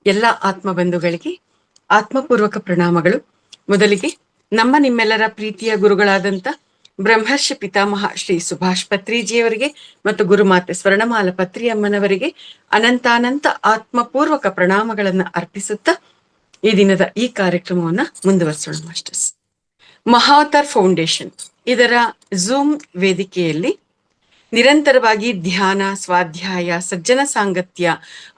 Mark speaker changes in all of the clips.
Speaker 1: ಎಲ್ಲ ಆತ್ಮಬಂಧುಗಳಿಗೆ ಆತ್ಮಪೂರ್ವಕ ಪ್ರಣಾಮಗಳು. ಮೊದಲಿಗೆ ನಿಮ್ಮೆಲ್ಲರ ಪ್ರೀತಿಯ ಗುರುಗಳಾದಂತ ಬ್ರಹ್ಮರ್ಷಿ ಪಿತಾಮಹ ಶ್ರೀ ಸುಭಾಷ್ ಪತ್ರಿಜಿಯವರಿಗೆ ಮತ್ತು ಗುರುಮಾತೆ ಸ್ವರ್ಣಮಾಲ ಪತ್ರಿ ಅಮ್ಮನವರಿಗೆ ಅನಂತಾನಂತ ಆತ್ಮಪೂರ್ವಕ ಪ್ರಣಾಮಗಳನ್ನ ಅರ್ಪಿಸುತ್ತಾ ಈ ದಿನದ ಈ ಕಾರ್ಯಕ್ರಮವನ್ನ ಮುಂದುವರಿಸೋಣ ಮಾಸ್ಟರ್ಸ್. ಮಹಾವತಾರ್ ಫೌಂಡೇಶನ್ ಇದರ ಝೂಮ್ ವೇದಿಕೆಯಲ್ಲಿ ನಿರಂತರವಾಗಿ ಧ್ಯಾನ, ಸ್ವಾಧ್ಯಾಯ, ಸಜ್ಜನ ಸಾಂಗತ್ಯ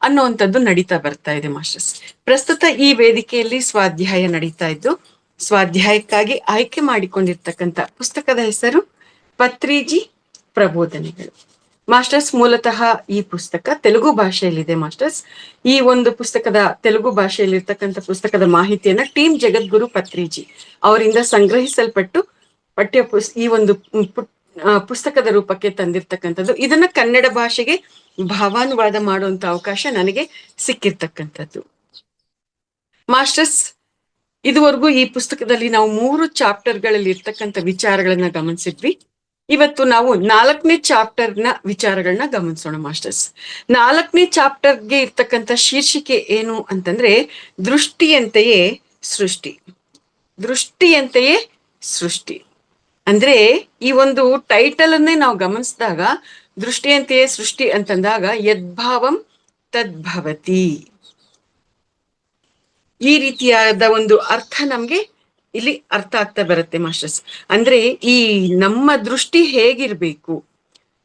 Speaker 1: ಅನ್ನುವಂಥದ್ದು ನಡೀತಾ ಬರ್ತಾ ಇದೆ ಮಾಸ್ಟರ್ಸ್. ಪ್ರಸ್ತುತ ಈ ವೇದಿಕೆಯಲ್ಲಿ ಸ್ವಾಧ್ಯಾಯ ನಡೀತಾ ಇದ್ದು, ಸ್ವಾಧ್ಯಾಯಕ್ಕಾಗಿ ಆಯ್ಕೆ ಮಾಡಿಕೊಂಡಿರ್ತಕ್ಕಂಥ ಪುಸ್ತಕದ ಹೆಸರು ಪತ್ರಿಜಿ ಪ್ರಬೋಧನೆಗಳು. ಮಾಸ್ಟರ್ಸ್, ಮೂಲತಃ ಈ ಪುಸ್ತಕ ತೆಲುಗು ಭಾಷೆಯಲ್ಲಿದೆ ಮಾಸ್ಟರ್ಸ್. ಈ ಒಂದು ಪುಸ್ತಕದ ತೆಲುಗು ಭಾಷೆಯಲ್ಲಿ ಇರ್ತಕ್ಕಂಥ ಪುಸ್ತಕದ ಮಾಹಿತಿಯನ್ನ ಟೀಮ್ ಜಗದ್ಗುರು ಪತ್ರಿಜಿ ಅವರಿಂದ ಸಂಗ್ರಹಿಸಲ್ಪಟ್ಟು ಈ ಒಂದು ಪುಸ್ತಕದ ರೂಪಕ್ಕೆ ತಂದಿರ್ತಕ್ಕಂಥದ್ದು. ಇದನ್ನ ಕನ್ನಡ ಭಾಷೆಗೆ ಭಾವಾನುವಾದ ಮಾಡುವಂತ ಅವಕಾಶ ನನಗೆ ಸಿಕ್ಕಿರ್ತಕ್ಕಂಥದ್ದು. ಮಾಸ್ಟರ್ಸ್, ಇದುವರೆಗೂ ಈ ಪುಸ್ತಕದಲ್ಲಿ ನಾವು 3 ಚಾಪ್ಟರ್ಗಳಲ್ಲಿ ಇರ್ತಕ್ಕಂಥ ವಿಚಾರಗಳನ್ನ ಗಮನಿಸಿದ್ವಿ. ಇವತ್ತು ನಾವು 4ನೇ ಚಾಪ್ಟರ್ನ ವಿಚಾರಗಳನ್ನ ಗಮನಿಸೋಣ ಮಾಸ್ಟರ್ಸ್. 4ನೇ ಚಾಪ್ಟರ್ಗೆ ಇರ್ತಕ್ಕಂಥ ಶೀರ್ಷಿಕೆ ಏನು ಅಂತಂದ್ರೆ ದೃಷ್ಟಿಯಂತೆಯೇ ಸೃಷ್ಟಿ. ದೃಷ್ಟಿಯಂತೆಯೇ ಸೃಷ್ಟಿ ಅಂದ್ರೆ ಈ ಒಂದು ಟೈಟಲ್ ಅನ್ನೇ ನಾವು ಗಮನಿಸಿದಾಗ, ದೃಷ್ಟಿಯಂತೆಯೇ ಸೃಷ್ಟಿ ಅಂತಂದಾಗ ಯದ್ಭಾವಂ ತದ್ಭವತಿ, ಈ ರೀತಿಯಾದ ಒಂದು ಅರ್ಥ ನಮ್ಗೆ ಇಲ್ಲಿ ಅರ್ಥ ಆಗ್ತಾ ಬರುತ್ತೆ ಮಾಸ್ಟರ್ಸ್. ಅಂದ್ರೆ ಈ ನಮ್ಮ ದೃಷ್ಟಿ ಹೇಗಿರ್ಬೇಕು,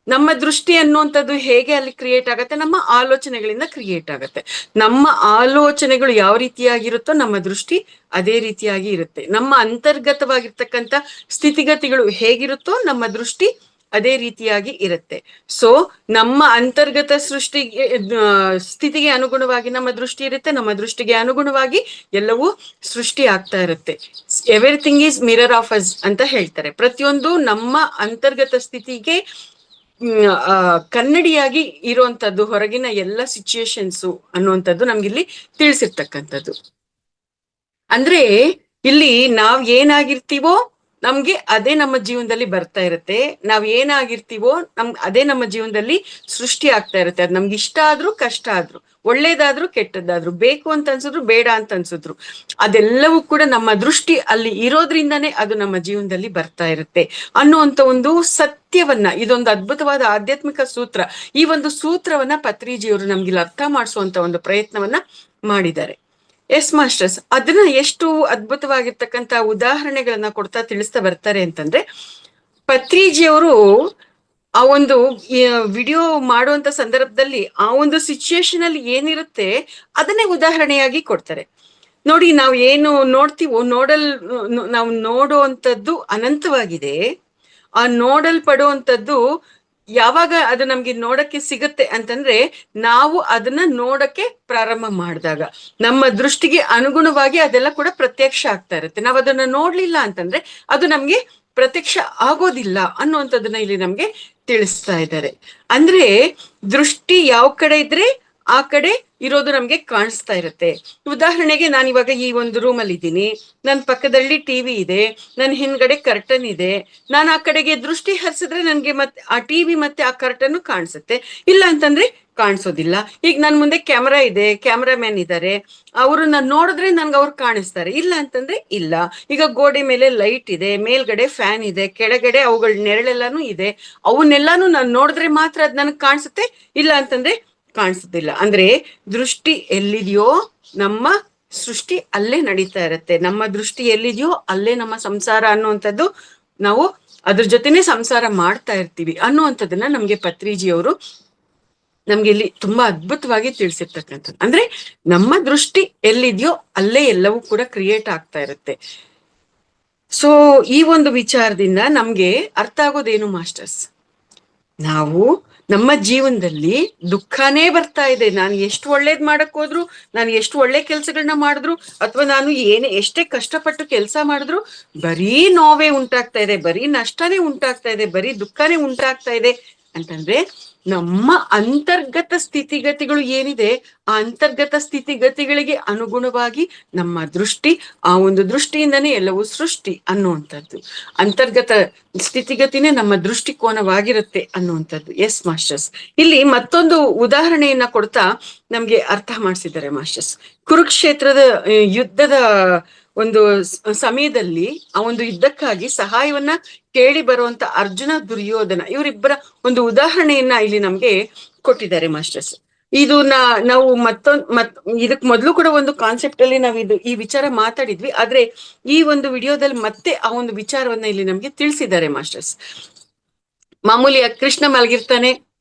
Speaker 1: ನಮ್ಮ ದೃಷ್ಟಿ ಅನ್ನುವಂಥದ್ದು ಹೇಗೆ ಅಲ್ಲಿ ಕ್ರಿಯೇಟ್ ಆಗತ್ತೆ, ನಮ್ಮ ಆಲೋಚನೆಗಳಿಂದ ಕ್ರಿಯೇಟ್ ಆಗತ್ತೆ. ನಮ್ಮ ಆಲೋಚನೆಗಳು ಯಾವ ರೀತಿಯಾಗಿರುತ್ತೋ ನಮ್ಮ ದೃಷ್ಟಿ ಅದೇ ರೀತಿಯಾಗಿ ಇರುತ್ತೆ. ನಮ್ಮ ಅಂತರ್ಗತವಾಗಿರ್ತಕ್ಕಂಥ ಸ್ಥಿತಿಗತಿಗಳು ಹೇಗಿರುತ್ತೋ ನಮ್ಮ ದೃಷ್ಟಿ ಅದೇ ರೀತಿಯಾಗಿ ಇರುತ್ತೆ. ಸೊ ನಮ್ಮ ಅಂತರ್ಗತ ಸ್ಥಿತಿಗೆ ಅನುಗುಣವಾಗಿ ನಮ್ಮ ದೃಷ್ಟಿ ಇರುತ್ತೆ. ನಮ್ಮ ದೃಷ್ಟಿಗೆ ಅನುಗುಣವಾಗಿ ಎಲ್ಲವೂ ಸೃಷ್ಟಿ ಆಗ್ತಾ ಇರುತ್ತೆ. Everything is mirror of us ಅಂತ ಹೇಳ್ತಾರೆ. ಪ್ರತಿಯೊಂದು ನಮ್ಮ ಅಂತರ್ಗತ ಸ್ಥಿತಿಗೆ ಕನ್ನಡಿಯಾಗಿ ಇರುವಂತದ್ದು ಹೊರಗಿನ ಎಲ್ಲ ಸಿಚುಯೇಷನ್ಸು ಅನ್ನುವಂಥದ್ದು ನಮ್ಗಿಲ್ಲಿ ತಿಳಿಸಿರ್ತಕ್ಕಂಥದ್ದು. ಅಂದ್ರೆ ಇಲ್ಲಿ ನಾವ್ ಏನಾಗಿರ್ತೀವೋ ನಮ್ಗೆ ಅದೇ ನಮ್ಮ ಜೀವನದಲ್ಲಿ ಬರ್ತಾ ಇರುತ್ತೆ. ನಾವ್ ಏನಾಗಿರ್ತೀವೋ ಅದೇ ನಮ್ಮ ಜೀವನದಲ್ಲಿ ಸೃಷ್ಟಿ ಆಗ್ತಾ ಇರುತ್ತೆ. ಅದ್ ನಮ್ಗೆ ಇಷ್ಟ ಆದ್ರೂ ಕಷ್ಟ ಆದ್ರೂ, ಒಳ್ಳೇದಾದ್ರೂ ಕೆಟ್ಟದ್ದಾದ್ರೂ, ಬೇಕು ಅಂತ ಅನ್ಸಿದ್ರು ಬೇಡ ಅಂತ ಅನ್ಸಿದ್ರು, ಅದೆಲ್ಲವೂ ಕೂಡ ನಮ್ಮ ದೃಷ್ಟಿ ಅಲ್ಲಿ ಇರೋದ್ರಿಂದಾನೇ ಅದು ನಮ್ಮ ಜೀವನದಲ್ಲಿ ಬರ್ತಾ ಇರುತ್ತೆ ಅನ್ನುವಂತ ಒಂದು ಸತ್ಯವನ್ನ, ಇದೊಂದು ಅದ್ಭುತವಾದ ಆಧ್ಯಾತ್ಮಿಕ ಸೂತ್ರ. ಈ ಒಂದು ಸೂತ್ರವನ್ನ ಪತ್ರಿಜಿಯವರು ನಮ್ಗಿಲ್ಲಿ ಅರ್ಥ ಮಾಡಿಸುವಂತ ಒಂದು ಪ್ರಯತ್ನವನ್ನ ಮಾಡಿದ್ದಾರೆ. ಎಸ್ ಮಾಸ್ಟರ್ಸ್, ಅದನ್ನ ಎಷ್ಟು ಅದ್ಭುತವಾಗಿರ್ತಕ್ಕಂಥ ಉದಾಹರಣೆಗಳನ್ನ ಕೊಡ್ತಾ ತಿಳಿಸ್ತಾ ಬರ್ತಾರೆ ಅಂತಂದ್ರೆ, ಪತ್ರಿಜಿಯವರು ಆ ಒಂದು ವಿಡಿಯೋ ಮಾಡುವಂತ ಸಂದರ್ಭದಲ್ಲಿ ಆ ಒಂದು ಸಿಚುಯೇಷನ್ ಅಲ್ಲಿ ಏನಿರುತ್ತೆ ಅದನ್ನೇ ಉದಾಹರಣೆಯಾಗಿ ಕೊಡ್ತಾರೆ. ನೋಡಿ, ನಾವು ಏನು ನೋಡ್ತೀವೋ ನಾವು ನೋಡುವಂಥದ್ದು ಅನಂತವಾಗಿದೆ. ಆ ನೋಡಲ್ಪಡುವಂಥದ್ದು ಯಾವಾಗ ಅದು ನಮ್ಗೆ ನೋಡಕ್ಕೆ ಸಿಗುತ್ತೆ ಅಂತಂದ್ರೆ, ನಾವು ಅದನ್ನ ನೋಡಕ್ಕೆ ಪ್ರಾರಂಭ ಮಾಡಿದಾಗ ನಮ್ಮ ದೃಷ್ಟಿಗೆ ಅನುಗುಣವಾಗಿ ಅದೆಲ್ಲ ಕೂಡ ಪ್ರತ್ಯಕ್ಷ ಆಗ್ತಾ ಇರುತ್ತೆ. ನಾವು ಅದನ್ನ ನೋಡ್ಲಿಲ್ಲ ಅಂತಂದ್ರೆ ಅದು ನಮ್ಗೆ ಪ್ರತ್ಯಕ್ಷ ಆಗೋದಿಲ್ಲ ಅನ್ನುವಂಥದ್ದನ್ನ ಇಲ್ಲಿ ನಮ್ಗೆ ತಿಳಿಸ್ತಾ ಇದ್ದಾರೆ. ಅಂದ್ರೆ ದೃಷ್ಟಿ ಯಾವ ಕಡೆ ಇದ್ರೆ ಆ ಕಡೆ ಇರೋದು ನಮ್ಗೆ ಕಾಣಿಸ್ತಾ ಇರುತ್ತೆ. ಉದಾಹರಣೆಗೆ, ನಾನಿವಾಗ ಈ ಒಂದು ರೂಮ್ ಅಲ್ಲಿ ಇದ್ದೀನಿ, ನನ್ನ ಪಕ್ಕದಲ್ಲಿ ಟಿವಿ ಇದೆ, ನನ್ನ ಹಿಂದ್ಗಡೆ ಕರ್ಟನ್ ಇದೆ. ನಾನು ಆ ಕಡೆಗೆ ದೃಷ್ಟಿ ಹರಿಸಿದ್ರೆ ನನ್ಗೆ ಮತ್ತೆ ಆ ಟಿವಿ ಮತ್ತೆ ಆ ಕರ್ಟನ್ ಕಾಣಿಸುತ್ತೆ, ಇಲ್ಲ ಅಂತಂದ್ರೆ ಕಾಣಿಸೋದಿಲ್ಲ. ಈಗ ನನ್ ಮುಂದೆ ಕ್ಯಾಮರಾ ಇದೆ, ಕ್ಯಾಮ್ರಾಮ್ಯಾನ್ ಇದ್ದಾರೆ, ಅವ್ರನ್ನ ನೋಡಿದ್ರೆ ನನ್ಗೆ ಅವ್ರು ಕಾಣಿಸ್ತಾರೆ, ಇಲ್ಲ ಅಂತಂದ್ರೆ ಇಲ್ಲ. ಈಗ ಗೋಡೆ ಮೇಲೆ ಲೈಟ್ ಇದೆ, ಮೇಲ್ಗಡೆ ಫ್ಯಾನ್ ಇದೆ, ಕೆಳಗಡೆ ಅವುಗಳ ನೆರಳೆಲ್ಲಾನು ಇದೆ. ಅವನ್ನೆಲ್ಲಾನು ನಾನು ನೋಡಿದ್ರೆ ಮಾತ್ರ ಅದ್ ನನಗ್ ಕಾಣಿಸುತ್ತೆ, ಇಲ್ಲ ಅಂತಂದ್ರೆ ಕಾಣಿಸೋದಿಲ್ಲ. ಅಂದ್ರೆ ದೃಷ್ಟಿ ಎಲ್ಲಿದೆಯೋ ನಮ್ಮ ಸೃಷ್ಟಿ ಅಲ್ಲೇ ನಡೀತಾ ಇರುತ್ತೆ. ನಮ್ಮ ದೃಷ್ಟಿ ಎಲ್ಲಿದೆಯೋ ಅಲ್ಲೇ ನಮ್ಮ ಸಂಸಾರ ಅನ್ನುವಂಥದ್ದು, ನಾವು ಅದ್ರ ಜೊತೆನೆ ಸಂಸಾರ ಮಾಡ್ತಾ ಇರ್ತೀವಿ ಅನ್ನುವಂಥದ್ದನ್ನ ನಮ್ಗೆ ಪತ್ರಿಜಿಯವರು ನಮ್ಗೆ ಇಲ್ಲಿ ತುಂಬಾ ಅದ್ಭುತವಾಗಿ ತಿಳಿಸಿರ್ತಕ್ಕಂಥದ್ದು. ಅಂದ್ರೆ ನಮ್ಮ ದೃಷ್ಟಿ ಎಲ್ಲಿದೆಯೋ ಅಲ್ಲೇ ಎಲ್ಲವೂ ಕೂಡ ಕ್ರಿಯೇಟ್ ಆಗ್ತಾ ಇರುತ್ತೆ. ಸೊ ಈ ಒಂದು ವಿಚಾರದಿಂದ ನಮ್ಗೆ ಅರ್ಥ ಆಗೋದೇನು ಮಾಸ್ಟರ್ಸ್, ನಾವು ನಮ್ಮ ಜೀವನದಲ್ಲಿ ದುಃಖನೇ ಬರ್ತಾ ಇದೆ. ನಾನು ಎಷ್ಟು ಒಳ್ಳೇದ್ ಮಾಡಕ್ ಹೋದ್ರು, ನಾನು ಎಷ್ಟು ಒಳ್ಳೆ ಕೆಲ್ಸಗಳನ್ನ ಮಾಡಿದ್ರು, ಅಥವಾ ನಾನು ಎಷ್ಟೇ ಕಷ್ಟಪಟ್ಟು ಕೆಲಸ ಮಾಡಿದ್ರು ಬರೀ ನೋವೇ ಉಂಟಾಗ್ತಾ ಇದೆ, ಬರೀ ನಷ್ಟನೇ ಉಂಟಾಗ್ತಾ ಇದೆ, ಬರೀ ದುಃಖನೇ ಉಂಟಾಗ್ತಾ ಇದೆ ಅಂತಂದ್ರೆ ನಮ್ಮ ಅಂತರ್ಗತ ಸ್ಥಿತಿಗತಿಗಳು ಏನಿದೆ ಆ ಅಂತರ್ಗತ ಸ್ಥಿತಿಗತಿಗಳಿಗೆ ಅನುಗುಣವಾಗಿ ನಮ್ಮ ದೃಷ್ಟಿ, ಆ ಒಂದು ದೃಷ್ಟಿಯಿಂದನೇ ಎಲ್ಲವೂ ಸೃಷ್ಟಿ ಅನ್ನುವಂಥದ್ದು. ಅಂತರ್ಗತ ಸ್ಥಿತಿಗತಿನೇ ನಮ್ಮ ದೃಷ್ಟಿಕೋನವಾಗಿರುತ್ತೆ ಅನ್ನುವಂಥದ್ದು. ಎಸ್ ಮಾಸ್ಟರ್ಸ್, ಇಲ್ಲಿ ಮತ್ತೊಂದು ಉದಾಹರಣೆಯನ್ನ ಕೊಡ್ತಾ ನಮ್ಗೆ ಅರ್ಥ ಮಾಡಿಸಿದ್ದಾರೆ ಮಾಸ್ಟರ್ಸ್. ಕುರುಕ್ಷೇತ್ರದ ಯುದ್ಧದ ಒಂದು ಸಮಯದಲ್ಲಿ ಆ ಒಂದು ಯುದ್ಧಕ್ಕಾಗಿ ಸಹಾಯವನ್ನ ಕೇಳಿ ಬರುವಂತ ಅರ್ಜುನ, ದುರ್ಯೋಧನ ಇವರಿಬ್ಬರ ಒಂದು ಉದಾಹರಣೆಯನ್ನ ಇಲ್ಲಿ ನಮ್ಗೆ ಕೊಟ್ಟಿದ್ದಾರೆ ಮಾಸ್ಟರ್ಸ್. ಇದು ನಾವು ಇದಕ್ ಮೊದಲು ಕೂಡ ಒಂದು ಕಾನ್ಸೆಪ್ಟ್ ಅಲ್ಲಿ ನಾವು ಈ ವಿಚಾರ ಮಾತಾಡಿದ್ವಿ. ಆದ್ರೆ ಈ ಒಂದು ವಿಡಿಯೋದಲ್ಲಿ ಮತ್ತೆ ಆ ಒಂದು ವಿಚಾರವನ್ನ ಇಲ್ಲಿ ನಮ್ಗೆ ತಿಳಿಸಿದ್ದಾರೆ ಮಾಸ್ಟರ್ಸ್. ಮಾಮೂಲಿ ಕೃಷ್ಣ ಮಲಗಿರ್ತಾನೆ,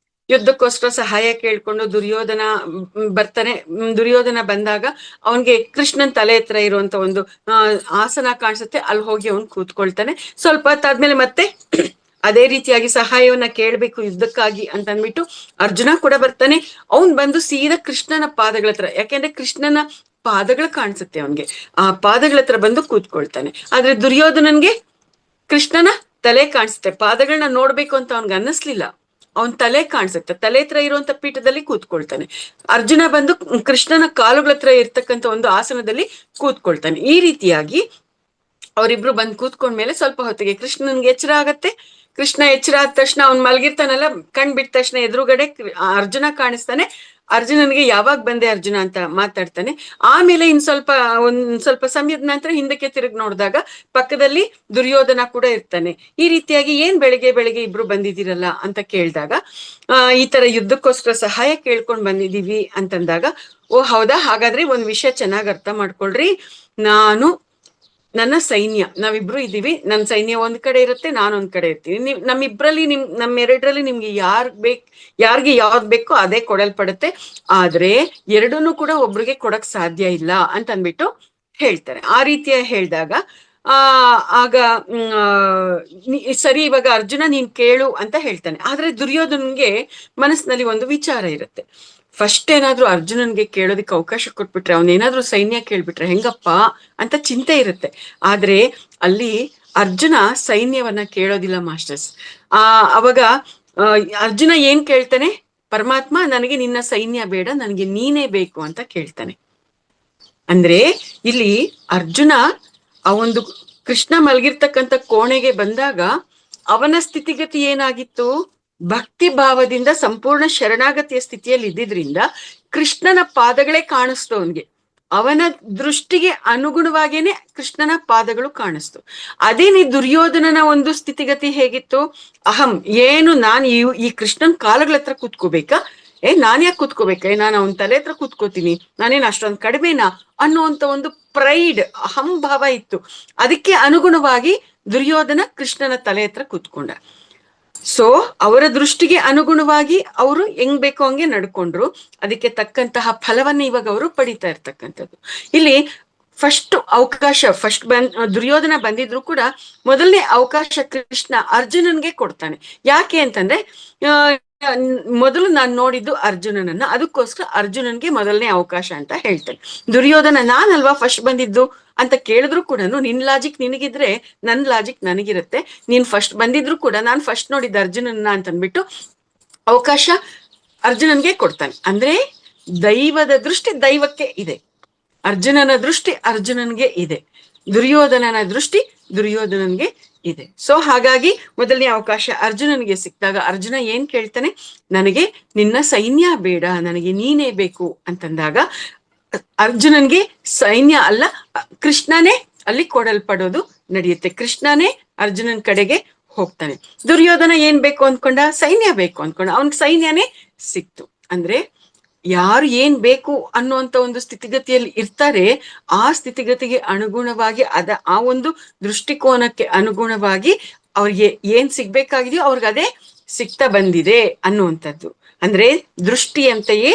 Speaker 1: ಯುದ್ಧಕ್ಕೋಸ್ಕರ ಸಹಾಯ ಕೇಳ್ಕೊಂಡು ದುರ್ಯೋಧನ ಬರ್ತಾನೆ. ದುರ್ಯೋಧನ ಬಂದಾಗ ಅವನ್ಗೆ ಕೃಷ್ಣನ್ ತಲೆ ಹತ್ರ ಇರುವಂತ ಒಂದು ಆಸನ ಕಾಣಿಸುತ್ತೆ, ಅಲ್ಲಿ ಹೋಗಿ ಅವನ್ ಕೂತ್ಕೊಳ್ತಾನೆ. ಸ್ವಲ್ಪ ಹೊತ್ತಾದ್ಮೇಲೆ ಮತ್ತೆ ಅದೇ ರೀತಿಯಾಗಿ ಸಹಾಯವನ್ನ ಕೇಳ್ಬೇಕು ಯುದ್ಧಕ್ಕಾಗಿ ಅಂತ ಅಂದ್ಬಿಟ್ಟು ಅರ್ಜುನ ಕೂಡ ಬರ್ತಾನೆ. ಅವನ್ ಬಂದು ಸೀದಾ ಕೃಷ್ಣನ ಪಾದಗಳ ಹತ್ರ, ಯಾಕೆಂದ್ರೆ ಕೃಷ್ಣನ ಪಾದಗಳು ಕಾಣಿಸುತ್ತೆ ಅವನ್ಗೆ, ಆ ಪಾದಗಳ ಹತ್ರ ಬಂದು ಕೂತ್ಕೊಳ್ತಾನೆ. ಆದ್ರೆ ದುರ್ಯೋಧನನ್ಗೆ ಕೃಷ್ಣನ ತಲೆ ಕಾಣಿಸುತ್ತೆ, ಪಾದಗಳನ್ನ ನೋಡ್ಬೇಕು ಅಂತ ಅವನ್ಗೆ ಅನ್ನಿಸ್ಲಿಲ್ಲ. ಅವನ್ ತಲೆ ಕಾಣಿಸುತ್ತೆ, ತಲೆ ಹತ್ರ ಇರುವಂತ ಪೀಠದಲ್ಲಿ ಕೂತ್ಕೊಳ್ತಾನೆ. ಅರ್ಜುನ ಬಂದು ಕೃಷ್ಣನ ಕಾಲುಗಳ ಹತ್ರ ಇರ್ತಕ್ಕಂಥ ಒಂದು ಆಸನದಲ್ಲಿ ಕೂತ್ಕೊಳ್ತಾನೆ. ಈ ರೀತಿಯಾಗಿ ಅವರಿಬ್ರು ಬಂದು ಕೂತ್ಕೊಂಡ್ಮೇಲೆ ಸ್ವಲ್ಪ ಹೊತ್ತಿಗೆ ಕೃಷ್ಣನ್ಗೆ ಎಚ್ಚರ ಆಗತ್ತೆ. ಕೃಷ್ಣ ಎಚ್ಚರ ಆದ ತಕ್ಷಣ ಅವ್ನ್ ಮಲಗಿರ್ತಾನಲ್ಲ, ಕಣ್ ಬಿಟ್ಟ ತಕ್ಷಣ ಎದುರುಗಡೆ ಅರ್ಜುನ ಕಾಣಿಸ್ತಾನೆ. ಅರ್ಜುನನ್ಗೆ ಯಾವಾಗ ಬಂದೆ ಅರ್ಜುನ ಅಂತ ಮಾತಾಡ್ತಾನೆ. ಆಮೇಲೆ ಒಂದ್ ಸ್ವಲ್ಪ ಸಮಯದ ನಂತರ ಹಿಂದಕ್ಕೆ ತಿರುಗಿ ನೋಡಿದಾಗ ಪಕ್ಕದಲ್ಲಿ ದುರ್ಯೋಧನ ಕೂಡ ಇರ್ತಾನೆ. ಈ ರೀತಿಯಾಗಿ ಏನ್ ಬೆಳಿಗ್ಗೆ ಇಬ್ರು ಬಂದಿದ್ದೀರಲ್ಲ ಅಂತ ಕೇಳಿದಾಗ, ಈ ತರ ಯುದ್ಧಕ್ಕೋಸ್ಕರ ಸಹಾಯ ಕೇಳ್ಕೊಂಡ್ ಬಂದಿದೀವಿ ಅಂತಂದಾಗ, ಓ ಹೌದಾ, ಹಾಗಾದ್ರೆ ಒಂದ್ ವಿಷಯ ಚೆನ್ನಾಗ್ ಅರ್ಥ ಮಾಡ್ಕೊಳ್ರಿ. ನನ್ನ ಸೈನ್ಯ, ನಾವಿಬ್ರು ಇದ್ದೀವಿ, ನನ್ನ ಸೈನ್ಯ ಒಂದ್ ಕಡೆ ಇರುತ್ತೆ, ನಾನೊಂದ್ ಕಡೆ ಇರ್ತೀನಿ. ನಮ್ಮೆರಡರಲ್ಲಿ ನಿಮ್ಗೆ ಯಾರಿಗೆ ಯಾವ್ದು ಬೇಕೋ ಅದೇ ಕೊಡಲ್ಪಡುತ್ತೆ. ಆದ್ರೆ ಎರಡನ್ನೂ ಕೂಡ ಒಬ್ರಿಗೆ ಕೊಡಕ್ ಸಾಧ್ಯ ಇಲ್ಲ ಅಂತ ಅಂದ್ಬಿಟ್ಟು ಹೇಳ್ತಾರೆ. ಆ ರೀತಿಯ ಹೇಳಿದಾಗ ಆಗ ಸರಿ, ಇವಾಗ ಅರ್ಜುನ ನೀನ್ ಕೇಳು ಅಂತ ಹೇಳ್ತಾನೆ. ಆದ್ರೆ ದುರ್ಯೋಧನನ್ಗೆ ಮನಸ್ಸಿನಲ್ಲಿ ಒಂದು ವಿಚಾರ ಇರುತ್ತೆ. ಫಸ್ಟ್ ಏನಾದ್ರು ಅರ್ಜುನನ್ಗೆ ಕೇಳೋದಕ್ಕೆ ಅವಕಾಶ ಕೊಟ್ಬಿಟ್ರೆ, ಅವನೇನಾದ್ರೂ ಸೈನ್ಯ ಕೇಳ್ಬಿಟ್ರೆ ಹೆಂಗಪ್ಪ ಅಂತ ಚಿಂತೆ ಇರುತ್ತೆ. ಆದ್ರೆ ಅಲ್ಲಿ ಅರ್ಜುನ ಸೈನ್ಯವನ್ನ ಕೇಳೋದಿಲ್ಲ ಮಾಸ್ಟರ್ಸ್. ಅವಾಗ ಅರ್ಜುನ ಏನ್ ಕೇಳ್ತಾನೆ, ಪರಮಾತ್ಮ ನನಗೆ ನಿನ್ನ ಸೈನ್ಯ ಬೇಡ, ನನಗೆ ನೀನೇ ಬೇಕು ಅಂತ ಕೇಳ್ತಾನೆ. ಅಂದ್ರೆ ಇಲ್ಲಿ ಅರ್ಜುನ ಆ ಒಂದು ಕೃಷ್ಣ ಮಲಗಿರ್ತಕ್ಕಂಥ ಕೋಣೆಗೆ ಬಂದಾಗ ಅವನ ಸ್ಥಿತಿಗತಿ ಏನಾಗಿತ್ತು, ಭಕ್ತಿ ಭಾವದಿಂದ ಸಂಪೂರ್ಣ ಶರಣಾಗತಿಯ ಸ್ಥಿತಿಯಲ್ಲಿ ಇದ್ದಿದ್ರಿಂದ ಕೃಷ್ಣನ ಪಾದಗಳೇ ಕಾಣಿಸ್ತು ಅವನ್ಗೆ. ಅವನ ದೃಷ್ಟಿಗೆ ಅನುಗುಣವಾಗೇನೆ ಕೃಷ್ಣನ ಪಾದಗಳು ಕಾಣಿಸ್ತು. ಅದೇನೇ ದುರ್ಯೋಧನನ ಒಂದು ಸ್ಥಿತಿಗತಿ ಹೇಗಿತ್ತು, ಅಹಂ, ಏನು ನಾನು ಈ ಕೃಷ್ಣನ್ ಕಾಲಗಳ ಹತ್ರ ಕೂತ್ಕೋಬೇಕಾ, ನಾನ್ ಯಾಕೆ ಕೂತ್ಕೋಬೇಕಾ, ನಾನು ಅವನ ತಲೆ ಹತ್ರ ಕೂತ್ಕೋತೀನಿ, ನಾನೇನು ಅಷ್ಟೊಂದು ಕಡಿಮೆನಾ ಅನ್ನುವಂತ ಒಂದು ಪ್ರೈಡ್, ಅಹಂಭಾವ ಇತ್ತು. ಅದಕ್ಕೆ ಅನುಗುಣವಾಗಿ ದುರ್ಯೋಧನ ಕೃಷ್ಣನ ತಲೆ ಹತ್ರ ಕೂತ್ಕೊಂಡ. ಸೊ ಅವರ ದೃಷ್ಟಿಗೆ ಅನುಗುಣವಾಗಿ ಅವರು ಹೆಂಗ್ ಬೇಕೋ ಹಂಗೆ ನಡ್ಕೊಂಡ್ರು. ಅದಕ್ಕೆ ತಕ್ಕಂತಹ ಫಲವನ್ನ ಇವಾಗ ಅವರು ಪಡಿತಾ ಇರ್ತಕ್ಕಂಥದ್ದು. ಇಲ್ಲಿ ಫಸ್ಟ್ ದುರ್ಯೋಧನ ಬಂದಿದ್ರು ಕೂಡ ಮೊದಲನೇ ಅವಕಾಶ ಕೃಷ್ಣ ಅರ್ಜುನನ್ಗೆ ಕೊಡ್ತಾನೆ. ಯಾಕೆ ಅಂತಂದ್ರೆ ಮೊದಲು ನಾನು ನೋಡಿದ್ದು ಅರ್ಜುನನನ್ನ, ಅದಕ್ಕೋಸ್ಕರ ಅರ್ಜುನನ್ಗೆ ಮೊದಲನೇ ಅವಕಾಶ ಅಂತ ಹೇಳ್ತೇನೆ. ದುರ್ಯೋಧನ ನಾನಲ್ವಾ ಫಸ್ಟ್ ಬಂದಿದ್ದು ಅಂತ ಕೇಳಿದ್ರು ಕೂಡ ನಿನ್ ಲಾಜಿಕ್ ನಿನಗಿದ್ರೆ ನನ್ ಲಾಜಿಕ್ ನನಗಿರುತ್ತೆ. ನೀನ್ ಫಸ್ಟ್ ಬಂದಿದ್ರು ಕೂಡ ನಾನ್ ಫಸ್ಟ್ ನೋಡಿದ್ದ ಅರ್ಜುನನ್ನ ಅಂತ ಅಂದ್ಬಿಟ್ಟು ಅವಕಾಶ ಅರ್ಜುನನ್ಗೆ ಕೊಡ್ತಾನೆ. ಅಂದ್ರೆ ದೈವದ ದೃಷ್ಟಿ ದೈವಕ್ಕೆ ಇದೆ, ಅರ್ಜುನನ ದೃಷ್ಟಿ ಅರ್ಜುನನ್ಗೆ ಇದೆ, ದುರ್ಯೋಧನನ ದೃಷ್ಟಿ ದುರ್ಯೋಧನನ್ಗೆ ಇದೆ. ಸೊ ಹಾಗಾಗಿ ಮೊದಲನೇ ಅವಕಾಶ ಅರ್ಜುನನಿಗೆ ಸಿಕ್ಕಿದಾಗ ಅರ್ಜುನ ಏನ್ ಕೇಳ್ತಾನೆ, ನನಗೆ ನಿನ್ನ ಸೈನ್ಯ ಬೇಡ, ನನಗೆ ನೀನೇ ಬೇಕು ಅಂತಂದಾಗ ಅರ್ಜುನನ್ಗೆ ಸೈನ್ಯ ಅಲ್ಲ, ಕೃಷ್ಣನೇ ಅಲ್ಲಿ ಕೊಡಲ್ಪಡೋದು ನಡೆಯುತ್ತೆ. ಕೃಷ್ಣನೇ ಅರ್ಜುನನ್ ಕಡೆಗೆ ಹೋಗ್ತಾನೆ. ದುರ್ಯೋಧನ ಏನ್ ಬೇಕು ಅಂದ್ಕೊಂಡ, ಸೈನ್ಯ ಬೇಕು ಅಂದ್ಕೊಂಡ, ಅವನ್ಗೆ ಸೈನ್ಯನೇ ಸಿಕ್ತು. ಅಂದ್ರೆ ಯಾರು ಏನ್ ಬೇಕು ಅನ್ನುವಂತ ಒಂದು ಸ್ಥಿತಿಗತಿಯಲ್ಲಿ ಇರ್ತಾರೆ, ಆ ಸ್ಥಿತಿಗತಿಗೆ ಅನುಗುಣವಾಗಿ ಆ ಒಂದು ದೃಷ್ಟಿಕೋನಕ್ಕೆ ಅನುಗುಣವಾಗಿ ಅವ್ರಿಗೆ ಏನ್ ಸಿಗ್ಬೇಕಾಗಿದೆಯೋ ಅವ್ರಿಗೆ ಅದೇ ಸಿಗ್ತಾ ಬಂದಿದೆ ಅನ್ನುವಂಥದ್ದು. ಅಂದ್ರೆ ದೃಷ್ಟಿಯಂತೆಯೇ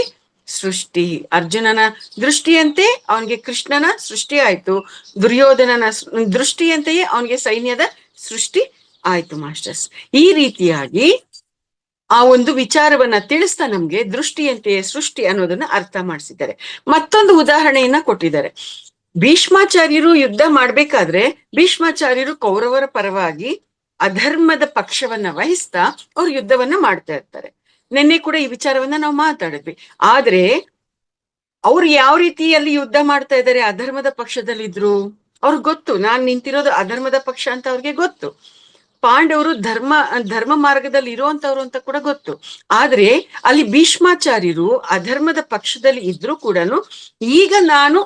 Speaker 1: ಸೃಷ್ಟಿ. ಅರ್ಜುನನ ದೃಷ್ಟಿಯಂತೆ ಅವನಿಗೆ ಕೃಷ್ಣನ ಸೃಷ್ಟಿ ಆಯ್ತು, ದುರ್ಯೋಧನನ ದೃಷ್ಟಿಯಂತೆಯೇ ಅವನಿಗೆ ಸೈನ್ಯದ ಸೃಷ್ಟಿ ಆಯ್ತು ಮಾಸ್ಟರ್ಸ್. ಈ ರೀತಿಯಾಗಿ ಆ ಒಂದು ವಿಚಾರವನ್ನ ತಿಳಿಸ್ತಾ ನಮ್ಗೆ ದೃಷ್ಟಿಯಂತೆಯೇ ಸೃಷ್ಟಿ ಅನ್ನೋದನ್ನ ಅರ್ಥ ಮಾಡಿಸಿದ್ದಾರೆ. ಮತ್ತೊಂದು ಉದಾಹರಣೆಯನ್ನ ಕೊಟ್ಟಿದ್ದಾರೆ. ಭೀಷ್ಮಾಚಾರ್ಯರು ಯುದ್ಧ ಮಾಡ್ಬೇಕಾದ್ರೆ ಭೀಷ್ಮಾಚಾರ್ಯರು ಕೌರವರ ಪರವಾಗಿ ಅಧರ್ಮದ ಪಕ್ಷವನ್ನ ವಹಿಸ್ತಾ ಅವ್ರು ಯುದ್ಧವನ್ನ ಮಾಡ್ತಾ ಇರ್ತಾರೆ. ನಿನ್ನೆ ಕೂಡ ಈ ವಿಚಾರವನ್ನ ನಾವು ಮಾತಾಡಿದ್ವಿ. ಆದ್ರೆ ಅವ್ರು ಯಾವ ರೀತಿಯಲ್ಲಿ ಯುದ್ಧ ಮಾಡ್ತಾ ಇದ್ದಾರೆ, ಅಧರ್ಮದ ಪಕ್ಷದಲ್ಲಿದ್ರು ಅವ್ರಿಗೆ ಗೊತ್ತು, ನಾನ್ ನಿಂತಿರೋದು ಅಧರ್ಮದ ಪಕ್ಷ ಅಂತ ಅವ್ರಿಗೆ ಗೊತ್ತು. ಪಾಂಡವರು ಧರ್ಮ ಮಾರ್ಗದಲ್ಲಿ ಇರುವಂತವ್ರು ಅಂತ ಕೂಡ ಗೊತ್ತು. ಆದ್ರೆ ಅಲ್ಲಿ ಭೀಷ್ಮಾಚಾರ್ಯರು ಅಧರ್ಮದ ಪಕ್ಷದಲ್ಲಿ ಇದ್ರು ಕೂಡ ಈಗ ನಾನು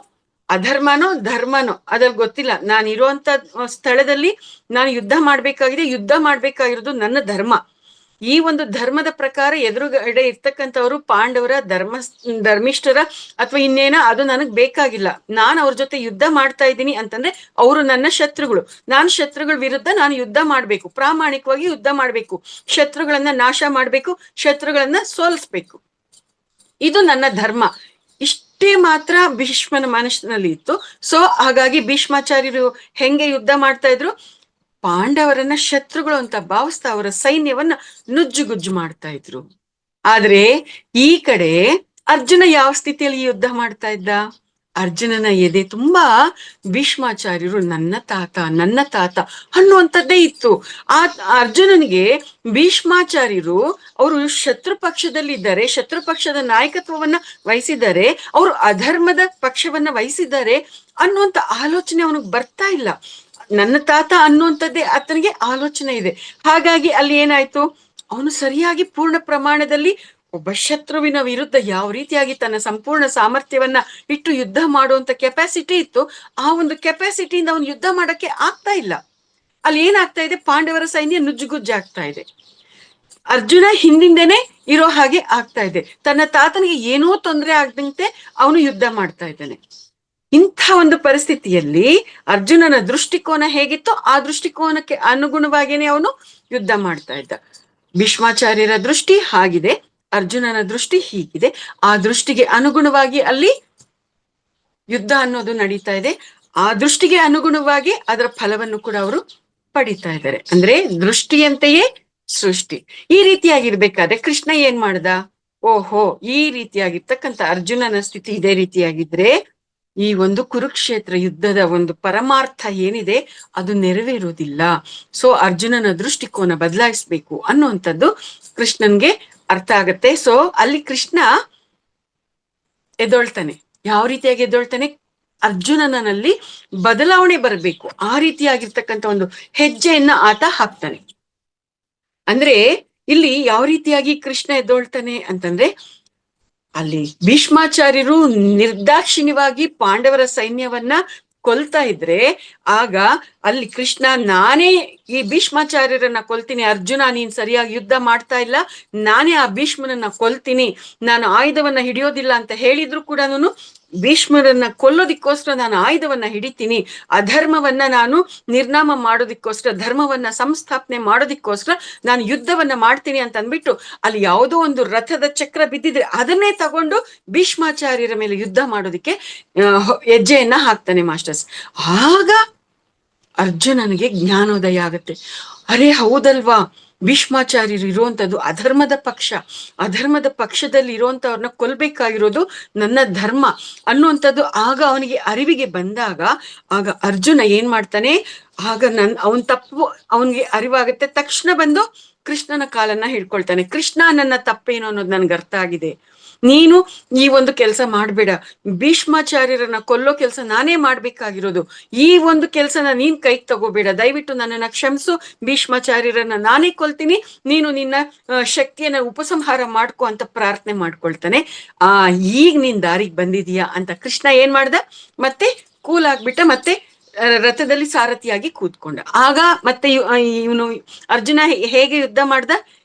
Speaker 1: ಅಧರ್ಮನೋ ಧರ್ಮನೋ ಅದ್ರಲ್ಲಿ ಗೊತ್ತಿಲ್ಲ, ನಾನು ಇರುವಂತ ಸ್ಥಳದಲ್ಲಿ ನಾನು ಯುದ್ಧ ಮಾಡ್ಬೇಕಾಗಿರೋದು ನನ್ನ ಧರ್ಮ. ಈ ಒಂದು ಧರ್ಮದ ಪ್ರಕಾರ ಎದುರುಗಡೆ ಇರ್ತಕ್ಕಂಥವ್ರು ಪಾಂಡವರ ಧರ್ಮಿಷ್ಠರ ಅಥವಾ ಇನ್ನೇನ, ಅದು ನನಗ್ ಬೇಕಾಗಿಲ್ಲ. ನಾನು ಅವ್ರ ಜೊತೆ ಯುದ್ಧ ಮಾಡ್ತಾ ಇದ್ದೀನಿ ಅಂತಂದ್ರೆ ಅವರು ನನ್ನ ಶತ್ರುಗಳು. ನಾನು ಶತ್ರುಗಳ ವಿರುದ್ಧ ನಾನು ಯುದ್ಧ ಮಾಡ್ಬೇಕು, ಪ್ರಾಮಾಣಿಕವಾಗಿ ಯುದ್ಧ ಮಾಡ್ಬೇಕು, ಶತ್ರುಗಳನ್ನ ನಾಶ ಮಾಡ್ಬೇಕು, ಶತ್ರುಗಳನ್ನ ಸೋಲಿಸ್ಬೇಕು. ಇದು ನನ್ನ ಧರ್ಮ. ಇಷ್ಟೇ ಮಾತ್ರ ಭೀಷ್ಮನ ಮನಸ್ಸಿನಲ್ಲಿ ಇತ್ತು. ಸೊ ಹಾಗಾಗಿ ಭೀಷ್ಮಾಚಾರ್ಯರು ಹೆಂಗೆ ಯುದ್ಧ ಮಾಡ್ತಾ ಇದ್ರು, ಪಾಂಡವರನ್ನ ಶತ್ರುಗಳು ಅಂತ ಭಾವಿಸ್ತಾ ಅವರ ಸೈನ್ಯವನ್ನ ನುಜ್ಜುಗುಜ್ಜು ಮಾಡ್ತಾ ಇದ್ರು. ಆದ್ರೆ ಈ ಕಡೆ ಅರ್ಜುನ ಯಾವ ಸ್ಥಿತಿಯಲ್ಲಿ ಯುದ್ಧ ಮಾಡ್ತಾ ಇದ್ದ? ಅರ್ಜುನನ ಎದೆ ತುಂಬಾ ಭೀಷ್ಮಾಚಾರ್ಯರು ನನ್ನ ತಾತ ಅನ್ನುವಂಥದ್ದೇ ಇತ್ತು. ಆ ಅರ್ಜುನನಿಗೆ ಭೀಷ್ಮಾಚಾರ್ಯರು ಅವರು ಶತ್ರು ಪಕ್ಷದಲ್ಲಿದ್ದಾರೆ, ಶತ್ರು ಪಕ್ಷದ ನಾಯಕತ್ವವನ್ನ ವಹಿಸಿದ್ದಾರೆ, ಅವರು ಅಧರ್ಮದ ಪಕ್ಷವನ್ನ ವಹಿಸಿದ್ದಾರೆ ಅನ್ನುವಂಥ ಆಲೋಚನೆ ಅವನಿಗೆ ಬರ್ತಾ ಇಲ್ಲ. ನನ್ನ ತಾತ ಅನ್ನುವಂಥದ್ದೇ ಆತನಿಗೆ ಆಲೋಚನೆ ಇದೆ. ಹಾಗಾಗಿ ಅಲ್ಲಿ ಏನಾಯ್ತು, ಅವನು ಸರಿಯಾಗಿ ಪೂರ್ಣ ಪ್ರಮಾಣದಲ್ಲಿ ಒಬ್ಬ ಶತ್ರುವಿನ ವಿರುದ್ಧ ಯಾವ ರೀತಿಯಾಗಿ ತನ್ನ ಸಂಪೂರ್ಣ ಸಾಮರ್ಥ್ಯವನ್ನ ಇಟ್ಟು ಯುದ್ಧ ಮಾಡುವಂತ ಕೆಪಾಸಿಟಿ ಇತ್ತು, ಆ ಒಂದು ಕೆಪಾಸಿಟಿಯಿಂದ ಅವನು ಯುದ್ಧ ಮಾಡಕ್ಕೆ ಆಗ್ತಾ ಇಲ್ಲ. ಅಲ್ಲಿ ಏನಾಗ್ತಾ ಇದೆ, ಪಾಂಡವರ ಸೈನ್ಯ ನುಜ್ಜುಗುಜ್ಜಾಗ್ತಾ ಇದೆ. ಅರ್ಜುನ ಹಿಂದಿಂದೇನೆ ಇರೋ ಹಾಗೆ ಆಗ್ತಾ ಇದೆ. ತನ್ನ ತಾತನಿಗೆ ಏನೋ ತೊಂದರೆ ಆಗದಂತೆ ಅವನು ಯುದ್ಧ ಮಾಡ್ತಾ ಇದ್ದಾನೆ. ಇಂಥ ಒಂದು ಪರಿಸ್ಥಿತಿಯಲ್ಲಿ ಅರ್ಜುನನ ದೃಷ್ಟಿಕೋನ ಹೇಗಿತ್ತೋ ಆ ದೃಷ್ಟಿಕೋನಕ್ಕೆ ಅನುಗುಣವಾಗಿಯೇ ಅವನು ಯುದ್ಧ ಮಾಡ್ತಾ ಇದ್ದ. ಭೀಷ್ಮಾಚಾರ್ಯರ ದೃಷ್ಟಿ ಹಾಗಿದೆ, ಅರ್ಜುನನ ದೃಷ್ಟಿ ಹೀಗಿದೆ. ಆ ದೃಷ್ಟಿಗೆ ಅನುಗುಣವಾಗಿ ಅಲ್ಲಿ ಯುದ್ಧ ಅನ್ನೋದು ನಡೀತಾ ಇದೆ. ಆ ದೃಷ್ಟಿಗೆ ಅನುಗುಣವಾಗಿ ಅದರ ಫಲವನ್ನು ಕೂಡ ಅವರು ಪಡಿತಾ ಇದ್ದಾರೆ. ಅಂದ್ರೆ ದೃಷ್ಟಿಯಂತೆಯೇ ಸೃಷ್ಟಿ. ಈ ರೀತಿಯಾಗಿರ್ಬೇಕಾದ್ರೆ ಕೃಷ್ಣ ಏನ್ ಮಾಡ್ದ? ಓಹೋ, ಈ ರೀತಿಯಾಗಿರ್ತಕ್ಕಂಥ ಅರ್ಜುನನ ಸ್ಥಿತಿ ಇದೇ ರೀತಿಯಾಗಿದ್ರೆ ಈ ಒಂದು ಕುರುಕ್ಷೇತ್ರ ಯುದ್ಧದ ಒಂದು ಪರಮಾರ್ಥ ಏನಿದೆ ಅದು ನೆರವೇರುವುದಿಲ್ಲ. ಸೊ ಅರ್ಜುನನ ದೃಷ್ಟಿಕೋನ ಬದಲಾಯಿಸ್ಬೇಕು ಅನ್ನುವಂಥದ್ದು ಕೃಷ್ಣನ್ಗೆ ಅರ್ಥ ಆಗತ್ತೆ. ಸೊ ಅಲ್ಲಿ ಕೃಷ್ಣ ಎದ್ದೊಳ್ತಾನೆ. ಯಾವ ರೀತಿಯಾಗಿ ಎದ್ದೊಳ್ತಾನೆ? ಅರ್ಜುನನಲ್ಲಿ ಬದಲಾವಣೆ ಬರಬೇಕು, ಆ ರೀತಿಯಾಗಿರ್ತಕ್ಕಂಥ ಒಂದು ಹೆಜ್ಜೆಯನ್ನ ಆತ ಹಾಕ್ತಾನೆ. ಅಂದ್ರೆ ಇಲ್ಲಿ ಯಾವ ರೀತಿಯಾಗಿ ಕೃಷ್ಣ ಎದ್ದೊಳ್ತಾನೆ ಅಂತಂದ್ರೆ, ಅಲ್ಲಿ ಭೀಷ್ಮಾಚಾರ್ಯರು ನಿರ್ದಾಕ್ಷಿಣ್ಯವಾಗಿ ಪಾಂಡವರ ಸೈನ್ಯವನ್ನ ಕೊಲ್ತಾ ಇದ್ರೆ ಆಗ ಅಲ್ಲಿ ಕೃಷ್ಣ ನಾನೇ ಈ ಭೀಷ್ಮಾಚಾರ್ಯರನ್ನ ಕೊಲ್ತೀನಿ, ಅರ್ಜುನ ನೀನ್ ಸರಿಯಾಗಿ ಯುದ್ಧ ಮಾಡ್ತಾ ಇಲ್ಲ, ನಾನೇ ಆ ಭೀಷ್ಮನನ್ನ ಕೊಲ್ತೀನಿ, ನಾನು ಆಯುಧವನ್ನ ಹಿಡಿಯೋದಿಲ್ಲ ಅಂತ ಹೇಳಿದ್ರು ಕೂಡ ಭೀಷ್ಮರನ್ನ ಕೊಲ್ಲೋದಿಕ್ಕೋಸ್ಕರ ನಾನು ಆಯುಧವನ್ನ ಹಿಡಿತೀನಿ, ಅಧರ್ಮವನ್ನ ನಾನು ನಿರ್ನಾಮ ಮಾಡೋದಿಕ್ಕೋಸ್ಕರ, ಧರ್ಮವನ್ನ ಸಂಸ್ಥಾಪನೆ ಮಾಡೋದಿಕ್ಕೋಸ್ಕರ ನಾನು ಯುದ್ಧವನ್ನ ಮಾಡ್ತೀನಿ ಅಂತ ಅಂದ್ಬಿಟ್ಟು ಅಲ್ಲಿ ಯಾವುದೋ ಒಂದು ರಥದ ಚಕ್ರ ಬಿದ್ದಿದ್ರೆ ಅದನ್ನೇ ತಗೊಂಡು ಭೀಷ್ಮಾಚಾರ್ಯರ ಮೇಲೆ ಯುದ್ಧ ಮಾಡೋದಿಕ್ಕೆ ಹೆಜ್ಜೆಯನ್ನ ಹಾಕ್ತಾನೆ ಮಾಸ್ಟರ್ಸ್. ಆಗ ಅರ್ಜುನನಿಗೆ ಜ್ಞಾನೋದಯ ಆಗತ್ತೆ. ಅರೆ ಹೌದಲ್ವಾ, ಭೀಷ್ಮಾಚಾರ್ಯರು ಇರುವಂತದ್ದು ಅಧರ್ಮದ ಪಕ್ಷದಲ್ಲಿ ಇರುವಂತವ್ರನ್ನ ಕೊಲ್ಬೇಕಾಗಿರೋದು ನನ್ನ ಧರ್ಮ ಅನ್ನುವಂಥದ್ದು ಆಗ ಅವನಿಗೆ ಅರಿವಿಗೆ ಬಂದಾಗ ಆಗ ಅರ್ಜುನ ಏನ್ ಮಾಡ್ತಾನೆ, ಆಗ ಅವನ್ ತಪ್ಪು ಅವನಿಗೆ ಅರಿವಾಗತ್ತೆ. ತಕ್ಷಣ ಬಂದು ಕೃಷ್ಣನ ಕಾಲನ್ನ ಹಿಡ್ಕೊಳ್ತಾನೆ. ಕೃಷ್ಣ, ನನ್ನ ತಪ್ಪೇನು ಅನ್ನೋದು ನನ್ಗೆ ಅರ್ಥ ಆಗಿದೆ, ನೀನು ಈ ಒಂದು ಕೆಲಸ ಮಾಡ್ಬೇಡ, ಭೀಷ್ಮಾಚಾರ್ಯರನ್ನ ಕೊಲ್ಲೋ ಕೆಲಸ ನಾನೇ ಮಾಡ್ಬೇಕಾಗಿರೋದು, ಈ ಒಂದು ಕೆಲಸನ ನೀನ್ ಕೈಗೆ ತಗೋಬೇಡ, ದಯವಿಟ್ಟು ನನ್ನನ್ನ ಕ್ಷಮಿಸು, ಭೀಷ್ಮಾಚಾರ್ಯರನ್ನ ನಾನೇ ಕೊಲ್ತೀನಿ, ನೀನು ನಿನ್ನ ಶಕ್ತಿಯನ್ನ ಉಪಸಂಹಾರ ಮಾಡ್ಕೊ ಅಂತ ಪ್ರಾರ್ಥನೆ ಮಾಡ್ಕೊಳ್ತಾನೆ. ಈಗ ನೀನ್ ದಾರಿಗೆ ಬಂದಿದೀಯಾ ಅಂತ ಕೃಷ್ಣ ಏನ್ ಮಾಡ್ದ, ಮತ್ತೆ ಕೂಲ್ ಆಗ್ಬಿಟ್ಟ, ಮತ್ತೆ ರಥದಲ್ಲಿ ಸಾರಥಿಯಾಗಿ ಕೂತ್ಕೊಂಡ. ಆಗ ಮತ್ತೆ ಇವನು ಅರ್ಜುನ ಹೇಗೆ ಯುದ್ಧ ಮಾಡ್ದ,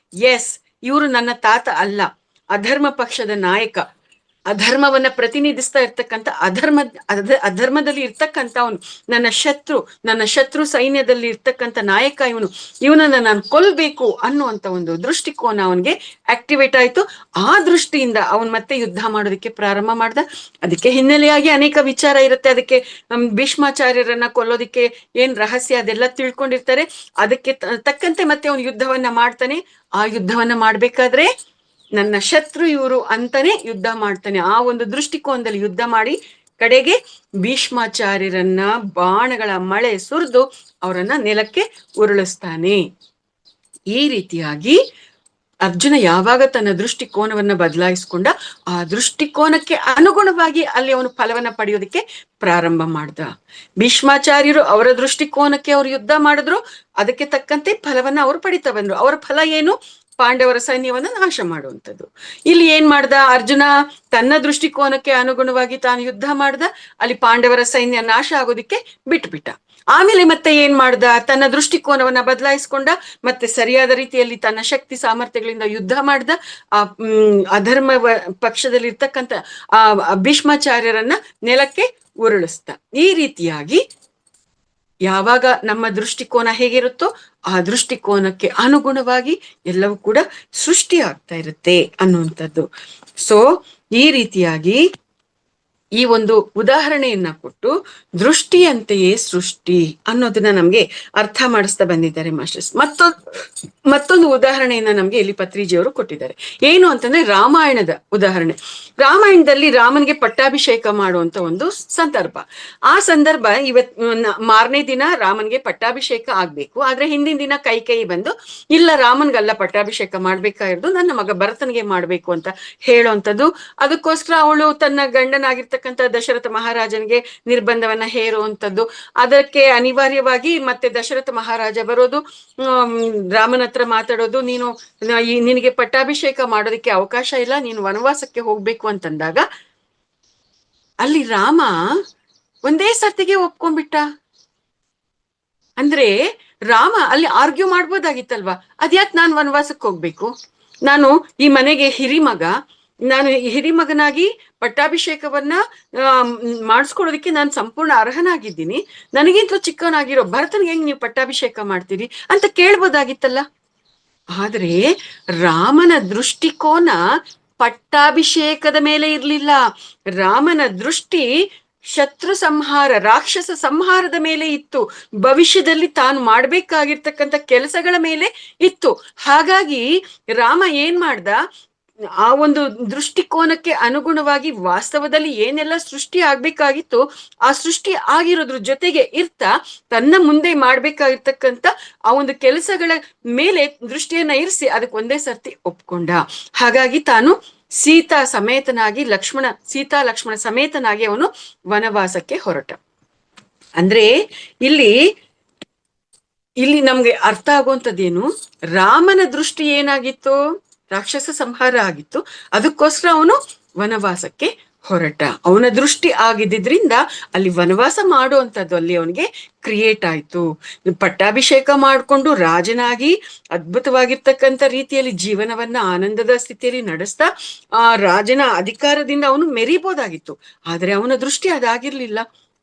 Speaker 1: ಎಸ್ ಇವರು ನನ್ನ ತಾತ ಅಲ್ಲ, ಅಧರ್ಮ ಪಕ್ಷದ ನಾಯಕ, ಅಧರ್ಮವನ್ನ ಪ್ರತಿನಿಧಿಸ್ತಾ ಇರ್ತಕ್ಕಂಥ ಅಧರ್ಮದಲ್ಲಿ ಇರ್ತಕ್ಕಂಥ ಅವನು ನನ್ನ ಶತ್ರು ಸೈನ್ಯದಲ್ಲಿ ಇರ್ತಕ್ಕಂಥ ನಾಯಕ ಇವನನ್ನ ನಾನು ಕೊಲ್ಬೇಕು ಅನ್ನುವಂತ ಒಂದು ದೃಷ್ಟಿಕೋನ ಅವನ್ಗೆ ಆಕ್ಟಿವೇಟ್ ಆಯ್ತು. ಆ ದೃಷ್ಟಿಯಿಂದ ಅವನ್ ಮತ್ತೆ ಯುದ್ಧ ಮಾಡೋದಕ್ಕೆ ಪ್ರಾರಂಭ ಮಾಡ್ದ. ಅದಕ್ಕೆ ಹಿನ್ನೆಲೆಯಾಗಿ ಅನೇಕ ವಿಚಾರ ಇರುತ್ತೆ. ಅದಕ್ಕೆ ಭೀಷ್ಮಾಚಾರ್ಯರನ್ನ ಕೊಲ್ಲೋದಿಕ್ಕೆ ಏನ್ ರಹಸ್ಯ ಅದೆಲ್ಲ ತಿಳ್ಕೊಂಡಿರ್ತಾರೆ. ಅದಕ್ಕೆ ತಕ್ಕಂತೆ ಮತ್ತೆ ಅವನು ಯುದ್ಧವನ್ನ ಮಾಡ್ತಾನೆ. ಆ ಯುದ್ಧವನ್ನ ಮಾಡ್ಬೇಕಾದ್ರೆ ನನ್ನ ಶತ್ರು ಇವರು ಅಂತಾನೆ ಯುದ್ಧ ಮಾಡ್ತಾನೆ. ಆ ಒಂದು ದೃಷ್ಟಿಕೋನದಲ್ಲಿ ಯುದ್ಧ ಮಾಡಿ ಕಡೆಗೆ ಭೀಷ್ಮಾಚಾರ್ಯರನ್ನ ಬಾಣಗಳ ಮಳೆ ಸುರಿದು ಅವರನ್ನ ನೆಲಕ್ಕೆ ಉರುಳಿಸ್ತಾನೆ. ಈ ರೀತಿಯಾಗಿ ಅರ್ಜುನ ಯಾವಾಗ ತನ್ನ ದೃಷ್ಟಿಕೋನವನ್ನ ಬದಲಾಯಿಸ್ಕೊಂಡ, ಆ ದೃಷ್ಟಿಕೋನಕ್ಕೆ ಅನುಗುಣವಾಗಿ ಅಲ್ಲಿ ಅವನು ಫಲವನ್ನ ಪಡೆಯೋದಕ್ಕೆ ಪ್ರಾರಂಭ ಮಾಡ್ದ. ಭೀಷ್ಮಾಚಾರ್ಯರು ಅವರ ದೃಷ್ಟಿಕೋನಕ್ಕೆ ಅವರು ಯುದ್ಧ ಮಾಡಿದ್ರು, ಅದಕ್ಕೆ ತಕ್ಕಂತೆ ಫಲವನ್ನ ಅವರು ಪಡಿತಾ ಬಂದ್ರು. ಅವರ ಫಲ ಏನು? ಪಾಂಡವರ ಸೈನ್ಯವನ್ನ ನಾಶ ಮಾಡುವಂಥದ್ದು. ಇಲ್ಲಿ ಏನ್ ಮಾಡ್ದ ಅರ್ಜುನ? ತನ್ನ ದೃಷ್ಟಿಕೋನಕ್ಕೆ ಅನುಗುಣವಾಗಿ ತಾನು ಯುದ್ಧ ಮಾಡ್ದ, ಅಲ್ಲಿ ಪಾಂಡವರ ಸೈನ್ಯ ನಾಶ ಆಗೋದಿಕ್ಕೆ ಬಿಟ್ಬಿಟ್ಟ. ಆಮೇಲೆ ಮತ್ತೆ ಏನ್ ಮಾಡ್ದ? ತನ್ನ ದೃಷ್ಟಿಕೋನವನ್ನ ಬದಲಾಯಿಸ್ಕೊಂಡ, ಮತ್ತೆ ಸರಿಯಾದ ರೀತಿಯಲ್ಲಿ ತನ್ನ ಶಕ್ತಿ ಸಾಮರ್ಥ್ಯಗಳಿಂದ ಯುದ್ಧ ಮಾಡ್ದ. ಅಧರ್ಮ ಪಕ್ಷದಲ್ಲಿ ಇರ್ತಕ್ಕಂಥ ಭೀಷ್ಮಾಚಾರ್ಯರನ್ನ ನೆಲಕ್ಕೆ ಉರುಳಿಸ್ದ. ಈ ರೀತಿಯಾಗಿ ಯಾವಾಗ ನಮ್ಮ ದೃಷ್ಟಿಕೋನ ಹೇಗಿರುತ್ತೋ ಆ ದೃಷ್ಟಿಕೋನಕ್ಕೆ ಅನುಗುಣವಾಗಿ ಎಲ್ಲವೂ ಕೂಡ ಸೃಷ್ಟಿ ಆಗ್ತಾ ಇರುತ್ತೆ ಅನ್ನುವಂಥದ್ದು. ಸೊ ಈ ರೀತಿಯಾಗಿ ಈ ಒಂದು ಉದಾಹರಣೆಯನ್ನ ಕೊಟ್ಟು ದೃಷ್ಟಿಯಂತೆಯೇ ಸೃಷ್ಟಿ ಅನ್ನೋದನ್ನ ನಮ್ಗೆ ಅರ್ಥ ಮಾಡಿಸ್ತಾ ಬಂದಿದ್ದಾರೆ ಮಾಸ್ಟರ್ಸ್. ಮತ್ತೊಂದು ಉದಾಹರಣೆಯನ್ನ ನಮ್ಗೆ ಇಲ್ಲಿ ಪತ್ರಿಜಿಯವರು ಕೊಟ್ಟಿದ್ದಾರೆ. ಏನು ಅಂತಂದ್ರೆ ರಾಮಾಯಣದ ಉದಾಹರಣೆ. ರಾಮಾಯಣದಲ್ಲಿ ರಾಮನಿಗೆ ಪಟ್ಟಾಭಿಷೇಕ ಮಾಡುವಂತ ಒಂದು ಸಂದರ್ಭ. ಆ ಸಂದರ್ಭ ಮಾರನೇ ದಿನ ರಾಮನ್ಗೆ ಪಟ್ಟಾಭಿಷೇಕ ಆಗ್ಬೇಕು. ಆದ್ರೆ ಹಿಂದಿನ ದಿನ ಕೈ ಬಂದು, ಇಲ್ಲ ರಾಮನ್ಗಲ್ಲ ಪಟ್ಟಾಭಿಷೇಕ ಮಾಡ್ಬೇಕಾಗಿರೋದು, ನನ್ನ ಮಗ ಭರತನಿಗೆ ಮಾಡ್ಬೇಕು ಅಂತ ಹೇಳುವಂಥದ್ದು. ಅದಕ್ಕೋಸ್ಕರ ಅವಳು ತನ್ನ ಗಂಡನಾಗಿರ್ತಕ್ಕಂಥ ದಶರಥ ಮಹಾರಾಜನಿಗೆ ನಿರ್ಬಂಧವನ್ನ ಹೇರುವಂಥದ್ದು. ಅದಕ್ಕೆ ಅನಿವಾರ್ಯವಾಗಿ ಮತ್ತೆ ದಶರಥ ಮಹಾರಾಜ ಬರೋದು, ರಾಮನ ಹತ್ರ ಮಾತಾಡೋದು, ನಿನಗೆ ಪಟ್ಟಾಭಿಷೇಕ ಮಾಡೋದಕ್ಕೆ ಅವಕಾಶ ಇಲ್ಲ, ನೀನು ವನವಾಸಕ್ಕೆ ಹೋಗ್ಬೇಕು ಅಂತಂದಾಗ ಅಲ್ಲಿ ರಾಮ ಒಂದೇ ಸರ್ತಿಗೆ ಒಪ್ಕೊಂಡ್ಬಿಟ್ಟ. ಅಂದ್ರೆ ರಾಮ ಅಲ್ಲಿ ಆರ್ಗ್ಯೂ ಮಾಡ್ಬೋದಾಗಿತ್ತಲ್ವಾ, ಅದ್ಯಾಕ್ ನಾನು ವನವಾಸಕ್ಕೆ ಹೋಗ್ಬೇಕು? ನಾನು ಈ ಮನೆಗೆ ಹಿರಿಮಗ, ನಾನು ಹಿರಿಮಗನಾಗಿ ಪಟ್ಟಾಭಿಷೇಕವನ್ನ ಮಾಡಿಸ್ಕೊಳ್ಳೋದಕ್ಕೆ ನಾನು ಸಂಪೂರ್ಣ ಅರ್ಹನಾಗಿದ್ದೀನಿ. ನನಗಿಂತಲೂ ಚಿಕ್ಕವನಾಗಿರೋ ಭರತನಿಗೆ ಹೆಂಗ್ ನೀವು ಪಟ್ಟಾಭಿಷೇಕ ಮಾಡ್ತೀರಿ ಅಂತ ಕೇಳ್ಬೋದಾಗಿತ್ತಲ್ಲ. ಆದ್ರೆ ರಾಮನ ದೃಷ್ಟಿಕೋನ ಪಟ್ಟಾಭಿಷೇಕದ ಮೇಲೆ ಇರ್ಲಿಲ್ಲ. ರಾಮನ ದೃಷ್ಟಿ ಶತ್ರು ಸಂಹಾರ, ರಾಕ್ಷಸ ಸಂಹಾರದ ಮೇಲೆ ಇತ್ತು. ಭವಿಷ್ಯದಲ್ಲಿ ತಾನು ಮಾಡ್ಬೇಕಾಗಿರ್ತಕ್ಕಂಥ ಕೆಲಸಗಳ ಮೇಲೆ ಇತ್ತು. ಹಾಗಾಗಿ ರಾಮ ಏನ್ ಮಾಡ್ದ? ಆ ಒಂದು ದೃಷ್ಟಿಕೋನಕ್ಕೆ ಅನುಗುಣವಾಗಿ ವಾಸ್ತವದಲ್ಲಿ ಏನೆಲ್ಲ ಸೃಷ್ಟಿ ಆಗ್ಬೇಕಾಗಿತ್ತು ಆ ಸೃಷ್ಟಿ ಆಗಿರೋದ್ರ ಜೊತೆಗೆ ತನ್ನ ಮುಂದೆ ಮಾಡ್ಬೇಕಾಗಿರ್ತಕ್ಕಂಥ ಆ ಒಂದು ಕೆಲಸಗಳ ಮೇಲೆ ದೃಷ್ಟಿಯನ್ನ ಇರಿಸಿ ಅದಕ್ಕೆ ಒಂದೇ ಸರ್ತಿ ಒಪ್ಕೊಂಡ. ಹಾಗಾಗಿ ತಾನು ಸೀತಾ ಲಕ್ಷ್ಮಣ ಸಮೇತನಾಗಿ ಅವನು ವನವಾಸಕ್ಕೆ ಹೊರಟ. ಅಂದ್ರೆ ಇಲ್ಲಿ ನಮ್ಗೆ ಅರ್ಥ ಆಗುವಂಥದ್ದೇನು? ರಾಮನ ದೃಷ್ಟಿ ಏನಾಗಿತ್ತು? ರಾಕ್ಷಸ ಸಂಹಾರ ಆಗಿತ್ತು. ಅದಕ್ಕೋಸ್ಕರ ಅವನು ವನವಾಸಕ್ಕೆ ಹೊರಟ. ಅವನ ದೃಷ್ಟಿ ಆಗಿದ್ದಿದ್ರಿಂದ ಅಲ್ಲಿ ವನವಾಸ ಮಾಡುವಂಥದ್ದು ಅಲ್ಲಿ ಅವನಿಗೆ ಕ್ರಿಯೇಟ್ ಆಯ್ತು. ಪಟ್ಟಾಭಿಷೇಕ ಮಾಡಿಕೊಂಡು ರಾಜನಾಗಿ ಅದ್ಭುತವಾಗಿರ್ತಕ್ಕಂಥ ರೀತಿಯಲ್ಲಿ ಜೀವನವನ್ನ ಆನಂದದ ಸ್ಥಿತಿಯಲ್ಲಿ ನಡೆಸ್ತಾ ಆ ರಾಜನ ಅಧಿಕಾರದಿಂದ ಅವನು ಮೆರಿಬೋದಾಗಿತ್ತು. ಆದ್ರೆ ಅವನ ದೃಷ್ಟಿ ಅದಾಗಿರ್ಲಿಲ್ಲ.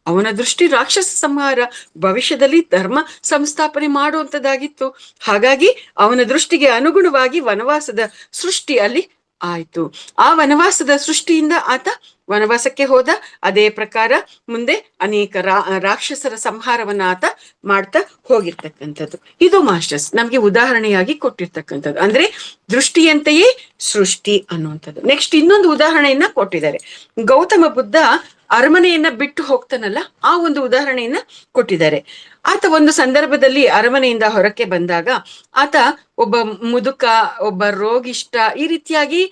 Speaker 1: ಅವನ ದೃಷ್ಟಿ ರಾಕ್ಷಸ ಸಂಹಾರ, ಭವಿಷ್ಯದಲ್ಲಿ ಧರ್ಮ ಸಂಸ್ಥಾಪನೆ ಮಾಡುವಂಥದ್ದಾಗಿತ್ತು. ಹಾಗಾಗಿ ಅವನ ದೃಷ್ಟಿಗೆ ಅನುಗುಣವಾಗಿ ವನವಾಸದ ಸೃಷ್ಟಿ ಅಲ್ಲಿ ಆಯ್ತು. ಆ ವನವಾಸದ ಸೃಷ್ಟಿಯಿಂದ ಆತ ವನವಾಸಕ್ಕೆ ಹೋದ. ಅದೇ ಪ್ರಕಾರ ಮುಂದೆ ಅನೇಕ ರಾಕ್ಷಸರ ಸಂಹಾರವನ್ನ ಆತ ಮಾಡ್ತಾ ಹೋಗಿರ್ತಕ್ಕಂಥದ್ದು. ಇದು ಮಾಸ್ಟರ್ಸ್ ನಮ್ಗೆ ಉದಾಹರಣೆಯಾಗಿ ಕೊಟ್ಟಿರ್ತಕ್ಕಂಥದ್ದು. ಅಂದ್ರೆ ದೃಷ್ಟಿಯಂತೆಯೇ ಸೃಷ್ಟಿ ಅನ್ನುವಂಥದ್ದು. ನೆಕ್ಸ್ಟ್ ಇನ್ನೊಂದು ಉದಾಹರಣೆಯನ್ನ ಕೊಟ್ಟಿದ್ದಾರೆ. ಗೌತಮ ಬುದ್ಧ ಅರಮನೆಯನ್ನ ಬಿಟ್ಟು ಹೋಗ್ತಾನಲ್ಲ, ಆ ಒಂದು ಉದಾಹರಣೆಯನ್ನ ಕೊಟ್ಟಿದ್ದಾರೆ. ಆತ ಒಂದು ಸಂದರ್ಭದಲ್ಲಿ ಅರಮನೆಯಿಂದ ಹೊರಕ್ಕೆ ಬಂದಾಗ ಆತ ಒಬ್ಬ ಮುದುಕ, ಒಬ್ಬ ರೋಗಿಷ್ಟ, ಈ ರೀತಿಯಾಗಿ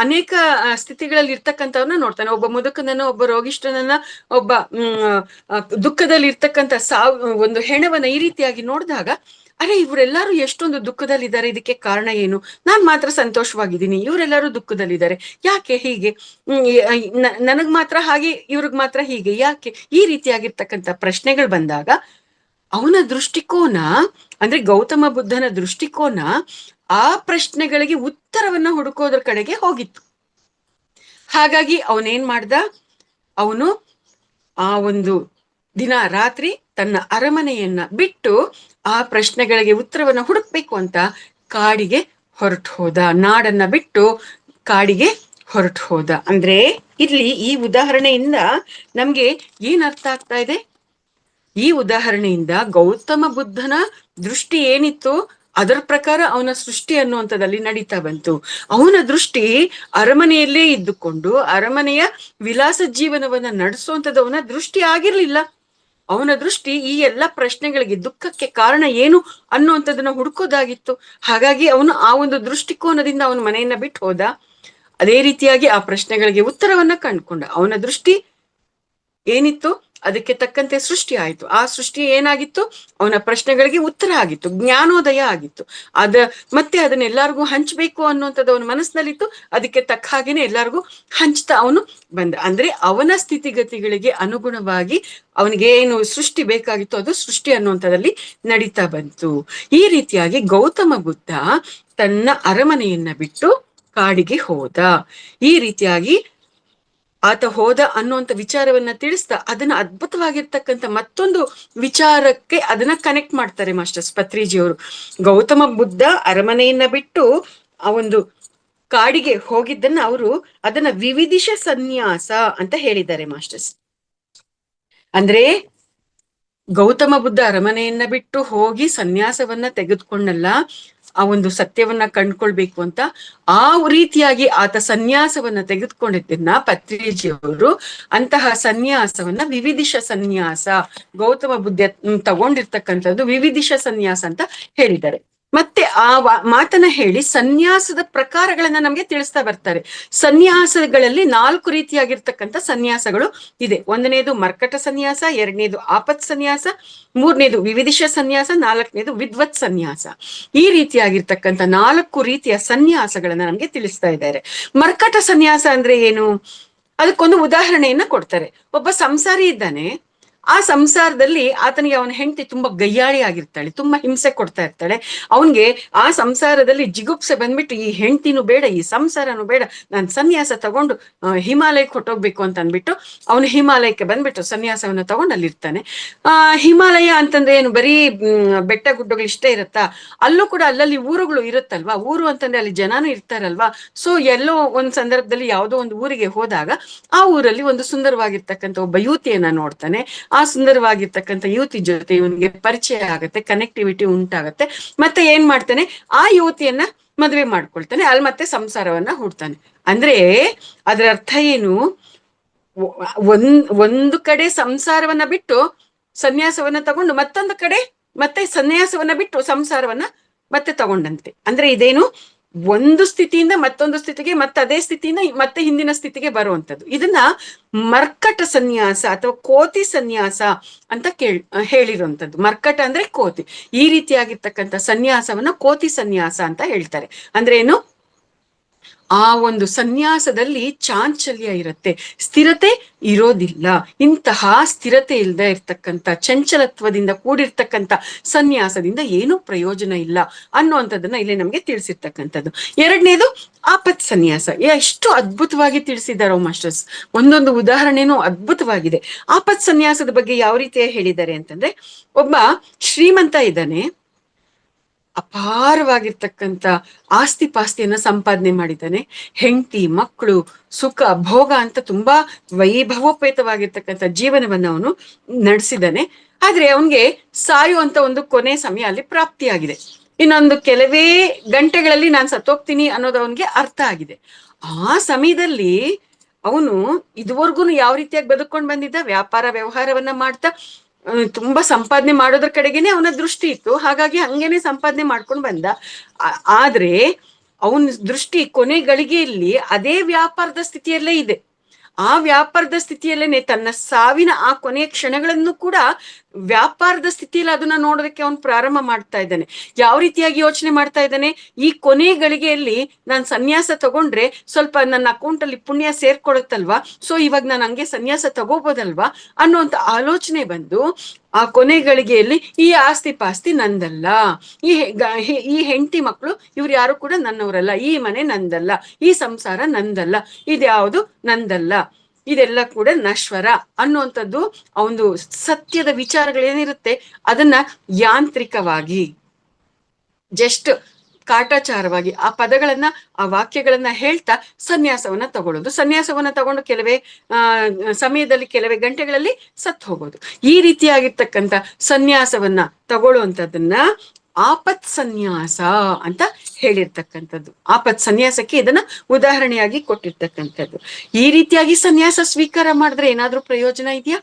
Speaker 1: ಅನೇಕ ಸ್ಥಿತಿಗಳಲ್ಲಿ ಇರ್ತಕ್ಕಂಥವನ್ನ ನೋಡ್ತಾನೆ. ಒಬ್ಬ ಮುದುಕನನ್ನ, ಒಬ್ಬ ರೋಗಿಷ್ಠನನ್ನ, ಒಬ್ಬ ದುಃಖದಲ್ಲಿ ಇರ್ತಕ್ಕಂಥ ಒಂದು ಹೆಣವನ್ನ ಈ ರೀತಿಯಾಗಿ ನೋಡಿದಾಗ, ಅರೆ ಇವರೆಲ್ಲರೂ ಎಷ್ಟೊಂದು ದುಃಖದಲ್ಲಿದ್ದಾರೆ, ಇದಕ್ಕೆ ಕಾರಣ ಏನು? ನಾನ್ ಮಾತ್ರ ಸಂತೋಷವಾಗಿದ್ದೀನಿ, ಇವರೆಲ್ಲರೂ ದುಃಖದಲ್ಲಿದ್ದಾರೆ, ಯಾಕೆ ಹೀಗೆ? ನನಗ್ ಮಾತ್ರ ಹಾಗೆ, ಇವ್ರಿಗ್ ಮಾತ್ರ ಹೀಗೆ, ಯಾಕೆ? ಈ ರೀತಿಯಾಗಿರ್ತಕ್ಕಂಥ ಪ್ರಶ್ನೆಗಳು ಬಂದಾಗ ಅವನ ದೃಷ್ಟಿಕೋನ, ಅಂದ್ರೆ ಗೌತಮ ಬುದ್ಧನ ದೃಷ್ಟಿಕೋನ ಆ ಪ್ರಶ್ನೆಗಳಿಗೆ ಉತ್ತರವನ್ನ ಹುಡುಕೋದ್ರ ಕಡೆಗೆ ಹೋಗಿತ್ತು. ಹಾಗಾಗಿ ಅವನೇನ್ ಮಾಡ್ದ? ಅವನು ಆ ಒಂದು ದಿನ ರಾತ್ರಿ ತನ್ನ ಅರಮನೆಯನ್ನ ಬಿಟ್ಟು ಆ ಪ್ರಶ್ನೆಗಳಿಗೆ ಉತ್ತರವನ್ನ ಹುಡುಕ್ಬೇಕು ಅಂತ ಕಾಡಿಗೆ ಹೊರಟು ಹೋದ. ನಾಡನ್ನ ಬಿಟ್ಟು ಕಾಡಿಗೆ ಹೊರಟು ಹೋದ. ಅಂದ್ರೆ ಇಲ್ಲಿ ಈ ಉದಾಹರಣೆಯಿಂದ ನಮ್ಗೆ ಏನ್ ಅರ್ಥ ಆಗ್ತಾ ಇದೆ? ಈ ಉದಾಹರಣೆಯಿಂದ ಗೌತಮ ಬುದ್ಧನ ದೃಷ್ಟಿ ಏನಿತ್ತು ಅದರ ಪ್ರಕಾರ ಅವನ ಸೃಷ್ಟಿ ಅನ್ನುವಂಥದ್ದಲ್ಲಿ ನಡೀತಾ ಬಂತು. ಅವನ ದೃಷ್ಟಿ ಅರಮನೆಯಲ್ಲೇ ಇದ್ದುಕೊಂಡು ಅರಮನೆಯ ವಿಲಾಸ ಜೀವನವನ್ನ ನಡೆಸುವಂಥದ್ದು ಅವನ ದೃಷ್ಟಿ ಆಗಿರ್ಲಿಲ್ಲ. ಅವನ ದೃಷ್ಟಿ ಈ ಎಲ್ಲ ಪ್ರಶ್ನೆಗಳಿಗೆ, ದುಃಖಕ್ಕೆ ಕಾರಣ ಏನು ಅನ್ನುವಂಥದ್ದನ್ನ ಹುಡುಕೋದಾಗಿತ್ತು. ಹಾಗಾಗಿ ಅವನು ಆ ಒಂದು ದೃಷ್ಟಿಕೋನದಿಂದ ಅವನ ಮನೆಯನ್ನ ಬಿಟ್ಟು ಹೋದ. ಅದೇ ರೀತಿಯಾಗಿ ಆ ಪ್ರಶ್ನೆಗಳಿಗೆ ಉತ್ತರವನ್ನ ಕಂಡುಕೊಂಡ. ಅವನ ದೃಷ್ಟಿ ಏನಿತ್ತು ಅದಕ್ಕೆ ತಕ್ಕಂತೆ ಸೃಷ್ಟಿ ಆಯಿತು. ಆ ಸೃಷ್ಟಿ ಏನಾಗಿತ್ತು, ಅವನ ಪ್ರಶ್ನೆಗಳಿಗೆ ಉತ್ತರ ಆಗಿತ್ತು, ಜ್ಞಾನೋದಯ ಆಗಿತ್ತು. ಮತ್ತೆ ಅದನ್ನ ಎಲ್ಲಾರ್ಗೂ ಹಂಚ್ಬೇಕು ಅನ್ನುವಂಥದ್ದು ಅವನ ಮನಸ್ಸಿನಲ್ಲಿತ್ತು. ಅದಕ್ಕೆ ತಕ್ಕ ಹಾಗೇನೆ ಎಲ್ಲಾರ್ಗೂ ಹಂಚ್ತಾ ಅವನು ಬಂದ. ಅಂದ್ರೆ ಅವನ ಸ್ಥಿತಿಗತಿಗಳಿಗೆ ಅನುಗುಣವಾಗಿ ಅವನಿಗೆ ಏನು ಸೃಷ್ಟಿ ಬೇಕಾಗಿತ್ತು ಅದು ಸೃಷ್ಟಿ ಅನ್ನುವಂಥದ್ದಲ್ಲಿ ನಡೀತಾ ಬಂತು. ಈ ರೀತಿಯಾಗಿ ಗೌತಮ ಬುದ್ಧ ತನ್ನ ಅರಮನೆಯನ್ನ ಬಿಟ್ಟು ಕಾಡಿಗೆ ಹೋದ. ಈ ರೀತಿಯಾಗಿ ಆತ ಹೋದ ಅನ್ನುವಂಥ ವಿಚಾರವನ್ನ ತಿಳಿಸ್ತಾ ಅದನ್ನ ಅದ್ಭುತವಾಗಿರ್ತಕ್ಕಂಥ ಮತ್ತೊಂದು ವಿಚಾರಕ್ಕೆ ಅದನ್ನ ಕನೆಕ್ಟ್ ಮಾಡ್ತಾರೆ ಮಾಸ್ಟರ್ಸ್ ಪತ್ರಿಜಿಯವರು. ಗೌತಮ ಬುದ್ಧ ಅರಮನೆಯನ್ನ ಬಿಟ್ಟು ಆ ಒಂದು ಕಾಡಿಗೆ ಹೋಗಿದ್ದನ್ನ ಅವರು ಅದನ್ನ ವಿವಿಧಿಷ ಸನ್ಯಾಸ ಅಂತ ಹೇಳಿದ್ದಾರೆ ಮಾಸ್ಟರ್ಸ್. ಅಂದ್ರೆ ಗೌತಮ ಬುದ್ಧ ಅರಮನೆಯನ್ನ ಬಿಟ್ಟು ಹೋಗಿ ಸನ್ಯಾಸವನ್ನ ತೆಗೆದುಕೊಂಡಲ್ಲ, ಆ ಒಂದು ಸತ್ಯವನ್ನ ಕಂಡ್ಕೊಳ್ಬೇಕು ಅಂತ ಆ ರೀತಿಯಾಗಿ ಆತ ಸನ್ಯಾಸವನ್ನ ತೆಗೆದುಕೊಂಡಿದ್ದನ್ನ ಪತ್ರಿಜಿಯವರು ಅಂತಹ ಸನ್ಯಾಸವನ್ನ ವಿವಿಧಿಷ ಸನ್ಯಾಸ, ಗೌತಮ ಬುದ್ಧ ತಗೊಂಡಿರ್ತಕ್ಕಂಥದ್ದು ವಿವಿಧಿಷ ಸನ್ಯಾಸ ಅಂತ ಹೇಳಿದ್ದಾರೆ. ಮತ್ತೆ ಆ ಮಾತನ್ನ ಹೇಳಿ ಸನ್ಯಾಸದ ಪ್ರಕಾರಗಳನ್ನ ನಮ್ಗೆ ತಿಳಿಸ್ತಾ ಬರ್ತಾರೆ. ಸನ್ಯಾಸಗಳಲ್ಲಿ 4 ರೀತಿಯಾಗಿರ್ತಕ್ಕಂಥ ಸನ್ಯಾಸಗಳು ಇದೆ. ಒಂದನೇದು ಮರ್ಕಟ ಸನ್ಯಾಸ, ಎರಡನೇದು ಆಪತ್ ಸನ್ಯಾಸ, ಮೂರನೇದು ವಿವಿಧಿಷ ಸನ್ಯಾಸ, ನಾಲ್ಕನೇದು ವಿದ್ವತ್ ಸನ್ಯಾಸ. ಈ ರೀತಿಯಾಗಿರ್ತಕ್ಕಂಥ 4 ರೀತಿಯ ಸನ್ಯಾಸಗಳನ್ನ ನಮ್ಗೆ ತಿಳಿಸ್ತಾ ಇದ್ದಾರೆ. ಮರ್ಕಟ ಸನ್ಯಾಸ ಅಂದ್ರೆ ಏನು, ಅದಕ್ಕೊಂದು ಉದಾಹರಣೆಯನ್ನ ಕೊಡ್ತಾರೆ. ಒಬ್ಬ ಸಂಸಾರಿ ಇದ್ದಾನೆ. ಆ ಸಂಸಾರದಲ್ಲಿ ಆತನಿಗೆ ಅವನ ಹೆಂಡತಿ ತುಂಬಾ ಗಯ್ಯಾಳಿ ಆಗಿರ್ತಾಳೆ, ತುಂಬಾ ಹಿಂಸೆ ಕೊಡ್ತಾ ಇರ್ತಾಳೆ. ಅವನ್ಗೆ ಆ ಸಂಸಾರದಲ್ಲಿ ಜಿಗುಪ್ಸೆ ಬಂದ್ಬಿಟ್ಟು ಈ ಹೆಂಡತಿನೂ ಬೇಡ, ಈ ಸಂಸಾರನು ಬೇಡ, ನಾನು ಸನ್ಯಾಸ ತಗೊಂಡು ಹಿಮಾಲಯಕ್ಕೆ ಹೊಟ್ಟೋಗ್ಬೇಕು ಅಂತ ಅಂದ್ಬಿಟ್ಟು ಅವನು ಹಿಮಾಲಯಕ್ಕೆ ಬಂದ್ಬಿಟ್ಟು ಸನ್ಯಾಸವನ್ನ ತಗೊಂಡು ಅಲ್ಲಿರ್ತಾನೆ. ಹಿಮಾಲಯ ಅಂತಂದ್ರೆ ಏನು ಬರೀ ಬೆಟ್ಟ ಗುಡ್ಡಗಳು ಇಷ್ಟೇ ಇರುತ್ತಾ? ಅಲ್ಲೂ ಕೂಡ ಅಲ್ಲಲ್ಲಿ ಊರುಗಳು ಇರುತ್ತಲ್ವಾ. ಊರು ಅಂತಂದ್ರೆ ಅಲ್ಲಿ ಜನನೂ ಇರ್ತಾರಲ್ವಾ. ಸೊ ಎಲ್ಲೋ ಒಂದ್ ಸಂದರ್ಭದಲ್ಲಿ ಯಾವುದೋ ಒಂದು ಊರಿಗೆ ಹೋದಾಗ ಆ ಊರಲ್ಲಿ ಒಂದು ಸುಂದರವಾಗಿರ್ತಕ್ಕಂಥ ಒಬ್ಬ ಯುವತಿಯನ್ನ ನೋಡ್ತಾನೆ. ಆ ಸುಂದರವಾಗಿರ್ತಕ್ಕಂಥ ಯುವತಿ ಜೊತೆ ಇವನಿಗೆ ಪರಿಚಯ ಆಗತ್ತೆ, ಕನೆಕ್ಟಿವಿಟಿ ಉಂಟಾಗತ್ತೆ. ಮತ್ತೆ ಏನ್ ಮಾಡ್ತಾನೆ, ಆ ಯುವತಿಯನ್ನ ಮದುವೆ ಮಾಡ್ಕೊಳ್ತಾನೆ. ಅಲ್ಲಿ ಮತ್ತೆ ಸಂಸಾರವನ್ನ ಹೂಡ್ತಾನೆ. ಅಂದ್ರೆ ಅದರ ಅರ್ಥ ಏನು, ಒಂದು ಕಡೆ ಸಂಸಾರವನ್ನ ಬಿಟ್ಟು ಸನ್ಯಾಸವನ್ನ ತಗೊಂಡು ಮತ್ತೊಂದು ಕಡೆ ಮತ್ತೆ ಸನ್ಯಾಸವನ್ನ ಬಿಟ್ಟು ಸಂಸಾರವನ್ನ ಮತ್ತೆ ತಗೊಂಡಂತೆ. ಅಂದ್ರೆ ಇದೇನು, ಒಂದು ಸ್ಥಿತಿಯಿಂದ ಮತ್ತೊಂದು ಸ್ಥಿತಿಗೆ, ಮತ್ತೆ ಅದೇ ಸ್ಥಿತಿಯಿಂದ ಮತ್ತೆ ಹಿಂದಿನ ಸ್ಥಿತಿಗೆ ಬರುವಂಥದ್ದು. ಇದನ್ನ ಮರ್ಕಟ ಸನ್ಯಾಸ ಅಥವಾ ಕೋತಿ ಸನ್ಯಾಸ ಅಂತ ಹೇಳಿರುವಂಥದ್ದು. ಮರ್ಕಟ ಅಂದ್ರೆ ಕೋತಿ. ಈ ರೀತಿಯಾಗಿರ್ತಕ್ಕಂಥ ಸನ್ಯಾಸವನ್ನ ಕೋತಿ ಸನ್ಯಾಸ ಅಂತ ಹೇಳ್ತಾರೆ. ಅಂದ್ರೆ ಏನು, ಆ ಒಂದು ಸನ್ಯಾಸದಲ್ಲಿ ಚಾಂಚಲ್ಯ ಇರುತ್ತೆ, ಸ್ಥಿರತೆ ಇರೋದಿಲ್ಲ. ಇಂತಹ ಸ್ಥಿರತೆ ಇಲ್ಲದೆ ಇರ್ತಕ್ಕಂಥ, ಚಂಚಲತ್ವದಿಂದ ಕೂಡಿರ್ತಕ್ಕಂಥ ಸನ್ಯಾಸದಿಂದ ಏನೂ ಪ್ರಯೋಜನ ಇಲ್ಲ ಅನ್ನುವಂಥದ್ದನ್ನ ಇಲ್ಲಿ ನಮ್ಗೆ ತಿಳಿಸಿರ್ತಕ್ಕಂಥದ್ದು. ಎರಡನೇದು ಆಪತ್ ಸನ್ಯಾಸ. ಎಷ್ಟು ಅದ್ಭುತವಾಗಿ ತಿಳಿಸಿದಾರೋ ಮಾಸ್ಟರ್ಸ್. ಒಂದೊಂದು ಉದಾಹರಣೆನೂ ಅದ್ಭುತವಾಗಿದೆ. ಆಪತ್ ಸನ್ಯಾಸದ ಬಗ್ಗೆ ಯಾವ ರೀತಿ ಹೇಳಿದ್ದಾರೆ ಅಂತಂದ್ರೆ, ಒಬ್ಬ ಶ್ರೀಮಂತ ಇದ್ದಾನೆ, ಅಪಾರವಾಗಿರ್ತಕ್ಕಂಥ ಆಸ್ತಿ ಪಾಸ್ತಿಯನ್ನ ಸಂಪಾದನೆ ಮಾಡಿದ್ದಾನೆ. ಹೆಂಡತಿ, ಮಕ್ಕಳು, ಸುಖ ಭೋಗ ಅಂತ ತುಂಬಾ ವೈಭವೋಪೇತವಾಗಿರ್ತಕ್ಕಂಥ ಜೀವನವನ್ನ ಅವನು ನಡೆಸಿದ್ದಾನೆ. ಆದ್ರೆ ಅವನ್ಗೆ ಸಾಯುವಂತ ಒಂದು ಕೊನೆ ಸಮಯ ಅಲ್ಲಿ ಪ್ರಾಪ್ತಿಯಾಗಿದೆ. ಇನ್ನೊಂದು ಕೆಲವೇ ಗಂಟೆಗಳಲ್ಲಿ ನಾನು ಸತ್ತೋಗ್ತೀನಿ ಅನ್ನೋದು ಅವನ್ಗೆ ಅರ್ಥ ಆಗಿದೆ. ಆ ಸಮಯದಲ್ಲಿ ಅವನು ಇದುವರೆಗೂ ಯಾವ ರೀತಿಯಾಗಿ ಬದುಕೊಂಡು ಬಂದಿದ್ದ, ವ್ಯಾಪಾರ ವ್ಯವಹಾರವನ್ನ ಮಾಡ್ತಾ ತುಂಬಾ ಸಂಪಾದನೆ ಮಾಡೋದ್ರ ಕಡೆಗೇನೆ ಅವನ ದೃಷ್ಟಿ ಇತ್ತು. ಹಾಗಾಗಿ ಹಂಗೇನೆ ಸಂಪಾದನೆ ಮಾಡ್ಕೊಂಡು ಬಂದ. ಆದ್ರೆ ಅವನ ದೃಷ್ಟಿ ಕೊನೆ ಗಳಿಗೆಯಲ್ಲಿ ಅದೇ ವ್ಯಾಪಾರದ ಸ್ಥಿತಿಯಲ್ಲೇ ಇದೆ. ಆ ವ್ಯಾಪಾರದ ಸ್ಥಿತಿಯಲ್ಲೇನೆ ತನ್ನ ಸಾವಿನ ಆ ಕೊನೆಯ ಕ್ಷಣಗಳನ್ನು ಕೂಡ ವ್ಯಾಪಾರದ ಸ್ಥಿತಿಯಲ್ಲಿ ಅದನ್ನ ನೋಡೋದಕ್ಕೆ ಅವನು ಪ್ರಾರಂಭ ಮಾಡ್ತಾ ಇದ್ದಾನೆ. ಯಾವ ರೀತಿಯಾಗಿ ಯೋಚನೆ ಮಾಡ್ತಾ ಇದ್ದಾನೆ, ಈ ಕೊನೆ ಗಳಿಗೆಯಲ್ಲಿ ನಾನು ಸನ್ಯಾಸ ತಗೊಂಡ್ರೆ ಸ್ವಲ್ಪ ನನ್ನ ಅಕೌಂಟ್ ಅಲ್ಲಿ ಪುಣ್ಯ ಸೇರ್ಕೊಡುತ್ತಲ್ವಾ, ಸೊ ಇವಾಗ ನಾನು ಹಂಗೆ ಸನ್ಯಾಸ ತಗೋಬೋದಲ್ವಾ ಅನ್ನುವಂತ ಆಲೋಚನೆ ಬಂದು ಆ ಕೊನೆ ಗಳಿಗೆಯಲ್ಲಿ ಈ ಆಸ್ತಿ ಪಾಸ್ತಿ ನಂದಲ್ಲ, ಈ ಹೆಂಡತಿ ಮಕ್ಕಳು ಇವ್ರು ಯಾರು ಕೂಡ ನನ್ನವರಲ್ಲ, ಈ ಮನೆ ನಂದಲ್ಲ, ಈ ಸಂಸಾರ ನಂದಲ್ಲ, ಇದ್ಯಾವುದು ನಂದಲ್ಲ, ಇದೆಲ್ಲ ಕೂಡ ನಶ್ವರ ಅನ್ನುವಂಥದ್ದು ಒಂದು ಸತ್ಯದ ವಿಚಾರಗಳೇನಿರುತ್ತೆ ಅದನ್ನ ಯಾಂತ್ರಿಕವಾಗಿ ಜಸ್ಟ್ ಕಾಟಾಚಾರವಾಗಿ ಆ ಪದಗಳನ್ನ, ಆ ವಾಕ್ಯಗಳನ್ನ ಹೇಳ್ತಾ ಸನ್ಯಾಸವನ್ನ ತಗೊಳ್ಳೋದು. ಸನ್ಯಾಸವನ್ನ ತಗೊಂಡು ಕೆಲವೇ ಸಮಯದಲ್ಲಿ, ಕೆಲವೇ ಗಂಟೆಗಳಲ್ಲಿ ಸತ್ತು ಹೋಗೋದು. ಈ ರೀತಿಯಾಗಿರ್ತಕ್ಕಂಥ ಸನ್ಯಾಸವನ್ನ ತಗೊಳ್ಳುವಂಥದ್ದನ್ನ ಆಪತ್ ಸನ್ಯಾಸ ಅಂತ ಹೇಳಿರ್ತಕ್ಕಂಥದ್ದು. ಆಪತ್ ಸನ್ಯಾಸಕ್ಕೆ ಇದನ್ನ ಉದಾಹರಣೆಯಾಗಿ ಕೊಟ್ಟಿರ್ತಕ್ಕಂಥದ್ದು. ಈ ರೀತಿಯಾಗಿ ಸನ್ಯಾಸ ಸ್ವೀಕಾರ ಮಾಡಿದ್ರೆ ಏನಾದ್ರೂ ಪ್ರಯೋಜನ ಇದೆಯಾ?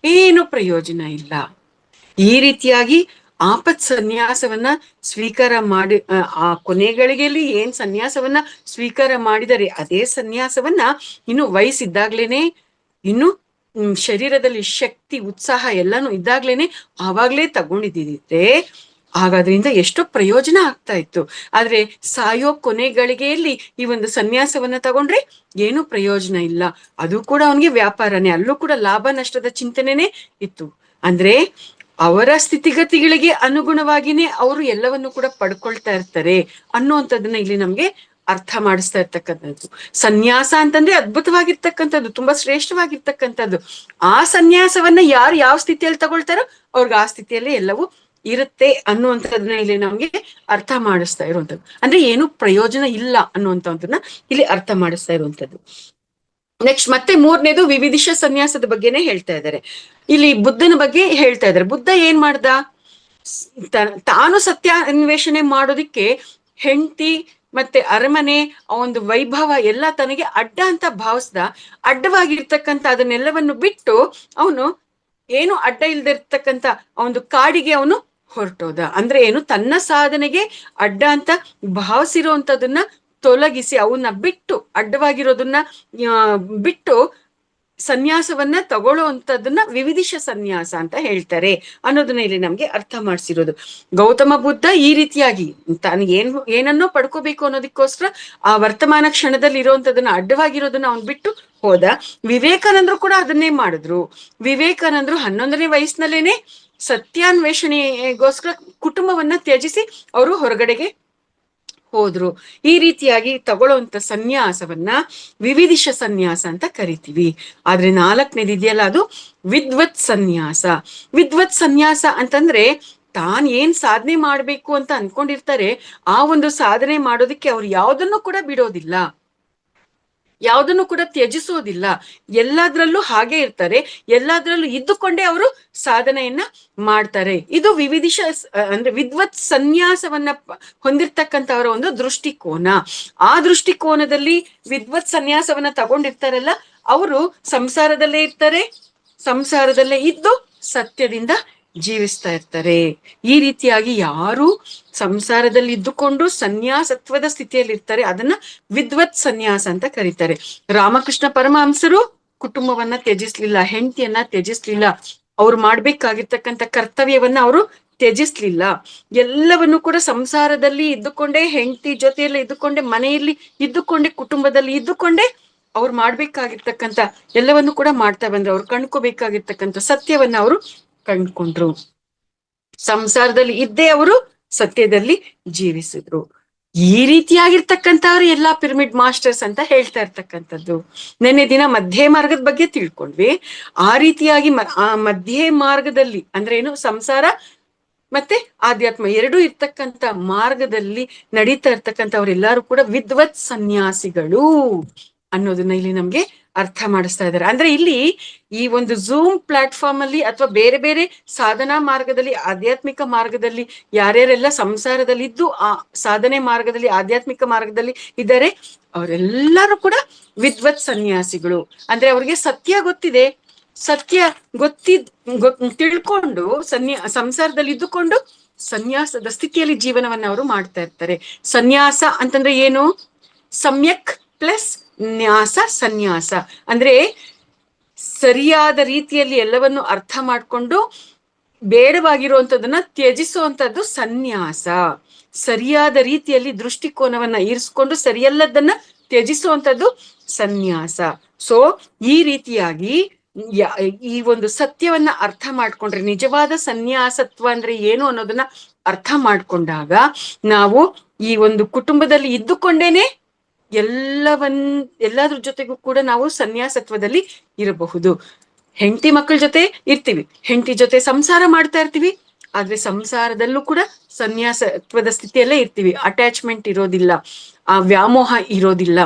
Speaker 1: ಏನು ಪ್ರಯೋಜನ ಇಲ್ಲ. ಈ ರೀತಿಯಾಗಿ ಆಪತ್ ಸನ್ಯಾಸವನ್ನ ಸ್ವೀಕಾರ ಮಾಡಿ ಆ ಕೊನೆಗಳಿಗೆಯಲ್ಲಿ ಏನ್ ಸನ್ಯಾಸವನ್ನ ಸ್ವೀಕಾರ ಮಾಡಿದರೆ ಅದೇ ಸನ್ಯಾಸವನ್ನ ಇನ್ನು ವಯಸ್ಸಿದ್ದಾಗ್ಲೇನೆ, ಇನ್ನು ಶರೀರದಲ್ಲಿ ಶಕ್ತಿ ಉತ್ಸಾಹ ಎಲ್ಲಾನು ಇದ್ದಾಗ್ಲೇನೆ ಆವಾಗ್ಲೇ ತಗೊಂಡಿದ್ದಿದ್ರೆ ಹಾಗಾದ್ರಿಂದ ಎಷ್ಟೋ ಪ್ರಯೋಜನ ಆಗ್ತಾ ಇತ್ತು. ಆದ್ರೆ ಸಾಯೋ ಕೊನೆಗಳಿಗೆಯಲ್ಲಿ ಈ ಒಂದು ಸನ್ಯಾಸವನ್ನ ತಗೊಂಡ್ರೆ ಏನು ಪ್ರಯೋಜನ ಇಲ್ಲ. ಅದು ಕೂಡ ಅವನಿಗೆ ವ್ಯಾಪಾರನೇ, ಅಲ್ಲೂ ಕೂಡ ಲಾಭ ನಷ್ಟದ ಚಿಂತನೆನೇ ಇತ್ತು. ಅಂದ್ರೆ ಅವರ ಸ್ಥಿತಿಗತಿಗಳಿಗೆ ಅನುಗುಣವಾಗಿನೇ ಅವರು ಎಲ್ಲವನ್ನು ಕೂಡ ಪಡ್ಕೊಳ್ತಾ ಇರ್ತಾರೆ ಅನ್ನುವಂಥದ್ದನ್ನ ಇಲ್ಲಿ ನಮ್ಗೆ ಅರ್ಥ ಮಾಡಿಸ್ತಾ ಇರ್ತಕ್ಕಂಥದ್ದು. ಸನ್ಯಾಸ ಅಂತಂದ್ರೆ ಅದ್ಭುತವಾಗಿರ್ತಕ್ಕಂಥದ್ದು, ತುಂಬಾ ಶ್ರೇಷ್ಠವಾಗಿರ್ತಕ್ಕಂಥದ್ದು. ಆ ಸನ್ಯಾಸವನ್ನ ಯಾರು ಯಾವ ಸ್ಥಿತಿಯಲ್ಲಿ ತಗೊಳ್ತಾರೋ ಅವ್ರಿಗೆ ಆ ಸ್ಥಿತಿಯಲ್ಲಿ ಎಲ್ಲವೂ ಇರುತ್ತೆ ಅನ್ನುವಂಥದ್ದನ್ನ ಇಲ್ಲಿ ನಮ್ಗೆ ಅರ್ಥ ಮಾಡಿಸ್ತಾ ಇರುವಂಥದ್ದು. ಅಂದ್ರೆ ಏನು ಪ್ರಯೋಜನ ಇಲ್ಲ ಅನ್ನುವಂಥದ್ದನ್ನ ಇಲ್ಲಿ ಅರ್ಥ ಮಾಡಿಸ್ತಾ ಇರುವಂಥದ್ದು. ನೆಕ್ಸ್ಟ್ ಮತ್ತೆ ಮೂರನೇದು ವಿವಿಧಿಷ ಸನ್ಯಾಸದ ಬಗ್ಗೆನೆ ಹೇಳ್ತಾ ಇದ್ದಾರೆ. ಇಲ್ಲಿ ಬುದ್ಧನ ಬಗ್ಗೆ ಹೇಳ್ತಾ ಇದ್ದಾರೆ. ಬುದ್ಧ ಏನ್ ಮಾಡ್ದ? ತಾನು ಸತ್ಯ ಅನ್ವೇಷಣೆ ಮಾಡೋದಿಕ್ಕೆ ಹೆಂಡತಿ ಮತ್ತೆ ಅರಮನೆ, ಆ ಒಂದು ವೈಭವ ಎಲ್ಲ ತನಗೆ ಅಡ್ಡ ಅಂತ ಭಾವಿಸ್ದ. ಅಡ್ಡವಾಗಿರ್ತಕ್ಕಂಥ ಅದನ್ನೆಲ್ಲವನ್ನು ಬಿಟ್ಟು ಅವನು ಏನು ಅಡ್ಡ ಇಲ್ದಿರ್ತಕ್ಕಂಥ ಒಂದು ಕಾಡಿಗೆ ಅವನು ಹೊರಟೋದ. ಅಂದ್ರೆ ಏನು, ತನ್ನ ಸಾಧನೆಗೆ ಅಡ್ಡ ಅಂತ ಭಾವಿಸಿರುವಂತದನ್ನ ತೊಲಗಿಸಿ ಅವನ್ನ ಬಿಟ್ಟು, ಅಡ್ಡವಾಗಿರೋದನ್ನ ಬಿಟ್ಟು ಸನ್ಯಾಸವನ್ನ ತಗೊಳ್ಳುವಂಥದ್ದನ್ನ ವಿವಿಧಿಷ ಸನ್ಯಾಸ ಅಂತ ಹೇಳ್ತಾರೆ ಅನ್ನೋದನ್ನ ಇಲ್ಲಿ ನಮ್ಗೆ ಅರ್ಥ ಮಾಡಿಸಿರೋದು. ಗೌತಮ ಬುದ್ಧ ಈ ರೀತಿಯಾಗಿ ತನಗೆ ಏನನ್ನೋ ಪಡ್ಕೋಬೇಕು ಅನ್ನೋದಕ್ಕೋಸ್ಕರ ಆ ವರ್ತಮಾನ ಕ್ಷಣದಲ್ಲಿ ಇರುವಂತದನ್ನ ಅಡ್ಡವಾಗಿರೋದನ್ನ ಅವ್ನ್ ಬಿಟ್ಟು ಹೋದ. ವಿವೇಕಾನಂದರು ಕೂಡ ಅದನ್ನೇ ಮಾಡಿದ್ರು. ವಿವೇಕಾನಂದರು 11ನೇ ವಯಸ್ಸಿನಲ್ಲೇನೆ ಸತ್ಯಾನ್ವೇಷಣೆಗೋಸ್ಕರ ಕುಟುಂಬವನ್ನ ತ್ಯಜಿಸಿ ಅವರು ಹೊರಗಡೆಗೆ ಹೋದ್ರು. ಈ ರೀತಿಯಾಗಿ ತಗೊಳ್ಳುವಂತ ಸನ್ಯಾಸವನ್ನ ವಿವಿಧಿಷ ಸನ್ಯಾಸ ಅಂತ ಕರಿತೀವಿ. ಆದ್ರೆ 4ನೇದಿದೆಯಲ್ಲ ಅದು ವಿದ್ವತ್ ಸನ್ಯಾಸ. ವಿದ್ವತ್ ಸನ್ಯಾಸ ಅಂತಂದ್ರೆ ತಾನ್ ಏನ್ ಸಾಧನೆ ಮಾಡ್ಬೇಕು ಅಂತ ಅನ್ಕೊಂಡಿರ್ತಾರೆ, ಆ ಒಂದು ಸಾಧನೆ ಮಾಡೋದಕ್ಕೆ ಅವ್ರು ಯಾವ್ದನ್ನು ಕೂಡ ಬಿಡೋದಿಲ್ಲ, ಯಾವ್ದನ್ನು ಕೂಡ ತ್ಯಜಿಸೋದಿಲ್ಲ. ಎಲ್ಲದ್ರಲ್ಲೂ ಹಾಗೆ ಇರ್ತಾರೆ, ಎಲ್ಲದ್ರಲ್ಲೂ ಇದ್ದುಕೊಂಡೇ ಅವರು ಸಾಧನೆಯನ್ನ ಮಾಡ್ತಾರೆ. ಇದು ವಿವಿಧಿಷ ಅಂದ್ರೆ ವಿದ್ವತ್ ಸನ್ಯಾಸವನ್ನ ಹೊಂದಿರ್ತಕ್ಕಂಥವರ ಒಂದು ದೃಷ್ಟಿಕೋನ. ಆ ದೃಷ್ಟಿಕೋನದಲ್ಲಿ ವಿದ್ವತ್ ಸನ್ಯಾಸವನ್ನ ತಗೊಂಡಿರ್ತಾರಲ್ಲ, ಅವರು ಸಂಸಾರದಲ್ಲೇ ಇರ್ತಾರೆ, ಸಂಸಾರದಲ್ಲೇ ಇದ್ದು ಸತ್ಯದಿಂದ ಜೀವಿಸ್ತಾ ಇರ್ತಾರೆ. ಈ ರೀತಿಯಾಗಿ ಯಾರು ಸಂಸಾರದಲ್ಲಿ ಇದ್ದುಕೊಂಡು ಸನ್ಯಾಸತ್ವದ ಸ್ಥಿತಿಯಲ್ಲಿ ಇರ್ತಾರೆ ಅದನ್ನ ವಿದ್ವತ್ ಸನ್ಯಾಸ ಅಂತ ಕರೀತಾರೆ. ರಾಮಕೃಷ್ಣ ಪರಮಹಂಸರು ಕುಟುಂಬವನ್ನ ತ್ಯಜಿಸ್ಲಿಲ್ಲ, ಹೆಂಡತಿಯನ್ನ ತ್ಯಜಿಸ್ಲಿಲ್ಲ, ಅವ್ರು ಮಾಡ್ಬೇಕಾಗಿರ್ತಕ್ಕಂಥ ಕರ್ತವ್ಯವನ್ನ ಅವರು ತ್ಯಜಿಸ್ಲಿಲ್ಲ. ಎಲ್ಲವನ್ನು ಕೂಡ ಸಂಸಾರದಲ್ಲಿ ಇದ್ದುಕೊಂಡೇ, ಹೆಂಡತಿ ಜೊತೆಯಲ್ಲಿ ಇದ್ದುಕೊಂಡೆ, ಮನೆಯಲ್ಲಿ ಇದ್ದುಕೊಂಡೆ, ಕುಟುಂಬದಲ್ಲಿ ಇದ್ದುಕೊಂಡೆ ಅವ್ರು ಮಾಡ್ಬೇಕಾಗಿರ್ತಕ್ಕಂಥ ಎಲ್ಲವನ್ನು ಕೂಡ ಮಾಡ್ತಾ ಬಂದ್ರೆ, ಅವ್ರು ಕಂಡ್ಕೋಬೇಕಾಗಿರ್ತಕ್ಕಂಥ ಸತ್ಯವನ್ನ ಅವರು ಕಂಡ್ಕೊಂಡ್ರು. ಸಂಸಾರದಲ್ಲಿ ಇದ್ದೇ ಅವರು ಸತ್ಯದಲ್ಲಿ ಜೀವಿಸಿದ್ರು. ಈ ರೀತಿಯಾಗಿರ್ತಕ್ಕಂಥವ್ರು ಎಲ್ಲಾ ಪಿರಮಿಡ್ ಮಾಸ್ಟರ್ಸ್ ಅಂತ ಹೇಳ್ತಾ ಇರ್ತಕ್ಕಂಥದ್ದು. ನಿನ್ನೆ ದಿನ ಮಧ್ಯೆ ಮಾರ್ಗದ ಬಗ್ಗೆ ತಿಳ್ಕೊಂಡ್ವಿ. ಆ ರೀತಿಯಾಗಿ ಆ ಮಧ್ಯೆ ಮಾರ್ಗದಲ್ಲಿ ಅಂದ್ರೆ ಏನು, ಸಂಸಾರ ಮತ್ತೆ ಆಧ್ಯಾತ್ಮ ಎರಡೂ ಇರ್ತಕ್ಕಂಥ ಮಾರ್ಗದಲ್ಲಿ ನಡೀತಾ ಇರ್ತಕ್ಕಂಥವ್ರೆಲ್ಲಾರು ಕೂಡ ವಿದ್ವತ್ ಸನ್ಯಾಸಿಗಳು ಅನ್ನೋದನ್ನ ಇಲ್ಲಿ ನಮ್ಗೆ ಅರ್ಥ ಮಾಡಿಸ್ತಾ ಇದ್ದಾರೆ. ಅಂದ್ರೆ ಇಲ್ಲಿ ಈ ಒಂದು ಝೂಮ್ ಪ್ಲಾಟ್ಫಾರ್ಮ್ ಅಲ್ಲಿ ಅಥವಾ ಬೇರೆ ಬೇರೆ ಸಾಧನಾ ಮಾರ್ಗದಲ್ಲಿ, ಆಧ್ಯಾತ್ಮಿಕ ಮಾರ್ಗದಲ್ಲಿ ಯಾರ್ಯಾರೆಲ್ಲ ಸಂಸಾರದಲ್ಲಿ ಇದ್ದು ಆ ಸಾಧನೆ ಮಾರ್ಗದಲ್ಲಿ, ಆಧ್ಯಾತ್ಮಿಕ ಮಾರ್ಗದಲ್ಲಿ ಇದ್ದಾರೆ, ಅವರೆಲ್ಲರೂ ಕೂಡ ವಿದ್ವತ್ ಸನ್ಯಾಸಿಗಳು. ಅಂದ್ರೆ ಅವ್ರಿಗೆ ಸತ್ಯ ಗೊತ್ತಿದೆ, ಸತ್ಯ ತಿಳ್ಕೊಂಡು ಸಂಸಾರದಲ್ಲಿ ಇದ್ದುಕೊಂಡು ಸನ್ಯಾಸದ ಸ್ಥಿತಿಯಲ್ಲಿ ಜೀವನವನ್ನ ಅವರು ಮಾಡ್ತಾ ಇರ್ತಾರೆ. ಸನ್ಯಾಸ ಅಂತಂದ್ರೆ ಏನು? ಸಮ್ಯಕ್ ಪ್ಲಸ್ ನ್ಯಾಸ ಸನ್ಯಾಸ ಅಂದ್ರೆ ಸರಿಯಾದ ರೀತಿಯಲ್ಲಿ ಎಲ್ಲವನ್ನು ಅರ್ಥ ಮಾಡ್ಕೊಂಡು ಬೇಡವಾಗಿರುವಂತದನ್ನ ತ್ಯಜಿಸುವಂತದ್ದು ಸನ್ಯಾಸ. ಸರಿಯಾದ ರೀತಿಯಲ್ಲಿ ದೃಷ್ಟಿಕೋನವನ್ನ ಇರಿಸ್ಕೊಂಡು ಸರಿಯಲ್ಲದನ್ನ ತ್ಯಜಿಸುವಂತದ್ದು ಸನ್ಯಾಸ. ಸೊ ಈ ರೀತಿಯಾಗಿ ಈ ಒಂದು ಸತ್ಯವನ್ನ ಅರ್ಥ ಮಾಡ್ಕೊಂಡ್ರೆ, ನಿಜವಾದ ಸನ್ಯಾಸತ್ವ ಅಂದ್ರೆ ಏನು ಅನ್ನೋದನ್ನ ಅರ್ಥ ಮಾಡ್ಕೊಂಡಾಗ ನಾವು ಈ ಒಂದು ಕುಟುಂಬದಲ್ಲಿ ಇದ್ದುಕೊಂಡೇನೆ ಎಲ್ಲದ್ರ ಜೊತೆಗೂ ಕೂಡ ನಾವು ಸನ್ಯಾಸತ್ವದಲ್ಲಿ ಇರಬಹುದು. ಹೆಂಡತಿ ಮಕ್ಕಳ ಜೊತೆ ಇರ್ತೀವಿ, ಹೆಂಡತಿ ಜೊತೆ ಸಂಸಾರ ಮಾಡ್ತಾ ಇರ್ತೀವಿ, ಆದ್ರೆ ಸಂಸಾರದಲ್ಲೂ ಕೂಡ ಸನ್ಯಾಸತ್ವದ ಸ್ಥಿತಿಯಲ್ಲೇ ಇರ್ತೀವಿ. ಅಟ್ಯಾಚ್ಮೆಂಟ್ ಇರೋದಿಲ್ಲ, ಆ ವ್ಯಾಮೋಹ ಇರೋದಿಲ್ಲ.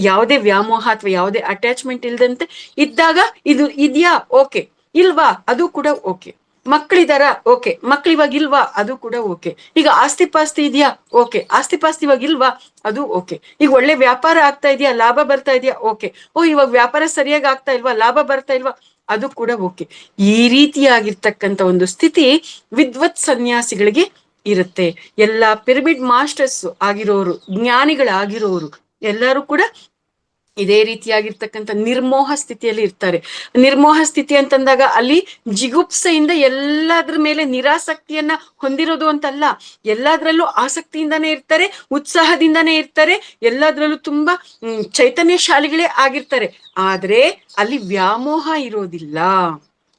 Speaker 1: ಯಾವುದೇ ವ್ಯಾಮೋಹ ಅಥವಾ ಯಾವುದೇ ಅಟ್ಯಾಚ್ಮೆಂಟ್ ಇಲ್ದಂತೆ ಇದ್ದಾಗ ಇದು ಇದ್ಯಾ ಓಕೆ, ಇಲ್ವಾ ಅದು ಕೂಡ ಓಕೆ. ಮಕ್ಳಿದಾರ, ಓಕೆ, ಮಕ್ಳು ಇವಾಗ ಇಲ್ವಾ, ಅದು ಕೂಡ ಓಕೆ. ಈಗ ಆಸ್ತಿ ಪಾಸ್ತಿ ಇದೆಯಾ, ಓಕೆ, ಆಸ್ತಿ ಪಾಸ್ತಿ ಇವಾಗ ಇಲ್ವಾ, ಅದು ಓಕೆ. ಈಗ ಒಳ್ಳೆ ವ್ಯಾಪಾರ ಆಗ್ತಾ ಇದೆಯಾ, ಲಾಭ ಬರ್ತಾ ಇದೆಯಾ, ಓಕೆ. ಓ, ಇವಾಗ ವ್ಯಾಪಾರ ಸರಿಯಾಗಿ ಆಗ್ತಾ ಇಲ್ವಾ, ಲಾಭ ಬರ್ತಾ ಇಲ್ವಾ, ಅದು ಕೂಡ ಓಕೆ. ಈ ರೀತಿಯಾಗಿರ್ತಕ್ಕಂಥ ಒಂದು ಸ್ಥಿತಿ ವಿದ್ವತ್ ಸನ್ಯಾಸಿಗಳಿಗೆ ಇರುತ್ತೆ. ಎಲ್ಲಾ ಪಿರಮಿಡ್ ಮಾಸ್ಟರ್ಸ್ ಆಗಿರೋರು, ಜ್ಞಾನಿಗಳಾಗಿರೋರು ಎಲ್ಲರೂ ಕೂಡ ಇದೇ ರೀತಿಯಾಗಿರ್ತಕ್ಕಂಥ ನಿರ್ಮೋಹ ಸ್ಥಿತಿಯಲ್ಲಿ ಇರ್ತಾರೆ. ನಿರ್ಮೋಹ ಸ್ಥಿತಿ ಅಂತಂದಾಗ ಅಲ್ಲಿ ಜಿಗುಪ್ಸೆಯಿಂದ ಎಲ್ಲದ್ರ ಮೇಲೆ ನಿರಾಸಕ್ತಿಯನ್ನ ಹೊಂದಿರೋದು ಅಂತಲ್ಲ, ಎಲ್ಲದ್ರಲ್ಲೂ ಆಸಕ್ತಿಯಿಂದಾನೇ ಇರ್ತಾರೆ, ಉತ್ಸಾಹದಿಂದಾನೇ ಇರ್ತಾರೆ, ಎಲ್ಲದ್ರಲ್ಲೂ ತುಂಬಾ ಚೈತನ್ಯಶಾಲಿಗಳೇ ಆಗಿರ್ತಾರೆ. ಆದ್ರೆ ಅಲ್ಲಿ ವ್ಯಾಮೋಹ ಇರೋದಿಲ್ಲ.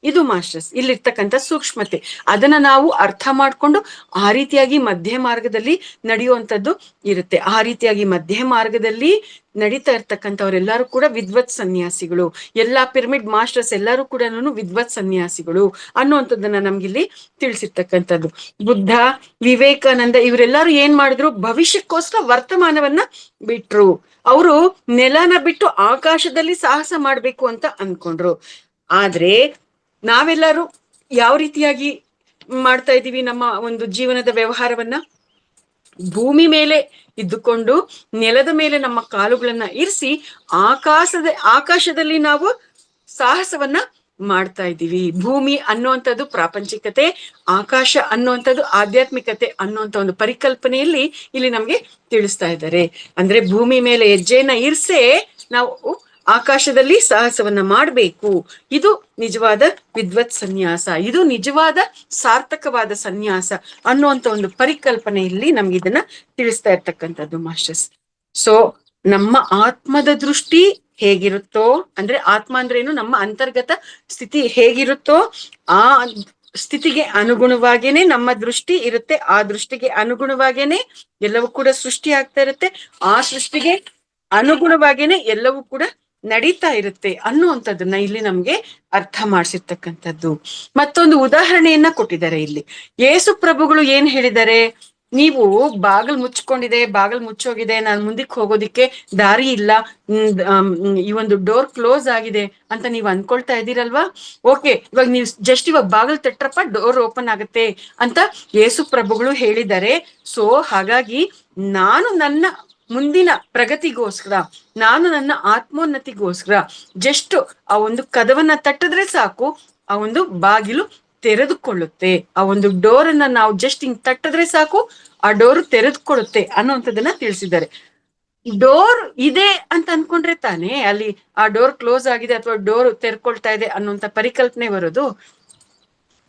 Speaker 1: ಇದು ಮಾಸ್ಟರ್ಸ್ ಇಲ್ಲಿರ್ತಕ್ಕಂಥ ಸೂಕ್ಷ್ಮತೆ. ಅದನ್ನ ನಾವು ಅರ್ಥ ಮಾಡ್ಕೊಂಡು ಆ ರೀತಿಯಾಗಿ ಮಧ್ಯ ಮಾರ್ಗದಲ್ಲಿ ನಡೆಯುವಂಥದ್ದು ಇರುತ್ತೆ. ಆ ರೀತಿಯಾಗಿ ಮಧ್ಯ ಮಾರ್ಗದಲ್ಲಿ ನಡೀತಾ ಇರ್ತಕ್ಕಂಥವ್ರೆಲ್ಲರೂ ಕೂಡ ವಿದ್ವತ್ ಸನ್ಯಾಸಿಗಳು. ಎಲ್ಲಾ ಪಿರಮಿಡ್ ಮಾಸ್ಟರ್ಸ್ ಎಲ್ಲರೂ ಕೂಡ ವಿದ್ವತ್ ಸನ್ಯಾಸಿಗಳು ಅನ್ನುವಂಥದ್ದನ್ನ ನಮ್ಗಿಲ್ಲಿ ತಿಳಿಸಿರ್ತಕ್ಕಂಥದ್ದು. ಬುದ್ಧ, ವಿವೇಕಾನಂದ ಇವರೆಲ್ಲರೂ ಏನ್ ಮಾಡಿದ್ರು, ಭವಿಷ್ಯಕ್ಕೋಸ್ಕರ ವರ್ತಮಾನವನ್ನ ಬಿಟ್ರು. ಅವರು ನೆಲನ ಬಿಟ್ಟು ಆಕಾಶದಲ್ಲಿ ಸಾಹಸ ಮಾಡ್ಬೇಕು ಅಂತ ಅನ್ಕೊಂಡ್ರು. ಆದ್ರೆ ನಾವೆಲ್ಲರೂ ಯಾವ ರೀತಿಯಾಗಿ ಮಾಡ್ತಾ ಇದ್ದೀವಿ ನಮ್ಮ ಒಂದು ಜೀವನದ ವ್ಯವಹಾರವನ್ನ? ಭೂಮಿ ಮೇಲೆ ಇದ್ದುಕೊಂಡು ನೆಲದ ಮೇಲೆ ನಮ್ಮ ಕಾಲುಗಳನ್ನ ಇರಿಸಿ ಆಕಾಶದಲ್ಲಿ ನಾವು ಸಾಹಸವನ್ನ ಮಾಡ್ತಾ ಇದ್ದೀವಿ. ಭೂಮಿ ಅನ್ನುವಂಥದ್ದು ಪ್ರಾಪಂಚಿಕತೆ, ಆಕಾಶ ಅನ್ನುವಂಥದ್ದು ಆಧ್ಯಾತ್ಮಿಕತೆ ಅನ್ನುವಂಥ ಒಂದು ಪರಿಕಲ್ಪನೆಯಲ್ಲಿ ಇಲ್ಲಿ ನಮ್ಗೆ ತಿಳಿಸ್ತಾ ಇದ್ದಾರೆ. ಅಂದ್ರೆ ಭೂಮಿ ಮೇಲೆ ಹೆಜ್ಜೆಯನ್ನ ಇರ್ಸೆ ನಾವು ಆಕಾಶದಲ್ಲಿ ಸಾಹಸವನ್ನ ಮಾಡ್ಬೇಕು. ಇದು ನಿಜವಾದ ವಿದ್ವತ್ ಸನ್ಯಾಸ, ಇದು ನಿಜವಾದ ಸಾರ್ಥಕವಾದ ಸನ್ಯಾಸ ಅನ್ನುವಂಥ ಒಂದು ಪರಿಕಲ್ಪನೆಯಲ್ಲಿ ನಮ್ಗೆ ಇದನ್ನ ತಿಳಿಸ್ತಾ ಇರ್ತಕ್ಕಂಥದ್ದು ಮಾಸ್ಟರ್ಸ್. ಸೊ ನಮ್ಮ ಆತ್ಮದ ದೃಷ್ಟಿ ಹೇಗಿರುತ್ತೋ, ಅಂದ್ರೆ ಆತ್ಮ ಅಂದ್ರೇನು, ನಮ್ಮ ಅಂತರ್ಗತ ಸ್ಥಿತಿ ಹೇಗಿರುತ್ತೋ ಆ ಸ್ಥಿತಿಗೆ ಅನುಗುಣವಾಗೇನೆ ನಮ್ಮ ದೃಷ್ಟಿ ಇರುತ್ತೆ. ಆ ದೃಷ್ಟಿಗೆ ಅನುಗುಣವಾಗೇನೆ ಎಲ್ಲವೂ ಕೂಡ ಸೃಷ್ಟಿ ಆಗ್ತಾ ಇರುತ್ತೆ. ಆ ಸೃಷ್ಟಿಗೆ ಅನುಗುಣವಾಗೇನೆ ಎಲ್ಲವೂ ಕೂಡ ನಡೀತಾ ಇರುತ್ತೆ ಅನ್ನುವಂಥದ್ದನ್ನ ಇಲ್ಲಿ ನಮ್ಗೆ ಅರ್ಥ ಮಾಡಿಸಿರ್ತಕ್ಕಂಥದ್ದು. ಮತ್ತೊಂದು ಉದಾಹರಣೆಯನ್ನ ಕೊಟ್ಟಿದ್ದಾರೆ ಇಲ್ಲಿ. ಯೇಸು ಪ್ರಭುಗಳು ಏನ್ ಹೇಳಿದ್ದಾರೆ, ನೀವು ಬಾಗಿಲು ಮುಚ್ಕೊಂಡಿದೆ, ಬಾಗಿಲು ಮುಚ್ಚೋಗಿದೆ, ನಾನು ಮುಂದಕ್ಕೆ ಹೋಗೋದಿಕ್ಕೆ ದಾರಿ ಇಲ್ಲ, ಈ ಒಂದು ಡೋರ್ ಕ್ಲೋಸ್ ಆಗಿದೆ ಅಂತ ನೀವು ಅನ್ಕೊಳ್ತಾ ಇದ್ದೀರಲ್ವಾ? ಓಕೆ, ಇವಾಗ ನೀವು ಜಸ್ಟ್ ಇವಾಗ ಬಾಗಿಲು ತಟ್ರಪ್ಪ ಡೋರ್ ಓಪನ್ ಆಗುತ್ತೆ ಅಂತ ಯೇಸು ಪ್ರಭುಗಳು ಹೇಳಿದ್ದಾರೆ. ಸೊ ಹಾಗಾಗಿ ನಾನು ನನ್ನ ಮುಂದಿನ ಪ್ರಗತಿಗೋಸ್ಕರ, ನಾನು ನನ್ನ ಆತ್ಮೋನ್ನತಿಗೋಸ್ಕರ ಜಸ್ಟ್ ಆ ಒಂದು ಕದವನ್ನ ತಟ್ಟಿದ್ರೆ ಸಾಕು, ಆ ಒಂದು ಬಾಗಿಲು ತೆರೆದುಕೊಳ್ಳುತ್ತೆ. ಆ ಒಂದು ಡೋರ್ ಅನ್ನ ನಾವು ಜಸ್ಟ್ ಹಿಂಗ್ ತಟ್ಟಿದ್ರೆ ಸಾಕು, ಆ ಡೋರ್ ತೆರೆದುಕೊಳ್ಳುತ್ತೆ ಅನ್ನುವಂಥದ್ದನ್ನ ತಿಳಿಸಿದ್ದಾರೆ. ಡೋರ್ ಇದೆ ಅಂತ ಅನ್ಕೊಂಡ್ರೆ ತಾನೇ ಅಲ್ಲಿ ಆ ಡೋರ್ ಕ್ಲೋಸ್ ಆಗಿದೆ ಅಥವಾ ಡೋರ್ ತೆರ್ಕೊಳ್ತಾ ಇದೆ ಅನ್ನುವಂಥ ಪರಿಕಲ್ಪನೆ ಬರೋದು.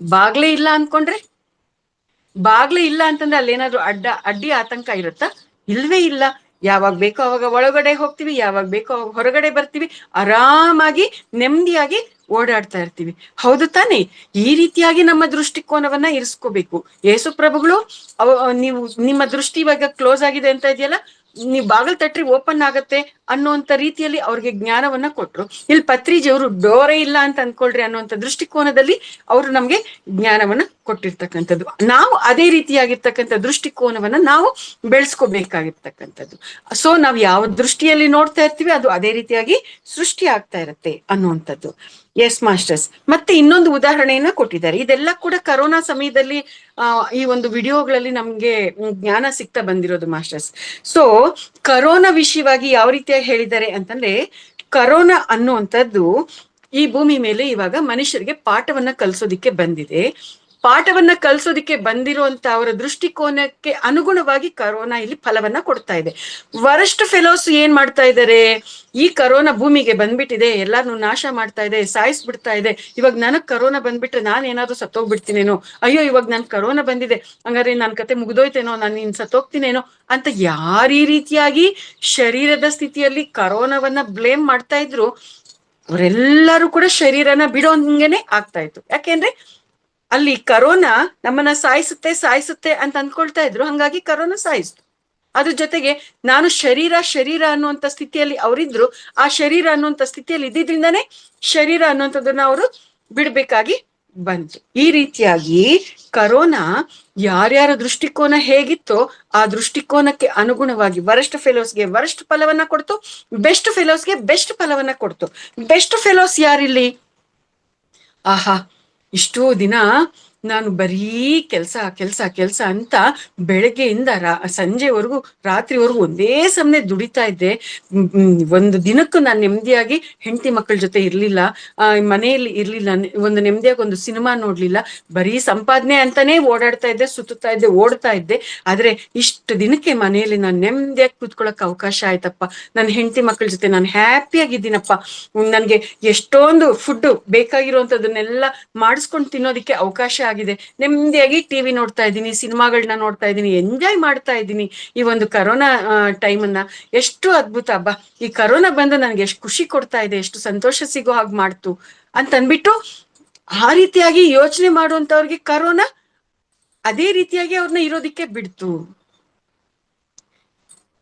Speaker 1: ಬಾಗ್ಲೇ ಇಲ್ಲ ಅನ್ಕೊಂಡ್ರೆ, ಬಾಗ್ಲೇ ಇಲ್ಲ ಅಂತಂದ್ರೆ ಅಲ್ಲೇನಾದ್ರೂ ಅಡ್ಡಿ ಆತಂಕ ಇರುತ್ತಾ? ಇಲ್ವೇ ಇಲ್ಲ. ಯಾವಾಗ ಬೇಕೋ ಅವಾಗ ಒಳಗಡೆ ಹೋಗ್ತೀವಿ, ಯಾವಾಗ ಬೇಕೋ ಅವಾಗ ಹೊರಗಡೆ ಬರ್ತೀವಿ, ಆರಾಮಾಗಿ ನೆಮ್ಮದಿಯಾಗಿ ಓಡಾಡ್ತಾ ಇರ್ತೀವಿ. ಹೌದು ತಾನೇ? ಈ ರೀತಿಯಾಗಿ ನಮ್ಮ ದೃಷ್ಟಿಕೋನವನ್ನ ಇರಿಸ್ಕೋಬೇಕು. ಯೇಸು ಪ್ರಭುಗಳು ನೀವು ನಿಮ್ಮ ದೃಷ್ಟಿ ಇವಾಗ ಕ್ಲೋಸ್ ಆಗಿದೆ ಅಂತ ಇದೆಯಲ್ಲ, ನೀವು ಬಾಗಿಲು ತಟ್ರಿ ಓಪನ್ ಆಗತ್ತೆ ಅನ್ನುವಂಥ ರೀತಿಯಲ್ಲಿ ಅವ್ರಿಗೆ ಜ್ಞಾನವನ್ನ ಕೊಟ್ರು. ಇಲ್ಲಿ ಪತ್ರಿಜಿಯವರು ಡೋರೇ ಇಲ್ಲ ಅಂತ ಅನ್ಕೊಳ್ರಿ ಅನ್ನುವಂಥ ದೃಷ್ಟಿಕೋನದಲ್ಲಿ ಅವರು ನಮ್ಗೆ ಜ್ಞಾನವನ್ನ ಕೊಟ್ಟಿರ್ತಕ್ಕಂಥದ್ದು. ನಾವು ಅದೇ ರೀತಿಯಾಗಿರ್ತಕ್ಕಂಥ ದೃಷ್ಟಿಕೋನವನ್ನ ನಾವು ಬೆಳೆಸ್ಕೋಬೇಕಾಗಿರ್ತಕ್ಕಂಥದ್ದು. ಸೊ ನಾವು ಯಾವ ದೃಷ್ಟಿಯಲ್ಲಿ ನೋಡ್ತಾ ಇರ್ತೀವಿ ಅದು ಅದೇ ರೀತಿಯಾಗಿ ಸೃಷ್ಟಿ ಆಗ್ತಾ ಇರತ್ತೆ ಅನ್ನುವಂಥದ್ದು. Yes masters. ಮತ್ತೆ ಇನ್ನೊಂದು ಉದಾಹರಣೆಯನ್ನ ಕೊಟ್ಟಿದ್ದಾರೆ. ಇದೆಲ್ಲ ಕೂಡ ಕರೋನಾ ಸಮಯದಲ್ಲಿ ಈ ಒಂದು ವಿಡಿಯೋಗಳಲ್ಲಿ ನಮ್ಗೆ ಜ್ಞಾನ ಸಿಗ್ತಾ ಬಂದಿರೋದು ಮಾಸ್ಟರ್ಸ್. ಸೊ ಕರೋನಾ ವಿಷಯವಾಗಿ ಯಾವ ರೀತಿಯಾಗಿ ಹೇಳಿದ್ದಾರೆ ಅಂತಂದ್ರೆ, ಕರೋನಾ ಅನ್ನುವಂಥದ್ದು ಈ ಭೂಮಿ ಮೇಲೆ ಇವಾಗ ಮನುಷ್ಯರಿಗೆ ಪಾಠವನ್ನ ಕಲಿಸೋದಿಕ್ಕೆ ಬಂದಿದೆ. ಪಾಠವನ್ನ ಕಲಿಸೋದಿಕ್ಕೆ ಬಂದಿರುವಂತ ಅವರ ದೃಷ್ಟಿಕೋನಕ್ಕೆ ಅನುಗುಣವಾಗಿ ಕರೋನಾ ಇಲ್ಲಿ ಫಲವನ್ನ ಕೊಡ್ತಾ ಇದೆ. ವರಸ್ಟ್ ಫೆಲೋಸ್ ಏನ್ ಮಾಡ್ತಾ ಇದ್ದಾರೆ, ಈ ಕರೋನಾ ಭೂಮಿಗೆ ಬಂದ್ಬಿಟ್ಟಿದೆ, ಎಲ್ಲಾರನ್ನು ನಾಶ ಮಾಡ್ತಾ ಇದೆ, ಸಾಯಿಸ್ಬಿಡ್ತಾ ಇದೆ, ಇವಾಗ ನನಗ್ ಕರೋನಾ ಬಂದ್ಬಿಟ್ರೆ ನಾನ್ ಏನಾದ್ರು ಸತ್ತೋಗ್ಬಿಡ್ತೀನೇನೋ, ಅಯ್ಯೋ ಇವಾಗ ನನ್ ಕರೋನಾ ಬಂದಿದೆ ಹಂಗಾರೆ ನನ್ ಕತೆ ಮುಗ್ದೋಯ್ತೇನೋ, ನಾನು ಇನ್ ಸತ್ತೋಗ್ತೀನೇನೋ ಅಂತ ಯಾರು ಈ ರೀತಿಯಾಗಿ ಶರೀರದ ಸ್ಥಿತಿಯಲ್ಲಿ ಕರೋನಾವನ್ನ ಬ್ಲೇಮ್ ಮಾಡ್ತಾ ಇದ್ರು, ಅವರೆಲ್ಲರೂ ಕೂಡ ಶರೀರನ ಬಿಡೋಂಗೆನೆ ಆಗ್ತಾ ಇತ್ತು. ಯಾಕೆಂದ್ರೆ ಅಲ್ಲಿ ಕರೋನಾ ನಮ್ಮನ್ನ ಸಾಯಿಸುತ್ತೆ ಅಂತ ಅನ್ಕೊಳ್ತಾ ಇದ್ರು, ಹಂಗಾಗಿ ಕರೋನಾ ಸಾಯಿಸ್ತು. ಅದ್ರ ಜೊತೆಗೆ ನಾನು ಶರೀರ ಅನ್ನುವಂಥ ಸ್ಥಿತಿಯಲ್ಲಿ ಅವರಿದ್ರು, ಆ ಶರೀರ ಅನ್ನುವಂಥ ಸ್ಥಿತಿಯಲ್ಲಿ ಇದ್ದಿದ್ರಿಂದಾನೇ ಶರೀರ ಅನ್ನುವಂಥದ್ದನ್ನ ಅವರು ಬಿಡ್ಬೇಕಾಗಿ ಬಂತು. ಈ ರೀತಿಯಾಗಿ ಕರೋನಾ ಯಾರ್ಯಾರ ದೃಷ್ಟಿಕೋನ ಹೇಗಿತ್ತೋ ಆ ದೃಷ್ಟಿಕೋನಕ್ಕೆ ಅನುಗುಣವಾಗಿ ವರಸ್ಟ್ ಫೆಲೋಸ್ಗೆ ವರಸ್ಟ್ ಫಲವನ್ನ ಕೊಡ್ತು, ಬೆಸ್ಟ್ ಫೆಲೋಸ್ಗೆ ಬೆಸ್ಟ್ ಫಲವನ್ನ ಕೊಡ್ತು. ಬೆಸ್ಟ್ ಫೆಲೋಸ್ ಯಾರಿಲ್ಲಿ? ಆಹಾ, ಇಷ್ಟೋ ದಿನ ನಾನು ಬರೀ ಕೆಲ್ಸ ಕೆಲ್ಸ ಕೆಲ್ಸ ಅಂತ ಬೆಳಗ್ಗೆಯಿಂದ ಸಂಜೆವರೆಗೂ ರಾತ್ರಿವರೆಗೂ ಒಂದೇ ಸಮನೆ ದುಡಿತಾ ಇದ್ದೆ. ಒಂದು ದಿನಕ್ಕೂ ನಾನು ನೆಮ್ಮದಿಯಾಗಿ ಹೆಂಡತಿ ಮಕ್ಕಳ ಜೊತೆ ಇರ್ಲಿಲ್ಲ, ಮನೆಯಲ್ಲಿ ಇರ್ಲಿಲ್ಲ, ಒಂದು ನೆಮ್ಮದಿಯಾಗಿ ಒಂದು ಸಿನಿಮಾ ನೋಡ್ಲಿಲ್ಲ. ಬರೀ ಸಂಪಾದನೆ ಅಂತಾನೆ ಓಡಾಡ್ತಾ ಇದ್ದೆ, ಸುತ್ತಾ ಇದ್ದೆ, ಓಡ್ತಾ ಇದ್ದೆ. ಆದ್ರೆ ಇಷ್ಟು ದಿನಕ್ಕೆ ಮನೆಯಲ್ಲಿ ನಾನು ನೆಮ್ಮದಿಯಾಗಿ ಕೂತ್ಕೊಳ್ಳೋಕೆ ಅವಕಾಶ ಆಯ್ತಪ್ಪ. ನನ್ನ ಹೆಂಡತಿ ಮಕ್ಕಳ ಜೊತೆ ನಾನು ಹ್ಯಾಪಿಯಾಗಿದ್ದೀನಪ್ಪ. ನನ್ಗೆ ಎಷ್ಟೊಂದು ಫುಡ್ ಬೇಕಾಗಿರುವಂತದನ್ನೆಲ್ಲ ಮಾಡಿಸ್ಕೊಂಡು ತಿನ್ನೋದಿಕ್ಕೆ ಅವಕಾಶ ಆಗಿದೆ. ನೆಮ್ಮದಿಯಾಗಿ ಟಿವಿ ನೋಡ್ತಾ ಇದ್ದೀನಿ, ಸಿನಿಮಾಗಳನ್ನ ನೋಡ್ತಾ ಇದ್ದೀನಿ, ಎಂಜಾಯ್ ಮಾಡ್ತಾ ಇದ್ದೀನಿ. ಈ ಒಂದು ಕರೋನಾ ಟೈಮ್ ಅನ್ನ ಎಷ್ಟು ಅದ್ಭುತ ಹಬ್ಬ. ಈ ಕರೋನಾ ಬಂದು ನನ್ಗೆ ಎಷ್ಟು ಖುಷಿ ಕೊಡ್ತಾ ಇದೆ, ಎಷ್ಟು ಸಂತೋಷ ಸಿಗೋ ಹಾಗೆ ಮಾಡ್ತು ಅಂತ ಅನ್ಬಿಟ್ಟು ಆ ರೀತಿಯಾಗಿ ಯೋಚನೆ ಮಾಡುವಂತವ್ರಿಗೆ ಕರೋನಾ ಅದೇ ರೀತಿಯಾಗಿ ಅವ್ರನ್ನ ಇರೋದಿಕ್ಕೆ ಬಿಡ್ತು.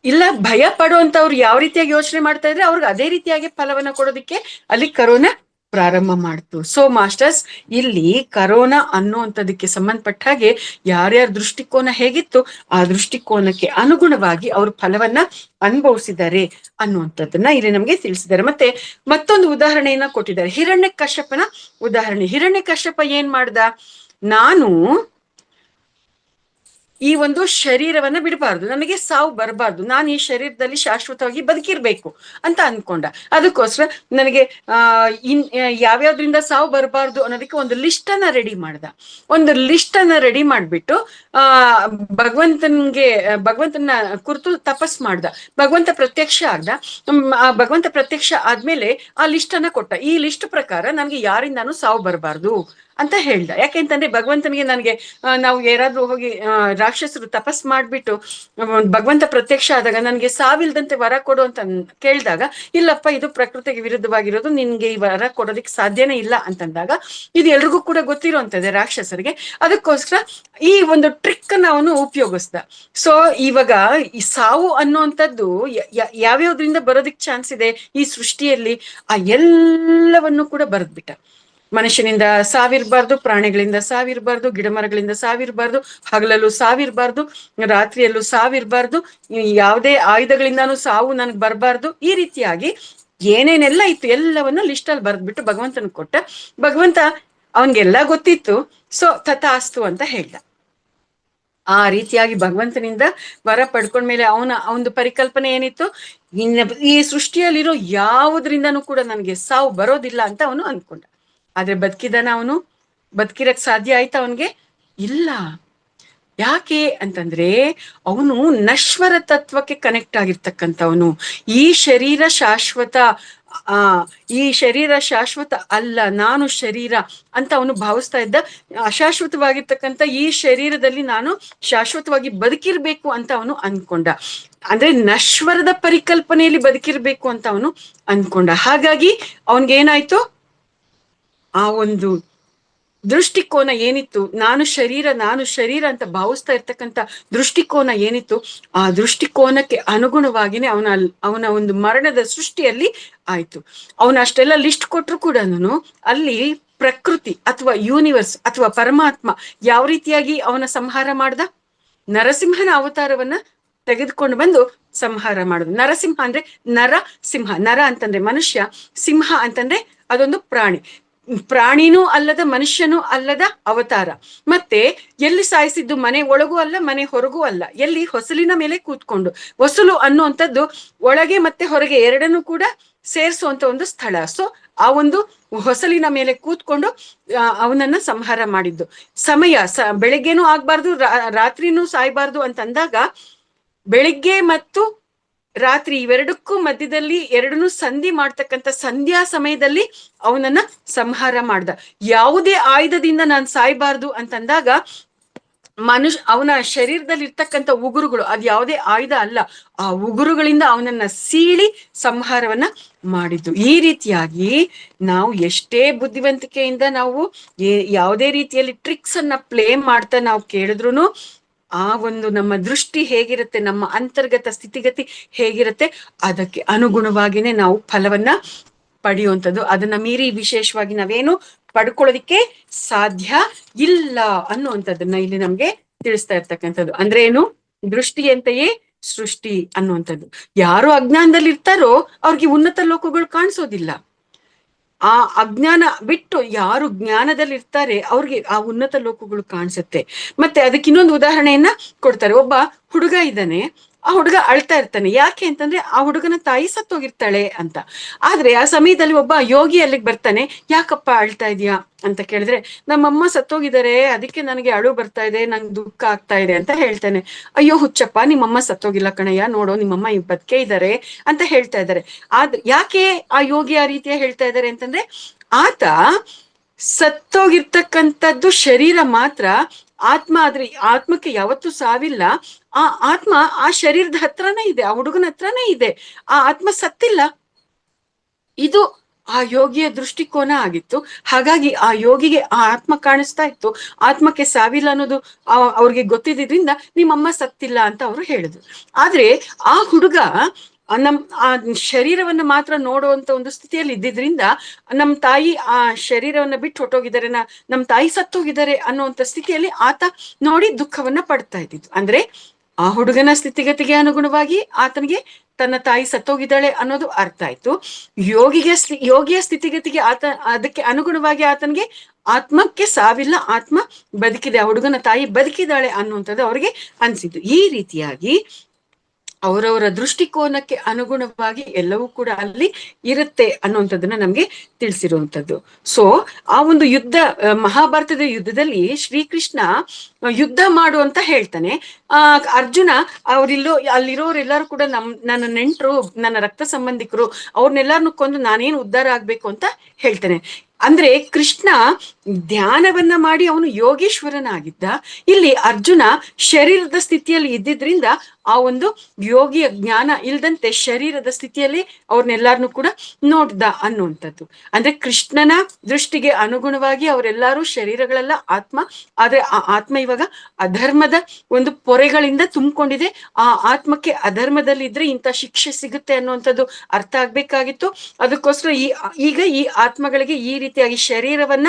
Speaker 1: ಇಲ್ಲ ಭಯ ಪಡುವಂತವ್ರು ಯಾವ ರೀತಿಯಾಗಿ ಯೋಚನೆ ಮಾಡ್ತಾ ಇದ್ರೆ ಅವ್ರಿಗೆ ಅದೇ ರೀತಿಯಾಗಿ ಫಲವನ್ನ ಕೊಡೋದಿಕ್ಕೆ ಅಲ್ಲಿ ಕರೋನಾ ಪ್ರಾರಂಭ ಮಾಡ್ತು. ಸೊ ಮಾಸ್ಟರ್ಸ್, ಇಲ್ಲಿ ಕರೋನಾ ಅನ್ನುವಂಥದಕ್ಕೆ ಸಂಬಂಧಪಟ್ಟ ಹಾಗೆ ಯಾರ್ಯಾರ ದೃಷ್ಟಿಕೋನ ಹೇಗಿತ್ತು ಆ ದೃಷ್ಟಿಕೋನಕ್ಕೆ ಅನುಗುಣವಾಗಿ ಅವ್ರ ಫಲವನ್ನ ಅನುಭವಿಸಿದ್ದಾರೆ ಅನ್ನುವಂಥದ್ದನ್ನ ಇಲ್ಲಿ ನಮ್ಗೆ ತಿಳಿಸಿದ್ದಾರೆ. ಮತ್ತೆ ಮತ್ತೊಂದು ಉದಾಹರಣೆಯನ್ನ ಕೊಟ್ಟಿದ್ದಾರೆ, ಹಿರಣ್ಯಕಶ್ಯಪನ ಉದಾಹರಣೆ. ಹಿರಣ್ಯಕಶ್ಯಪ ಏನ್ ಮಾಡ್ದ? ನಾನು ಈ ಒಂದು ಶರೀರವನ್ನ ಬಿಡಬಾರ್ದು, ನನಗೆ ಸಾವು ಬರಬಾರ್ದು, ನಾನು ಈ ಶರೀರದಲ್ಲಿ ಶಾಶ್ವತವಾಗಿ ಬದುಕಿರ್ಬೇಕು ಅಂತ ಅನ್ಕೊಂಡ. ಅದಕ್ಕೋಸ್ಕರ ನನಗೆ ಯಾವ್ಯಾವ್ದ್ರಿಂದ ಸಾವು ಬರಬಾರ್ದು ಅನ್ನೋದಕ್ಕೆ ಒಂದು ಲಿಸ್ಟ್ ಅನ್ನ ರೆಡಿ ಮಾಡ್ದ. ಒಂದು ಲಿಸ್ಟ್ ಅನ್ನ ರೆಡಿ ಮಾಡ್ಬಿಟ್ಟು ಭಗವಂತನ ಕುರಿತು ತಪಸ್ ಮಾಡ್ದ. ಭಗವಂತ ಪ್ರತ್ಯಕ್ಷ ಆಗ್ದ. ಆ ಭಗವಂತ ಪ್ರತ್ಯಕ್ಷ ಆದ್ಮೇಲೆ ಆ ಲಿಸ್ಟ್ ಅನ್ನ ಕೊಟ್ಟ. ಈ ಲಿಸ್ಟ್ ಪ್ರಕಾರ ನನ್ಗೆ ಯಾರಿಂದಾನು ಸಾವು ಬರಬಾರ್ದು ಅಂತ ಹೇಳ್ದ. ಯಾಕೆಂತಂದ್ರೆ ಭಗವಂತನಿಗೆ ನನಗೆ ನಾವು ಯಾರಾದ್ರೂ ಹೋಗಿ ರಾಕ್ಷಸರು ತಪಸ್ ಮಾಡ್ಬಿಟ್ಟು ಭಗವಂತ ಪ್ರತ್ಯಕ್ಷ ಆದಾಗ ನನ್ಗೆ ಸಾವಿಲ್ದಂತೆ ವರ ಕೊಡು ಅಂತ ಕೇಳಿದಾಗ, ಇಲ್ಲಪ್ಪ ಇದು ಪ್ರಕೃತಿಗೆ ವಿರುದ್ಧವಾಗಿರೋದು, ನಿನ್ಗೆ ಈ ವರ ಕೊಡೋದಿಕ್ ಸಾಧ್ಯನೇ ಇಲ್ಲ ಅಂತಂದಾಗ, ಇದು ಎಲ್ರಿಗೂ ಕೂಡ ಗೊತ್ತಿರುವಂತದ್ದೇ ರಾಕ್ಷಸರಿಗೆ. ಅದಕ್ಕೋಸ್ಕರ ಈ ಒಂದು ಟ್ರಿಕ್ ಅನ್ನ ಅವನು ಉಪಯೋಗಿಸ್ದ. ಸೊ ಇವಾಗ ಈ ಸಾವು ಅನ್ನುವಂಥದ್ದು ಯಾವ್ಯಾವ್ದ್ರಿಂದ ಬರೋದಿಕ್ ಚಾನ್ಸ್ ಇದೆ ಈ ಸೃಷ್ಟಿಯಲ್ಲಿ, ಆ ಎಲ್ಲವನ್ನು ಕೂಡ ಬರೆದ್ಬಿಟ್ಟ. ಮನುಷ್ಯನಿಂದ ಸಾವಿರ್ಬಾರ್ದು, ಪ್ರಾಣಿಗಳಿಂದ ಸಾವಿರ್ಬಾರ್ದು, ಗಿಡ ಮರಗಳಿಂದ ಸಾವಿರ್ಬಾರ್ದು, ಹಗಲಲ್ಲೂ ಸಾವಿರ್ಬಾರ್ದು, ರಾತ್ರಿಯಲ್ಲೂ ಸಾವಿರ್ಬಾರ್ದು, ಯಾವುದೇ ಆಯುಧಗಳಿಂದಾನು ಸಾವು ನನ್ಗೆ ಬರಬಾರ್ದು. ಈ ರೀತಿಯಾಗಿ ಏನೇನೆಲ್ಲ ಇತ್ತು ಎಲ್ಲವನ್ನು ಲಿಸ್ಟ್ ಅಲ್ಲಿ ಬರೆದ್ಬಿಟ್ಟು ಭಗವಂತನ ಕೊಟ್ಟ. ಭಗವಂತ ಅವನ್ಗೆಲ್ಲ ಗೊತ್ತಿತ್ತು. ಸೊ ತಥಾಸ್ತು ಅಂತ ಹೇಳ್ದ. ಆ ರೀತಿಯಾಗಿ ಭಗವಂತನಿಂದ ವರ ಪಡ್ಕೊಂಡ್ಮೇಲೆ ಅವನ ಪರಿಕಲ್ಪನೆ ಏನಿತ್ತು, ಈ ಸೃಷ್ಟಿಯಲ್ಲಿರೋ ಯಾವುದ್ರಿಂದನೂ ಕೂಡ ನನಗೆ ಸಾವು ಬರೋದಿಲ್ಲ ಅಂತ ಅವನು ಅನ್ಕೊಂಡ. ಆದ್ರೆ ಬದುಕಿದಾನ ಅವನು? ಬದುಕಿರಕ್ ಸಾಧ್ಯ ಆಯ್ತಾ ಅವನ್ಗೆ? ಇಲ್ಲ. ಯಾಕೆ ಅಂತಂದ್ರೆ ಅವನು ನಶ್ವರ ತತ್ವಕ್ಕೆ ಕನೆಕ್ಟ್ ಆಗಿರ್ತಕ್ಕಂಥವನು. ಈ ಶರೀರ ಶಾಶ್ವತ, ಈ ಶರೀರ ಶಾಶ್ವತ ಅಲ್ಲ, ನಾನು ಶರೀರ ಅಂತ ಅವನು ಭಾವಿಸ್ತಾ ಇದ್ದ. ಅಶಾಶ್ವತವಾಗಿರ್ತಕ್ಕಂಥ ಈ ಶರೀರದಲ್ಲಿ ನಾನು ಶಾಶ್ವತವಾಗಿ ಬದುಕಿರ್ಬೇಕು ಅಂತ ಅವನು ಅನ್ಕೊಂಡ. ಅಂದ್ರೆ ನಶ್ವರದ ಪರಿಕಲ್ಪನೆಯಲ್ಲಿ ಬದುಕಿರ್ಬೇಕು ಅಂತ ಅವನು ಅನ್ಕೊಂಡ. ಹಾಗಾಗಿ ಅವನ್ಗೇನಾಯ್ತು, ಆ ಒಂದು ದೃಷ್ಟಿಕೋನ ಏನಿತ್ತು, ನಾನು ಶರೀರ ಅಂತ ಭಾವಿಸ್ತಾ ಇರ್ತಕ್ಕಂಥ ದೃಷ್ಟಿಕೋನ ಏನಿತ್ತು, ಆ ದೃಷ್ಟಿಕೋನಕ್ಕೆ ಅನುಗುಣವಾಗಿನೇ ಅವನ ಒಂದು ಮರಣದ ಸೃಷ್ಟಿಯಲ್ಲಿ ಆಯ್ತು. ಅವನು ಅಷ್ಟೆಲ್ಲ ಲಿಸ್ಟ್ ಕೊಟ್ರು ಕೂಡ ಅಲ್ಲಿ ಪ್ರಕೃತಿ ಅಥವಾ ಯೂನಿವರ್ಸ್ ಅಥವಾ ಪರಮಾತ್ಮ ಯಾವ ರೀತಿಯಾಗಿ ಅವನ ಸಂಹಾರ ಮಾಡ್ದ? ನರಸಿಂಹನ ಅವತಾರವನ್ನ ತೆಗೆದುಕೊಂಡು ಬಂದು ಸಂಹಾರ ಮಾಡುದು. ನರಸಿಂಹ ಅಂದ್ರೆ ನರ ಸಿಂಹ, ನರ ಅಂತಂದ್ರೆ ಮನುಷ್ಯ, ಸಿಂಹ ಅಂತಂದ್ರೆ ಅದೊಂದು ಪ್ರಾಣಿ. ಪ್ರಾಣಿನೂ ಅಲ್ಲದ ಮನುಷ್ಯನೂ ಅಲ್ಲದ ಅವತಾರ. ಮತ್ತೆ ಎಲ್ಲಿ ಸಾಯಿಸಿದ್ದು? ಮನೆ ಒಳಗೂ ಅಲ್ಲ, ಮನೆ ಹೊರಗೂ ಅಲ್ಲ, ಎಲ್ಲಿ? ಹೊಸಲಿನ ಮೇಲೆ ಕೂತ್ಕೊಂಡು. ಹೊಸಲು ಅನ್ನುವಂಥದ್ದು ಒಳಗೆ ಮತ್ತೆ ಹೊರಗೆ ಎರಡನ್ನೂ ಕೂಡ ಸೇರಿಸುವಂತ ಒಂದು ಸ್ಥಳ. ಸೊ ಆ ಒಂದು ಹೊಸಲಿನ ಮೇಲೆ ಕೂತ್ಕೊಂಡು ಅವನನ್ನ ಸಂಹಾರ ಮಾಡಿದ್ದು. ಸಮಯ ಬೆಳಿಗ್ಗೆನೂ ಆಗ್ಬಾರ್ದು, ರಾತ್ರಿನೂ ಸಾಯ್ಬಾರ್ದು ಅಂತಂದಾಗ ಬೆಳಿಗ್ಗೆ ಮತ್ತು ರಾತ್ರಿ ಇವೆರಡಕ್ಕೂ ಮಧ್ಯದಲ್ಲಿ ಎರಡನ್ನೂ ಸಂಧಿ ಮಾಡ್ತಕ್ಕಂಥ ಸಂಧ್ಯಾ ಸಮಯದಲ್ಲಿ ಅವನನ್ನ ಸಂಹಾರ ಮಾಡ್ದ. ಯಾವುದೇ ಆಯುಧದಿಂದ ನಾನು ಸಾಯ್ಬಾರ್ದು ಅಂತಂದಾಗ ಅವನ ಶರೀರದಲ್ಲಿ ಇರ್ತಕ್ಕಂಥ ಉಗುರುಗಳು, ಅದು ಯಾವುದೇ ಆಯುಧ ಅಲ್ಲ, ಆ ಉಗುರುಗಳಿಂದ ಅವನನ್ನ ಸೀಳಿ ಸಂಹಾರವನ್ನ ಮಾಡಿದ್ದು. ಈ ರೀತಿಯಾಗಿ ನಾವು ಎಷ್ಟೇ ಬುದ್ಧಿವಂತಿಕೆಯಿಂದ ನಾವು ಯಾವುದೇ ರೀತಿಯಲ್ಲಿ ಟ್ರಿಕ್ಸ್ ಅನ್ನ ಪ್ಲೇ ಮಾಡ್ತಾ ನಾವು ಕೇಳಿದ್ರು ಆ ಒಂದು ನಮ್ಮ ದೃಷ್ಟಿ ಹೇಗಿರುತ್ತೆ, ನಮ್ಮ ಅಂತರ್ಗತ ಸ್ಥಿತಿಗತಿ ಹೇಗಿರುತ್ತೆ, ಅದಕ್ಕೆ ಅನುಗುಣವಾಗಿನೇ ನಾವು ಫಲವನ್ನ ಪಡೆಯುವಂಥದ್ದು. ಅದನ್ನ ಮೀರಿ ವಿಶೇಷವಾಗಿ ನಾವೇನು ಪಡ್ಕೊಳ್ಳೋದಿಕ್ಕೆ ಸಾಧ್ಯ ಇಲ್ಲ ಅನ್ನುವಂಥದ್ದನ್ನ ಇಲ್ಲಿ ನಮ್ಗೆ ತಿಳಿಸ್ತಾ ಇರ್ತಕ್ಕಂಥದ್ದು. ಅಂದ್ರೆ ಏನು? ದೃಷ್ಟಿಯಂತೆಯೇ ಸೃಷ್ಟಿ ಅನ್ನುವಂಥದ್ದು. ಯಾರು ಅಜ್ಞಾನದಲ್ಲಿ ಇರ್ತಾರೋ ಅವ್ರಿಗೆ ಉನ್ನತ ಲೋಕಗಳು ಕಾಣಿಸೋದಿಲ್ಲ. ಆ ಅಜ್ಞಾನ ಬಿಟ್ಟು ಯಾರು ಜ್ಞಾನದಲ್ಲಿ ಇರ್ತಾರೆ ಅವ್ರಿಗೆ ಆ ಉನ್ನತ ಲೋಕಗಳು ಕಾಣಿಸುತ್ತೆ. ಮತ್ತೆ ಅದಕ್ಕೆ ಇನ್ನೊಂದು ಉದಾಹರಣೆಯನ್ನ ಕೊಡ್ತಾರೆ. ಒಬ್ಬ ಹುಡುಗ ಇದ್ದಾನೆ, ಆ ಹುಡುಗ ಅಳ್ತಾ ಇರ್ತಾನೆ. ಯಾಕೆ ಅಂತಂದ್ರೆ ಆ ಹುಡುಗನ ತಾಯಿ ಸತ್ತೋಗಿರ್ತಾಳೆ ಅಂತ. ಆದ್ರೆ ಆ ಸಮಯದಲ್ಲಿ ಒಬ್ಬ ಯೋಗಿ ಅಲ್ಲಿಗೆ ಬರ್ತಾನೆ. ಯಾಕಪ್ಪ ಅಳ್ತಾ ಇದೀಯಾ ಅಂತ ಕೇಳಿದ್ರೆ, ನಮ್ಮಮ್ಮ ಸತ್ತೋಗಿದ್ದಾರೆ, ಅದಕ್ಕೆ ನನಗೆ ಅಳು ಬರ್ತಾ ಇದೆ, ನಂಗೆ ದುಃಖ ಆಗ್ತಾ ಇದೆ ಅಂತ ಹೇಳ್ತಾನೆ. ಅಯ್ಯೋ ಹುಚ್ಚಪ್ಪ, ನಿಮ್ಮಮ್ಮ ಸತ್ತೋಗಿಲ್ಲ ಕಣಯ್ಯ, ನೋಡೋ ನಿಮ್ಮಮ್ಮ ಬದುಕೇ ಇದ್ದಾರೆ ಅಂತ ಹೇಳ್ತಾ ಇದ್ದಾರೆ. ಆದ್ರೆ ಯಾಕೆ ಆ ಯೋಗಿ ಆ ರೀತಿಯ ಹೇಳ್ತಾ ಇದ್ದಾರೆ ಅಂತಂದ್ರೆ, ಆತ ಸತ್ತೋಗಿರ್ತಕ್ಕಂಥದ್ದು ಶರೀರ ಮಾತ್ರ, ಆತ್ಮ ಆದ್ರೆ ಆತ್ಮಕ್ಕೆ ಯಾವತ್ತೂ ಸಾವಿಲ್ಲ. ಆ ಆತ್ಮ ಆ ಶರೀರದ ಹತ್ರನೇ ಇದೆ, ಆ ಹುಡುಗನ ಹತ್ರನೇ ಇದೆ, ಆ ಆತ್ಮ ಸತ್ತಿಲ್ಲ. ಇದು ಆ ಯೋಗಿಯ ದೃಷ್ಟಿಕೋನ ಆಗಿತ್ತು. ಹಾಗಾಗಿ ಆ ಯೋಗಿಗೆ ಆ ಆತ್ಮ ಕಾಣಿಸ್ತಾ ಇತ್ತು, ಆತ್ಮಕ್ಕೆ ಸಾವಿಲ್ಲ ಅನ್ನೋದು ಅವ್ರಿಗೆ ಗೊತ್ತಿದ್ರಿಂದ ನಿಮ್ಮಮ್ಮ ಸತ್ತಿಲ್ಲ ಅಂತ ಅವರು ಹೇಳಿದ್ರು. ಆದ್ರೆ ಆ ಹುಡುಗ ಆ ಶರೀರವನ್ನ ಮಾತ್ರ ನೋಡುವಂತ ಒಂದು ಸ್ಥಿತಿಯಲ್ಲಿ ಇದ್ದಿದ್ರಿಂದ ನಮ್ ತಾಯಿ ಆ ಶರೀರವನ್ನ ಬಿಟ್ಟು ಹೊಟ್ಟೋಗಿದ್ದಾರೆ, ನಮ್ ತಾಯಿ ಸತ್ತೋಗಿದ್ದಾರೆ ಅನ್ನುವಂಥ ಸ್ಥಿತಿಯಲ್ಲಿ ಆತ ನೋಡಿ ದುಃಖವನ್ನ ಪಡ್ತಾ ಇದ್ದಿದ್ದು. ಅಂದ್ರೆ ಆ ಹುಡುಗನ ಸ್ಥಿತಿಗತಿಗೆ ಅನುಗುಣವಾಗಿ ಆತನಿಗೆ ತನ್ನ ತಾಯಿ ಸತ್ತೋಗಿದ್ದಾಳೆ ಅನ್ನೋದು ಅರ್ಥ ಆಯ್ತು. ಯೋಗಿಯ ಸ್ಥಿತಿಗತಿಗೆ ಅದಕ್ಕೆ ಅನುಗುಣವಾಗಿ ಆತನಿಗೆ ಆತ್ಮಕ್ಕೆ ಸಾವಿಲ್ಲ, ಆತ್ಮ ಬದುಕಿದೆ, ಆ ಹುಡುಗನ ತಾಯಿ ಬದುಕಿದ್ದಾಳೆ ಅನ್ನುವಂಥದ್ದು ಅವ್ರಿಗೆ ಅನ್ಸಿದ್ದು. ಈ ರೀತಿಯಾಗಿ ಅವರವರ ದೃಷ್ಟಿಕೋನಕ್ಕೆ ಅನುಗುಣವಾಗಿ ಎಲ್ಲವೂ ಕೂಡ ಅಲ್ಲಿ ಇರುತ್ತೆ ಅನ್ನುವಂಥದ್ದನ್ನ ನಮ್ಗೆ ತಿಳಿಸಿರುವಂಥದ್ದು. ಸೊ ಆ ಒಂದು ಯುದ್ಧ, ಮಹಾಭಾರತದ ಯುದ್ಧದಲ್ಲಿ ಶ್ರೀಕೃಷ್ಣ ಯುದ್ಧ ಮಾಡು ಅಂತ ಹೇಳ್ತಾನೆ. ಅರ್ಜುನ ಅಲ್ಲಿರೋರೆಲ್ಲರೂ ಕೂಡ ನನ್ನ ನೆಂಟರು, ನನ್ನ ರಕ್ತ ಸಂಬಂಧಿಕರು, ಅವ್ರನ್ನೆಲ್ಲಾರನ್ನು ಕೊಂದು ನಾನೇನು ಉದ್ಧಾರ ಆಗ್ಬೇಕು ಅಂತ ಹೇಳ್ತಾನೆ. ಅಂದ್ರೆ ಕೃಷ್ಣ ಧ್ಯಾನವನ್ನ ಮಾಡಿ ಅವನು ಯೋಗೀಶ್ವರನಾಗಿದ್ದ. ಇಲ್ಲಿ ಅರ್ಜುನ ಶರೀರದ ಸ್ಥಿತಿಯಲ್ಲಿ ಇದ್ದಿದ್ರಿಂದ ಆ ಒಂದು ಯೋಗಿಯ ಜ್ಞಾನ ಇಲ್ದಂತೆ ಶರೀರದ ಸ್ಥಿತಿಯಲ್ಲಿ ಅವ್ರನ್ನೆಲ್ಲಾರನ್ನು ಕೂಡ ನೋಡ್ದ ಅನ್ನುವಂಥದ್ದು. ಅಂದ್ರೆ ಕೃಷ್ಣನ ದೃಷ್ಟಿಗೆ ಅನುಗುಣವಾಗಿ ಅವರೆಲ್ಲರೂ ಶರೀರಗಳೆಲ್ಲ ಆತ್ಮ, ಆದ್ರೆ ಆ ಆತ್ಮ ಇವಾಗ ಅಧರ್ಮದ ಒಂದು ಪೊರೆಗಳಿಂದ ತುಂಬಿಕೊಂಡಿದೆ. ಆ ಆತ್ಮಕ್ಕೆ ಅಧರ್ಮದಲ್ಲಿ ಇದ್ರೆ ಇಂಥ ಶಿಕ್ಷೆ ಸಿಗುತ್ತೆ ಅನ್ನುವಂಥದ್ದು ಅರ್ಥ ಆಗ್ಬೇಕಾಗಿತ್ತು. ಅದಕ್ಕೋಸ್ಕರ ಈಗ ಈ ಆತ್ಮಗಳಿಗೆ ಈ ರೀತಿಯಾಗಿ ಶರೀರವನ್ನ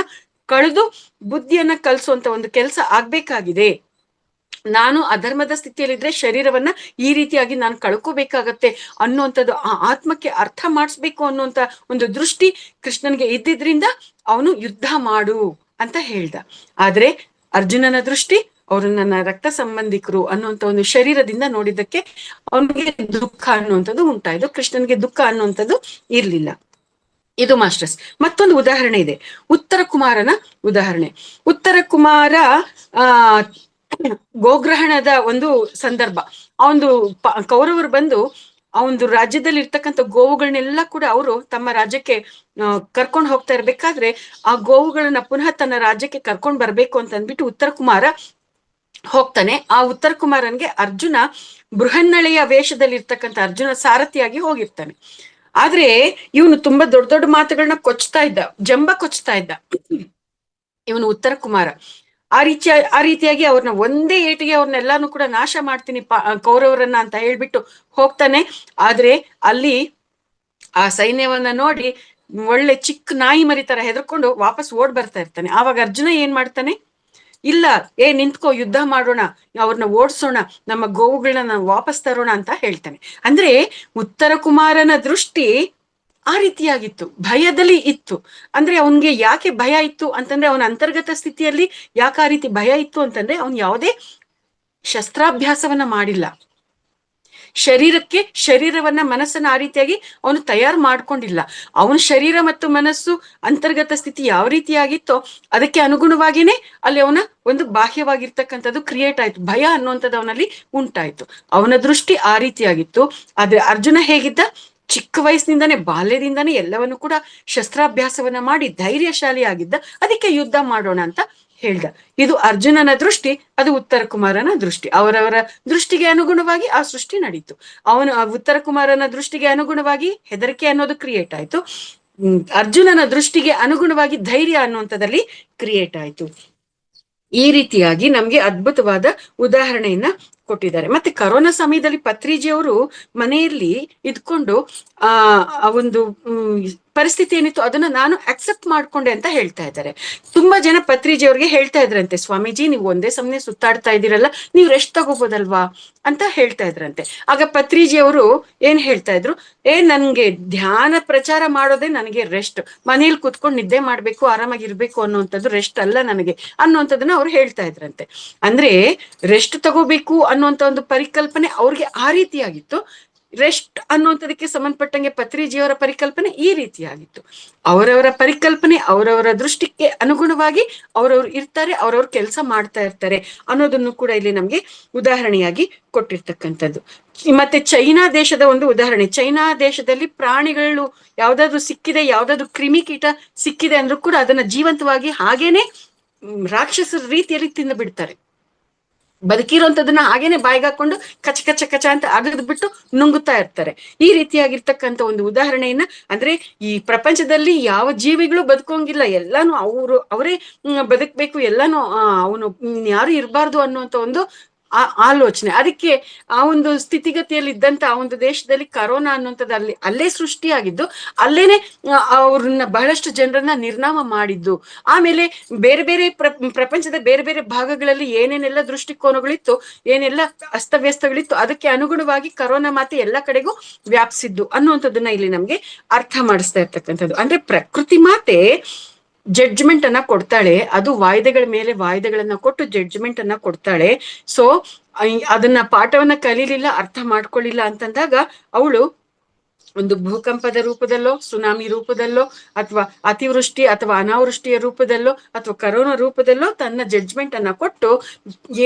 Speaker 1: ಕಳೆದು ಬುದ್ಧಿಯನ್ನ ಕಲಿಸುವಂತ ಒಂದು ಕೆಲಸ ಆಗ್ಬೇಕಾಗಿದೆ. ನಾನು ಅಧರ್ಮದ ಸ್ಥಿತಿಯಲ್ಲಿದ್ರೆ ಶರೀರವನ್ನ ಈ ರೀತಿಯಾಗಿ ನಾನು ಕಳ್ಕೋಬೇಕಾಗತ್ತೆ ಅನ್ನುವಂಥದ್ದು ಆ ಆತ್ಮಕ್ಕೆ ಅರ್ಥ ಮಾಡಿಸ್ಬೇಕು ಅನ್ನುವಂತ ಒಂದು ದೃಷ್ಟಿ ಕೃಷ್ಣನ್ಗೆ ಇದ್ದಿದ್ರಿಂದ ಅವನು ಯುದ್ಧ ಮಾಡು ಅಂತ ಹೇಳ್ದ. ಆದ್ರೆ ಅರ್ಜುನನ ದೃಷ್ಟಿ ಅವರು ನನ್ನ ರಕ್ತ ಸಂಬಂಧಿಕರು ಅನ್ನುವಂಥ ಒಂದು ಶರೀರದಿಂದ ನೋಡಿದ್ದಕ್ಕೆ ಅವನಿಗೆ ದುಃಖ ಅನ್ನುವಂಥದ್ದು ಉಂಟಾಯ್ತು, ಕೃಷ್ಣನ್ಗೆ ದುಃಖ ಅನ್ನುವಂಥದ್ದು ಇರ್ಲಿಲ್ಲ. ಇದು ಮಾಸ್ಟರ್ಸ್. ಮತ್ತೊಂದು ಉದಾಹರಣೆ ಇದೆ, ಉತ್ತರ ಕುಮಾರನ ಉದಾಹರಣೆ. ಉತ್ತರ ಕುಮಾರ ಗೋಗ್ರಹಣದ ಒಂದು ಸಂದರ್ಭ. ಆ ಒಂದು ಕೌರವರು ಬಂದು ಆ ಒಂದು ರಾಜ್ಯದಲ್ಲಿ ಇರ್ತಕ್ಕಂಥ ಗೋವುಗಳನ್ನೆಲ್ಲ ಕೂಡ ಅವರು ತಮ್ಮ ರಾಜ್ಯಕ್ಕೆ ಕರ್ಕೊಂಡು ಹೋಗ್ತಾ ಇರ್ಬೇಕಾದ್ರೆ ಆ ಗೋವುಗಳನ್ನ ಪುನಃ ತನ್ನ ರಾಜ್ಯಕ್ಕೆ ಕರ್ಕೊಂಡ್ ಬರ್ಬೇಕು ಅಂತ ಅಂದ್ಬಿಟ್ಟು ಉತ್ತರ ಕುಮಾರ ಹೋಗ್ತಾನೆ. ಆ ಉತ್ತರ ಕುಮಾರನ್ಗೆ ಅರ್ಜುನ ಬೃಹನ್ನಳೆಯ ವೇಷದಲ್ಲಿ ಇರ್ತಕ್ಕಂಥ ಅರ್ಜುನ ಸಾರಥಿಯಾಗಿ ಹೋಗಿರ್ತಾನೆ. ಆದ್ರೆ ಇವನು ತುಂಬಾ ದೊಡ್ಡ ದೊಡ್ಡ ಮಾತುಗಳನ್ನ ಕೊಚ್ತಾ ಇದ್ದ, ಜಂಬ ಕೊಚ್ತಾ ಇದ್ದ ಇವನು ಉತ್ತರ ಕುಮಾರ. ಆ ರೀತಿಯಾಗಿ ಅವ್ರನ್ನ ಒಂದೇ ಏಟಿಗೆ ಅವ್ರನ್ನೆಲ್ಲಾನು ಕೂಡ ನಾಶ ಮಾಡ್ತೀನಿ ಕೌರವರನ್ನ ಅಂತ ಹೇಳ್ಬಿಟ್ಟು ಹೋಗ್ತಾನೆ. ಆದ್ರೆ ಅಲ್ಲಿ ಆ ಸೈನ್ಯವನ್ನ ನೋಡಿ ಒಳ್ಳೆ ಚಿಕ್ಕ ನಾಯಿ ಮರಿತರ ಹೆದರ್ಕೊಂಡು ವಾಪಸ್ ಓಡ್ ಬರ್ತಾ ಇರ್ತಾನೆ. ಆವಾಗ ಅರ್ಜುನ ಏನ್ ಮಾಡ್ತಾನೆ, ಇಲ್ಲ ನಿಂತ್ಕೋ, ಯುದ್ಧ ಮಾಡೋಣ, ಅವ್ರನ್ನ ಓಡಿಸೋಣ, ನಮ್ಮ ಗೋವುಗಳನ್ನ ವಾಪಸ್ ತರೋಣ ಅಂತ ಹೇಳ್ತಾನೆ. ಅಂದ್ರೆ ಉತ್ತರ ಕುಮಾರನ ದೃಷ್ಟಿ ಆ ರೀತಿಯಾಗಿತ್ತು, ಭಯದಲ್ಲಿ ಇತ್ತು. ಅಂದ್ರೆ ಅವನ್ಗೆ ಯಾಕೆ ಭಯ ಇತ್ತು ಅಂತಂದ್ರೆ ಅವನ ಅಂತರ್ಗತ ಸ್ಥಿತಿಯಲ್ಲಿ ಯಾಕೆ ಆ ರೀತಿ ಭಯ ಇತ್ತು ಅಂತಂದ್ರೆ ಅವನ್ ಯಾವುದೇ ಶಸ್ತ್ರಾಭ್ಯಾಸವನ್ನ ಮಾಡಿಲ್ಲ. ಶರೀರವನ್ನ ಮನಸ್ಸನ್ನ ಆ ರೀತಿಯಾಗಿ ಅವನು ತಯಾರು ಮಾಡ್ಕೊಂಡಿಲ್ಲ. ಅವನ ಶರೀರ ಮತ್ತು ಮನಸ್ಸು ಅಂತರ್ಗತ ಸ್ಥಿತಿ ಯಾವ ರೀತಿಯಾಗಿತ್ತೋ ಅದಕ್ಕೆ ಅನುಗುಣವಾಗಿನೇ ಅಲ್ಲಿ ಅವನ ಒಂದು ಬಾಹ್ಯವಾಗಿರ್ತಕ್ಕಂಥದ್ದು ಕ್ರಿಯೇಟ್ ಆಯ್ತು, ಭಯ ಅನ್ನುವಂಥದ್ದು ಅವನಲ್ಲಿ ಉಂಟಾಯ್ತು. ಅವನ ದೃಷ್ಟಿ ಆ ರೀತಿಯಾಗಿತ್ತು. ಆದ್ರೆ ಅರ್ಜುನ ಹೇಗಿದ್ದ, ಚಿಕ್ಕ ವಯಸ್ಸಿನಿಂದಾನೇ, ಬಾಲ್ಯದಿಂದಾನೇ ಎಲ್ಲವನ್ನು ಕೂಡ ಶಸ್ತ್ರಾಭ್ಯಾಸವನ್ನ ಮಾಡಿ ಧೈರ್ಯಶಾಲಿ ಆಗಿದ್ದ. ಅದಕ್ಕೆ ಯುದ್ಧ ಮಾಡೋಣ ಅಂತ ಹೇಳ್ದ. ಇದು ಅರ್ಜುನನ ದೃಷ್ಟಿ, ಅದು ಉತ್ತರ ಕುಮಾರನ ದೃಷ್ಟಿ. ಅವರವರ ದೃಷ್ಟಿಗೆ ಅನುಗುಣವಾಗಿ ಆ ಸೃಷ್ಟಿ ನಡೀತು. ಉತ್ತರ ಕುಮಾರನ ದೃಷ್ಟಿಗೆ ಅನುಗುಣವಾಗಿ ಹೆದರಿಕೆ ಅನ್ನೋದು ಕ್ರಿಯೇಟ್ ಆಯ್ತು, ಅರ್ಜುನನ ದೃಷ್ಟಿಗೆ ಅನುಗುಣವಾಗಿ ಧೈರ್ಯ ಅನ್ನುವಂಥದ್ದಲ್ಲಿ ಕ್ರಿಯೇಟ್ ಆಯ್ತು. ಈ ರೀತಿಯಾಗಿ ನಮ್ಗೆ ಅದ್ಭುತವಾದ ಉದಾಹರಣೆಯನ್ನ ಕೊಟ್ಟಿದ್ದಾರೆ. ಮತ್ತೆ ಕರೋನಾ ಸಮಯದಲ್ಲಿ ಪತ್ರಿಜಿಯವರು ಮನೆಯಲ್ಲಿ ಇದ್ಕೊಂಡು ಆ ಒಂದು ಪರಿಸ್ಥಿತಿ ಏನಿತ್ತು ಅದನ್ನ ನಾನು ಅಕ್ಸೆಪ್ಟ್ ಮಾಡ್ಕೊಂಡೆ ಅಂತ ಹೇಳ್ತಾ ಇದ್ದಾರೆ. ತುಂಬಾ ಜನ ಪತ್ರಿಜಿ ಅವ್ರಿಗೆ ಹೇಳ್ತಾ ಇದ್ರಂತೆ, ಸ್ವಾಮೀಜಿ ನೀವು ಒಂದೇ ಸಮನೆ ಸುತ್ತಾಡ್ತಾ ಇದ್ದೀರಲ್ಲ, ನೀವು ರೆಸ್ಟ್ ತಗೋಬೋದಲ್ವಾ ಅಂತ ಹೇಳ್ತಾ ಇದ್ರಂತೆ. ಆಗ ಪತ್ರಿಜಿ ಅವರು ಏನ್ ಹೇಳ್ತಾ ಇದ್ರು, ನನ್ಗೆ ಧ್ಯಾನ ಪ್ರಚಾರ ಮಾಡೋದೇ ನನಗೆ ರೆಸ್ಟ್, ಮನೇಲಿ ಕುತ್ಕೊಂಡು ನಿದ್ದೆ ಮಾಡ್ಬೇಕು, ಆರಾಮಾಗಿರ್ಬೇಕು ಅನ್ನುವಂಥದ್ದು ರೆಸ್ಟ್ ಅಲ್ಲ ನನಗೆ ಅನ್ನುವಂಥದ್ದನ್ನ ಅವ್ರು ಹೇಳ್ತಾ ಇದ್ರಂತೆ. ಅಂದ್ರೆ ರೆಸ್ಟ್ ತಗೋಬೇಕು ಅನ್ನುವಂಥ ಒಂದು ಪರಿಕಲ್ಪನೆ ಅವ್ರಿಗೆ ಆ ರೀತಿಯಾಗಿತ್ತು. ರೆಸ್ಟ್ ಅನ್ನುವಂಥದಕ್ಕೆ ಸಂಬಂಧಪಟ್ಟಂಗೆ ಪತ್ರಿಜಿಯವರ ಪರಿಕಲ್ಪನೆ ಈ ರೀತಿಯಾಗಿತ್ತು. ಅವರವರ ಪರಿಕಲ್ಪನೆ ಅವರವರ ದೃಷ್ಟಿಗೆ ಅನುಗುಣವಾಗಿ ಅವರವ್ರು ಇರ್ತಾರೆ, ಅವ್ರವ್ರ ಕೆಲಸ ಮಾಡ್ತಾ ಇರ್ತಾರೆ ಅನ್ನೋದನ್ನು ಕೂಡ ಇಲ್ಲಿ ನಮ್ಗೆ ಉದಾಹರಣೆಯಾಗಿ ಕೊಟ್ಟಿರ್ತಕ್ಕಂಥದ್ದು. ಮತ್ತೆ ಚೈನಾ ದೇಶದ ಒಂದು ಉದಾಹರಣೆ. ಚೈನಾ ದೇಶದಲ್ಲಿ ಪ್ರಾಣಿಗಳು ಯಾವ್ದಾದ್ರು ಸಿಕ್ಕಿದೆ, ಯಾವ್ದಾದ್ರು ಕ್ರಿಮಿಕೀಟ ಸಿಕ್ಕಿದೆ ಅಂದ್ರೂ ಕೂಡ ಅದನ್ನ ಜೀವಂತವಾಗಿ ಹಾಗೇನೆ ರಾಕ್ಷಸರ ರೀತಿಯಲ್ಲಿ ತಿಂದು ಬಿಡ್ತಾರೆ. ಬದುಕಿರುವಂತದನ್ನ ಹಾಗೇನೆ ಬಾಯಿಗೆ ಹಾಕೊಂಡು ಕಚ ಕಚ ಕಚ ಅಂತ ಅಗದ್ ಬಿಟ್ಟು ನುಂಗುತ್ತಾ ಇರ್ತಾರೆ. ಈ ರೀತಿಯಾಗಿರ್ತಕ್ಕಂಥ ಒಂದು ಉದಾಹರಣೆಯನ್ನ, ಅಂದ್ರೆ ಈ ಪ್ರಪಂಚದಲ್ಲಿ ಯಾವ ಜೀವಿಗಳು ಬದುಕೋಂಗಿಲ್ಲ, ಎಲ್ಲಾನು ಅವರೇ ಬದುಕ್ಬೇಕು, ಎಲ್ಲಾನು ಅವನು ಯಾರು ಇರಬಾರ್ದು ಅನ್ನುವಂತ ಒಂದು ಆಲೋಚನೆ. ಅದಕ್ಕೆ ಆ ಒಂದು ಸ್ಥಿತಿಗತಿಯಲ್ಲಿ ಇದ್ದಂತ ಆ ಒಂದು ದೇಶದಲ್ಲಿ ಕರೋನಾ ಅನ್ನುವಂಥದ್ದು ಅಲ್ಲೇ ಸೃಷ್ಟಿಯಾಗಿದ್ದು, ಅಲ್ಲೇನೆ ಅವ್ರನ್ನ ಬಹಳಷ್ಟು ಜನರನ್ನ ನಿರ್ನಾಮ ಮಾಡಿದ್ದು. ಆಮೇಲೆ ಬೇರೆ ಬೇರೆ ಪ್ರಪಂಚದ ಬೇರೆ ಬೇರೆ ಭಾಗಗಳಲ್ಲಿ ಏನೇನೆಲ್ಲ ದೃಷ್ಟಿಕೋನಗಳಿತ್ತು, ಏನೆಲ್ಲ ಅಸ್ತವ್ಯಸ್ತಗಳಿತ್ತು, ಅದಕ್ಕೆ ಅನುಗುಣವಾಗಿ ಕರೋನಾ ಮಾತೆ ಎಲ್ಲ ಕಡೆಗೂ ವ್ಯಾಪಿಸಿದ್ದು ಅನ್ನುವಂಥದ್ದನ್ನ ಇಲ್ಲಿ ನಮ್ಗೆ ಅರ್ಥ ಮಾಡಿಸ್ತಾ ಇರ್ತಕ್ಕಂಥದ್ದು. ಅಂದ್ರೆ ಪ್ರಕೃತಿ ಮಾತೆ ಜಡ್ಜ್ಮೆಂಟ್ ಅನ್ನ ಕೊಡ್ತಾಳೆ, ಅದು ವಾಯ್ದೆಗಳ ಮೇಲೆ ವಾಯ್ದೆಗಳನ್ನ ಕೊಟ್ಟು ಜಡ್ಜ್ಮೆಂಟ್ ಅನ್ನ ಕೊಡ್ತಾಳೆ. ಸೊ ಅದನ್ನ ಪಾಠವನ್ನ ಕಲೀಲಿಲ್ಲ, ಅರ್ಥ ಮಾಡ್ಕೊಳ್ಳಿಲ್ಲ ಅಂತಂದಾಗ ಅವಳು ಒಂದು ಭೂಕಂಪದ ರೂಪದಲ್ಲೋ, ಸುನಾಮಿ ರೂಪದಲ್ಲೋ, ಅಥವಾ ಅತಿವೃಷ್ಟಿ ಅಥವಾ ಅನಾವೃಷ್ಟಿಯ ರೂಪದಲ್ಲೋ, ಅಥವಾ ಕರೋನಾ ರೂಪದಲ್ಲೋ ತನ್ನ ಜಡ್ಜ್ಮೆಂಟ್ ಅನ್ನ ಕೊಟ್ಟು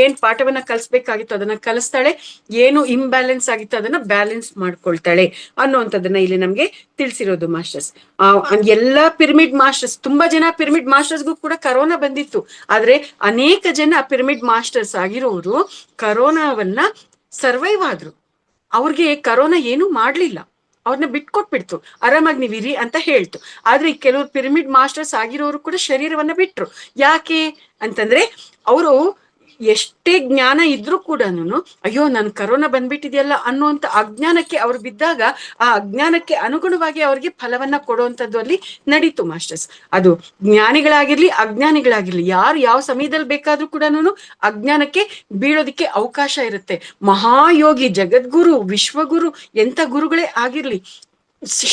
Speaker 1: ಏನ್ ಪಾಠವನ್ನ ಕಲಿಸ್ಬೇಕಾಗಿತ್ತು ಅದನ್ನ ಕಲಿಸ್ತಾಳೆ, ಏನು ಇಂಬ್ಯಾಲೆನ್ಸ್ ಆಗಿತ್ತು ಅದನ್ನ ಬ್ಯಾಲೆನ್ಸ್ ಮಾಡ್ಕೊಳ್ತಾಳೆ ಅನ್ನುವಂಥದ್ದನ್ನ ಇಲ್ಲಿ ನಮ್ಗೆ ತಿಳಿಸಿರೋದು ಮಾಸ್ಟರ್ಸ್. ಎಲ್ಲಾ ಪಿರಮಿಡ್ ಮಾಸ್ಟರ್ಸ್, ತುಂಬಾ ಜನ ಪಿರಮಿಡ್ ಮಾಸ್ಟರ್ಸ್ಗೂ ಕೂಡ ಕರೋನಾ ಬಂದಿತ್ತು. ಆದ್ರೆ ಅನೇಕ ಜನ ಪಿರಮಿಡ್ ಮಾಸ್ಟರ್ಸ್ ಆಗಿರೋರು ಕರೋನಾವನ್ನ ಸರ್ವೈವ್ ಆದ್ರು. ಅವ್ರಿಗೆ ಕರೋನಾ ಏನು ಮಾಡ್ಲಿಲ್ಲ, ಅವ್ರನ್ನ ಬಿಟ್ಕೊಟ್ಬಿಡ್ತು, ಆರಾಮಾಗಿ ನೀವಿರಿ ಅಂತ ಹೇಳ್ತು. ಆದ್ರೆ ಕೆಲವರು ಪಿರಮಿಡ್ ಮಾಸ್ಟರ್ಸ್ ಆಗಿರೋರು ಕೂಡ ಶರೀರವನ್ನ ಬಿಟ್ರು. ಯಾಕೆ ಅಂತಂದ್ರೆ ಅವರು ಎಷ್ಟೇ ಜ್ಞಾನ ಇದ್ರೂ ಕೂಡ ಅಯ್ಯೋ ನನ್ ಕರೋನಾ ಬಂದ್ಬಿಟ್ಟಿದೆಯಲ್ಲ ಅನ್ನುವಂತ ಅಜ್ಞಾನಕ್ಕೆ ಅವ್ರು ಬಿದ್ದಾಗ ಆ ಅಜ್ಞಾನಕ್ಕೆ ಅನುಗುಣವಾಗಿ ಅವ್ರಿಗೆ ಫಲವನ್ನ ಕೊಡುವಂಥದ್ದು ಅಲ್ಲಿ ನಡೀತು ಮಾಸ್ಟರ್ಸ್. ಅದು ಜ್ಞಾನಿಗಳಾಗಿರ್ಲಿ ಅಜ್ಞಾನಿಗಳಾಗಿರ್ಲಿ, ಯಾರು ಯಾವ ಸಮಯದಲ್ಲಿ ಬೇಕಾದ್ರೂ ಕೂಡ ಅಜ್ಞಾನಕ್ಕೆ ಬೀಳೋದಿಕ್ಕೆ ಅವಕಾಶ ಇರುತ್ತೆ. ಮಹಾಯೋಗಿ, ಜಗದ್ಗುರು, ವಿಶ್ವಗುರು, ಎಂತ ಗುರುಗಳೇ ಆಗಿರ್ಲಿ,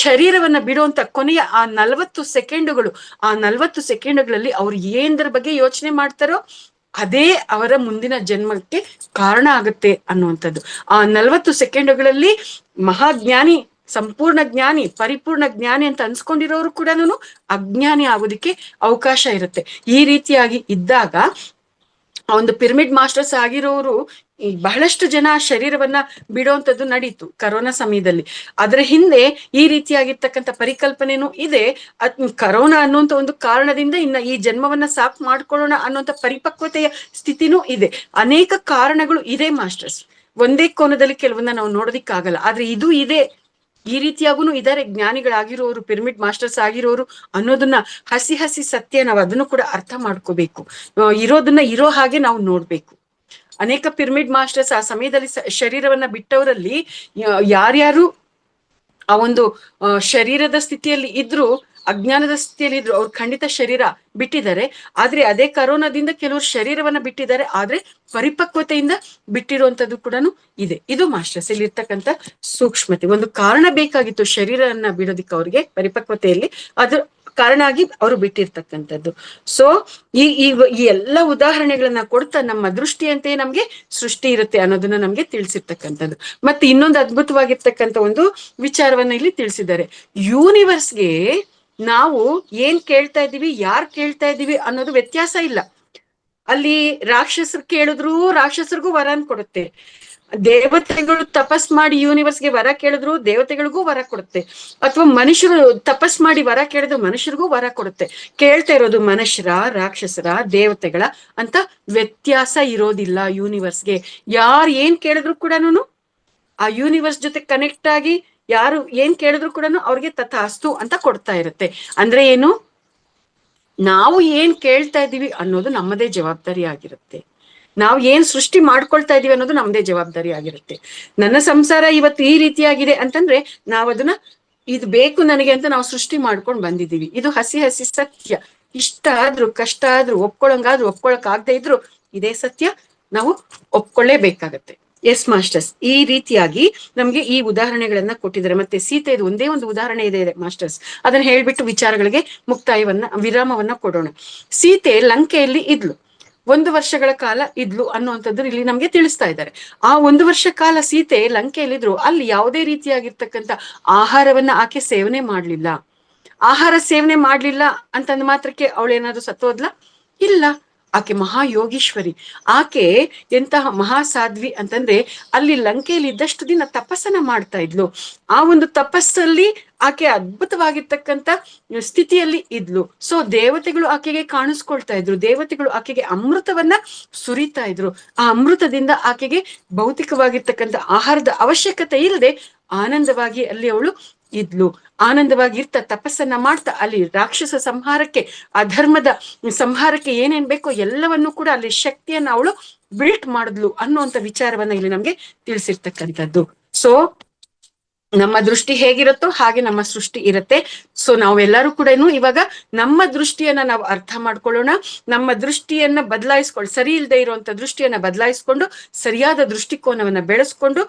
Speaker 1: ಶರೀರವನ್ನ ಬಿಡುವಂತ ಕೊನೆಯ ಆ 40 ಸೆಕೆಂಡುಗಳು, ಆ 40 ಸೆಕೆಂಡುಗಳಲ್ಲಿ ಅವ್ರು ಏನದ್ರ ಬಗ್ಗೆ ಯೋಚನೆ ಮಾಡ್ತಾರೋ ಅದೇ ಅವರ ಮುಂದಿನ ಜನ್ಮಕ್ಕೆ ಕಾರಣ ಆಗುತ್ತೆ ಅನ್ನುವಂಥದ್ದು. ಆ 40 ಸೆಕೆಂಡುಗಳಲ್ಲಿ ಮಹಾಜ್ಞಾನಿ, ಸಂಪೂರ್ಣ ಜ್ಞಾನಿ, ಪರಿಪೂರ್ಣ ಜ್ಞಾನಿ ಅಂತ ಅನ್ಸ್ಕೊಂಡಿರೋರು ಕೂಡ ಅಜ್ಞಾನಿ ಆಗೋದಿಕ್ಕೆ ಅವಕಾಶ ಇರುತ್ತೆ. ಈ ರೀತಿಯಾಗಿ ಇದ್ದಾಗ ಆ ಒಂದು ಪಿರಮಿಡ್ ಮಾಸ್ಟರ್ಸ್ ಆಗಿರೋರು ಬಹಳಷ್ಟು ಜನ ಶರೀರವನ್ನ ಬಿಡುವಂಥದ್ದು ನಡೀತು ಕರೋನಾ ಸಮಯದಲ್ಲಿ. ಅದರ ಹಿಂದೆ ಈ ರೀತಿಯಾಗಿರ್ತಕ್ಕಂಥ ಪರಿಕಲ್ಪನೆನೂ ಇದೆ. ಕರೋನಾ ಅನ್ನುವಂಥ ಒಂದು ಕಾರಣದಿಂದ ಇನ್ನ ಈ ಜನ್ಮವನ್ನ ಸಾಫ್ ಮಾಡ್ಕೊಳ್ಳೋಣ ಅನ್ನುವಂಥ ಪರಿಪಕ್ವತೆಯ ಸ್ಥಿತಿನೂ ಇದೆ. ಅನೇಕ ಕಾರಣಗಳು ಇದೆ ಮಾಸ್ಟರ್ಸ್, ಒಂದೇ ಕೋನದಲ್ಲಿ ಕೆಲವನ್ನ ನಾವು ನೋಡೋದಿಕ್ಕಾಗಲ್ಲ. ಆದ್ರೆ ಇದು ಇದೆ, ಈ ರೀತಿಯಾಗೂ ಇದಾರೆ ಜ್ಞಾನಿಗಳಾಗಿರೋರು, ಪಿರಮಿಡ್ ಮಾಸ್ಟರ್ಸ್ ಆಗಿರೋರು ಅನ್ನೋದನ್ನ ಹಸಿ ಹಸಿ ಸತ್ಯ, ನಾವು ಅದನ್ನು ಕೂಡ ಅರ್ಥ ಮಾಡ್ಕೋಬೇಕು. ಇರೋದನ್ನ ಇರೋ ಹಾಗೆ ನಾವು ನೋಡ್ಬೇಕು. ಅನೇಕ ಪಿರಮಿಡ್ ಮಾಸ್ಟರ್ಸ್ ಆ ಸಮಯದಲ್ಲಿ ಶರೀರವನ್ನ ಬಿಟ್ಟವರಲ್ಲಿ ಯಾರ್ಯಾರು ಆ ಒಂದು ಶರೀರದ ಸ್ಥಿತಿಯಲ್ಲಿ ಇದ್ರು, ಅಜ್ಞಾನದ ಸ್ಥಿತಿಯಲ್ಲಿ ಇದ್ರು, ಅವ್ರು ಖಂಡಿತ ಶರೀರ ಬಿಟ್ಟಿದ್ದಾರೆ. ಆದ್ರೆ ಅದೇ ಕರೋನಾದಿಂದ ಕೆಲವರು ಶರೀರವನ್ನ ಬಿಟ್ಟಿದ್ದಾರೆ, ಆದ್ರೆ ಪರಿಪಕ್ವತೆಯಿಂದ ಬಿಟ್ಟಿರುವಂತದ್ದು ಕೂಡ ಇದೆ. ಇದು ಮಾಸ್ಟರ್ಸ್ ಇಲ್ಲಿ ಇರ್ತಕ್ಕಂಥ ಸೂಕ್ಷ್ಮತೆ. ಒಂದು ಕಾರಣ ಬೇಕಾಗಿತ್ತು ಶರೀರವನ್ನ ಬಿಡೋದಿಕ್ಕೆ ಅವ್ರಿಗೆ ಪರಿಪಕ್ವತೆಯಲ್ಲಿ, ಅದ್ರ ಕಾರಣ ಆಗಿ ಅವರು ಬಿಟ್ಟಿರ್ತಕ್ಕಂಥದ್ದು. ಸೊ ಈ ಎಲ್ಲ ಉದಾಹರಣೆಗಳನ್ನ ಕೊಡ್ತಾ ನಮ್ಮ ದೃಷ್ಟಿಯಂತೆ ನಮ್ಗೆ ಸೃಷ್ಟಿ ಇರುತ್ತೆ ಅನ್ನೋದನ್ನ ನಮ್ಗೆ ತಿಳಿಸಿರ್ತಕ್ಕಂಥದ್ದು. ಮತ್ತೆ ಇನ್ನೊಂದು ಅದ್ಭುತವಾಗಿರ್ತಕ್ಕಂಥ ಒಂದು ವಿಚಾರವನ್ನ ಇಲ್ಲಿ ತಿಳಿಸಿದ್ದಾರೆ. ಯೂನಿವರ್ಸ್ಗೆ ನಾವು ಏನ್ ಕೇಳ್ತಾ ಇದ್ದೀವಿ, ಯಾರ್ ಕೇಳ್ತಾ ಇದ್ದೀವಿ ಅನ್ನೋದು ವ್ಯತ್ಯಾಸ ಇಲ್ಲ. ಅಲ್ಲಿ ರಾಕ್ಷಸರು ಕೇಳಿದ್ರು ರಾಕ್ಷಸರಿಗೂ ವರನ್ ಕೊಡುತ್ತೆ, ದೇವತೆಗಳು ತಪಸ್ ಮಾಡಿ ಯೂನಿವರ್ಸ್ಗೆ ವರ ಕೇಳಿದ್ರು ದೇವತೆಗಳಿಗೂ ವರ ಕೊಡುತ್ತೆ, ಅಥವಾ ಮನುಷ್ಯರು ತಪಸ್ ಮಾಡಿ ವರ ಕೇಳಿದ್ರು ಮನುಷ್ಯರಿಗೂ ವರ ಕೊಡುತ್ತೆ. ಕೇಳ್ತಾ ಇರೋದು ಮನುಷ್ಯರ, ರಾಕ್ಷಸರ, ದೇವತೆಗಳ ಅಂತ ವ್ಯತ್ಯಾಸ ಇರೋದಿಲ್ಲ ಯೂನಿವರ್ಸ್ಗೆ. ಯಾರು ಏನ್ ಕೇಳಿದ್ರು ಕೂಡ ಆ ಯೂನಿವರ್ಸ್ ಜೊತೆ ಕನೆಕ್ಟ್ ಆಗಿ ಯಾರು ಏನ್ ಕೇಳಿದ್ರು ಕೂಡ ಅವ್ರಿಗೆ ತಥಾಸ್ತು ಅಂತ ಕೊಡ್ತಾ ಇರುತ್ತೆ. ಅಂದ್ರೆ ಏನು, ನಾವು ಏನ್ ಕೇಳ್ತಾ ಇದ್ದೀವಿ ಅನ್ನೋದು ನಮ್ಮದೇ ಜವಾಬ್ದಾರಿ ಆಗಿರುತ್ತೆ. ನಾವು ಏನ್ ಸೃಷ್ಟಿ ಮಾಡ್ಕೊಳ್ತಾ ಇದೀವಿ ಅನ್ನೋದು ನಮ್ದೇ ಜವಾಬ್ದಾರಿ ಆಗಿರುತ್ತೆ. ನನ್ನ ಸಂಸಾರ ಇವತ್ತು ಈ ರೀತಿಯಾಗಿದೆ ಅಂತಂದ್ರೆ ನಾವ್ ಅದನ್ನ ಇದು ಬೇಕು ನನಗೆ ಅಂತ ನಾವು ಸೃಷ್ಟಿ ಮಾಡ್ಕೊಂಡು ಬಂದಿದೀವಿ. ಇದು ಹಸಿ ಹಸಿ ಸತ್ಯ. ಇಷ್ಟ ಆದ್ರೂ ಕಷ್ಟ ಆದ್ರೂ ಒಪ್ಕೊಳಂಗಾದ್ರೂ ಒಪ್ಕೊಳಕ್ ಆಗದೆ ಇದ್ರು ಇದೇ ಸತ್ಯ, ನಾವು ಒಪ್ಕೊಳ್ಳೇಬೇಕಾಗತ್ತೆ. ಎಸ್ ಮಾಸ್ಟರ್ಸ್, ಈ ರೀತಿಯಾಗಿ ನಮ್ಗೆ ಈ ಉದಾಹರಣೆಗಳನ್ನ ಕೊಟ್ಟಿದ್ದಾರೆ. ಮತ್ತೆ ಸೀತೆದು ಒಂದೇ ಒಂದು ಉದಾಹರಣೆ ಇದೆ ಮಾಸ್ಟರ್ಸ್, ಅದನ್ನ ಹೇಳ್ಬಿಟ್ಟು ವಿಚಾರಗಳಿಗೆ ವಿರಾಮವನ್ನ ಕೊಡೋಣ. ಸೀತೆ ಲಂಕೆಯಲ್ಲಿ ಇದ್ಲು, 1 ವರ್ಷಗಳ ಕಾಲ ಇದ್ಲು ಅನ್ನುವಂಥದ್ದು ಇಲ್ಲಿ ನಮ್ಗೆ ತಿಳಿಸ್ತಾ ಇದ್ದಾರೆ. ಆ 1 ವರ್ಷ ಕಾಲ ಸೀತೆ ಲಂಕೆಯಲ್ಲಿದ್ರು, ಅಲ್ಲಿ ಯಾವುದೇ ರೀತಿಯಾಗಿರ್ತಕ್ಕಂಥ ಆಹಾರವನ್ನ ಆಕೆ ಸೇವನೆ ಮಾಡ್ಲಿಲ್ಲ. ಆಹಾರ ಸೇವನೆ ಮಾಡ್ಲಿಲ್ಲ ಅಂತಂದ ಮಾತ್ರಕ್ಕೆ ಅವಳೇನಾದ್ರೂ ಸತ್ತೋದ್ಲ? ಇಲ್ಲ. ಆಕೆ ಮಹಾಯೋಗೀಶ್ವರಿ. ಆಕೆ ಎಂತಹ ಮಹಾಸಾಧ್ವಿ ಅಂತಂದ್ರೆ ಅಲ್ಲಿ ಲಂಕೆಯಲ್ಲಿ ಇದ್ದಷ್ಟು ದಿನ ತಪಸ್ಸನ್ನ ಮಾಡ್ತಾ ಇದ್ಲು. ಆ ಒಂದು ತಪಸ್ಸಲ್ಲಿ ಆಕೆ ಅದ್ಭುತವಾಗಿರ್ತಕ್ಕಂಥ ಸ್ಥಿತಿಯಲ್ಲಿ ಇದ್ಲು. ಸೊ ದೇವತೆಗಳು ಆಕೆಗೆ ಕಾಣಿಸ್ಕೊಳ್ತಾ ಇದ್ರು, ದೇವತೆಗಳು ಆಕೆಗೆ ಅಮೃತವನ್ನ ಸುರಿತಾ ಇದ್ರು. ಆ ಅಮೃತದಿಂದ ಆಕೆಗೆ ಭೌತಿಕವಾಗಿರ್ತಕ್ಕಂಥ ಆಹಾರದ ಅವಶ್ಯಕತೆ ಇಲ್ಲದೆ ಆನಂದವಾಗಿ ಅಲ್ಲಿ ಅವಳು ಇದ್ಲು. ಆನಂದವಾಗಿ ತಪಸ್ಸನ್ನ ಮಾಡ್ತಾ ಅಲ್ಲಿ ರಾಕ್ಷಸ ಸಂಹಾರಕ್ಕೆ, ಅಧರ್ಮದ ಸಂಹಾರಕ್ಕೆ ಏನೇನ್ ಬೇಕೋ ಎಲ್ಲವನ್ನೂ ಕೂಡ ಅಲ್ಲಿ ಶಕ್ತಿಯನ್ನ ಅವಳು ಬಿಲ್ಟ್ ಮಾಡಿದ್ಲು ಅನ್ನುವಂಥ ವಿಚಾರವನ್ನ ಇಲ್ಲಿ ನಮ್ಗೆ ತಿಳಿಸಿರ್ತಕ್ಕಂಥದ್ದು. ಸೊ ನಮ್ಮ ದೃಷ್ಟಿ ಹೇಗಿರುತ್ತೋ ಹಾಗೆ ನಮ್ಮ ಸೃಷ್ಟಿ ಇರುತ್ತೆ. ಸೊ ನಾವೆಲ್ಲರೂ ಕೂಡ ಇವಾಗ ನಮ್ಮ ದೃಷ್ಟಿಯನ್ನ ನಾವು ಅರ್ಥ ಮಾಡ್ಕೊಳ್ಳೋಣ. ನಮ್ಮ ದೃಷ್ಟಿಯನ್ನ ಸರಿ ಇಲ್ಲದೆ ಇರುವಂತ ದೃಷ್ಟಿಯನ್ನ ಬದಲಾಯಿಸ್ಕೊಂಡು ಸರಿಯಾದ ದೃಷ್ಟಿಕೋನವನ್ನ ಬೆಳೆಸ್ಕೊಂಡು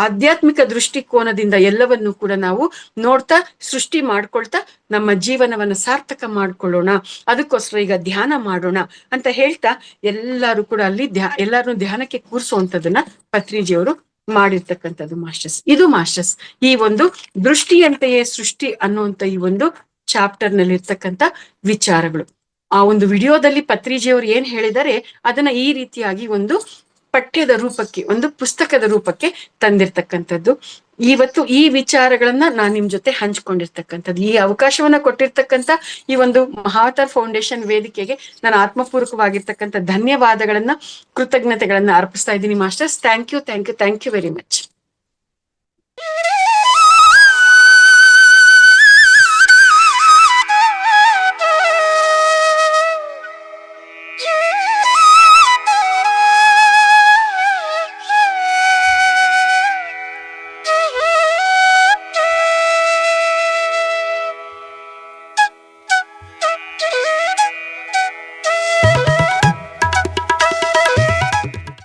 Speaker 1: ಆಧ್ಯಾತ್ಮಿಕ ದೃಷ್ಟಿಕೋನದಿಂದ ಎಲ್ಲವನ್ನೂ ಕೂಡ ನಾವು ನೋಡ್ತಾ ಸೃಷ್ಟಿ ಮಾಡ್ಕೊಳ್ತಾ ನಮ್ಮ ಜೀವನವನ್ನ ಸಾರ್ಥಕ ಮಾಡ್ಕೊಳ್ಳೋಣ. ಅದಕ್ಕೋಸ್ಕರ ಈಗ ಧ್ಯಾನ ಮಾಡೋಣ ಅಂತ ಹೇಳ್ತಾ ಎಲ್ಲರೂ ಕೂಡ ಅಲ್ಲಿ ಎಲ್ಲಾರು ಧ್ಯಾನಕ್ಕೆ ಕೂರಿಸುವಂತದನ್ನ ಪತ್ರಿಜಿಯವರು ಮಾಡಿರ್ತಕ್ಕಂಥದ್ದು ಮಾಸ್ಟರ್ಸ್. ಇದು ಮಾಸ್ಟರ್ಸ್ ಈ ಒಂದು ದೃಷ್ಟಿಯಂತೆಯೇ ಸೃಷ್ಟಿ ಅನ್ನುವಂತ ಈ ಒಂದು ಚಾಪ್ಟರ್ ನಲ್ಲಿ ಇರ್ತಕ್ಕಂಥ ವಿಚಾರಗಳು. ಆ ಒಂದು ವಿಡಿಯೋದಲ್ಲಿ ಪತ್ರಿಜಿಯವರು ಏನ್ ಹೇಳಿದರೆ ಅದನ್ನ ಈ ರೀತಿಯಾಗಿ ಒಂದು ಪಠ್ಯದ ರೂಪಕ್ಕೆ, ಒಂದು ಪುಸ್ತಕದ ರೂಪಕ್ಕೆ ತಂದಿರ್ತಕ್ಕಂಥದ್ದು. ಇವತ್ತು ಈ ವಿಚಾರಗಳನ್ನ ನಾನ್ ನಿಮ್ ಜೊತೆ ಹಂಚ್ಕೊಂಡಿರ್ತಕ್ಕಂಥದ್ದು. ಈ ಅವಕಾಶವನ್ನ ಕೊಟ್ಟಿರ್ತಕ್ಕಂಥ ಈ ಒಂದು ಮಹಾವತಾರ್ ಫೌಂಡೇಶನ್ ವೇದಿಕೆಗೆ ನಾನು ಆತ್ಮಪೂರ್ವಕವಾಗಿರ್ತಕ್ಕಂಥ ಧನ್ಯವಾದಗಳನ್ನ, ಕೃತಜ್ಞತೆಗಳನ್ನ ಅರ್ಪಿಸ್ತಾ ಇದ್ದೀನಿ masters. Thank you very much.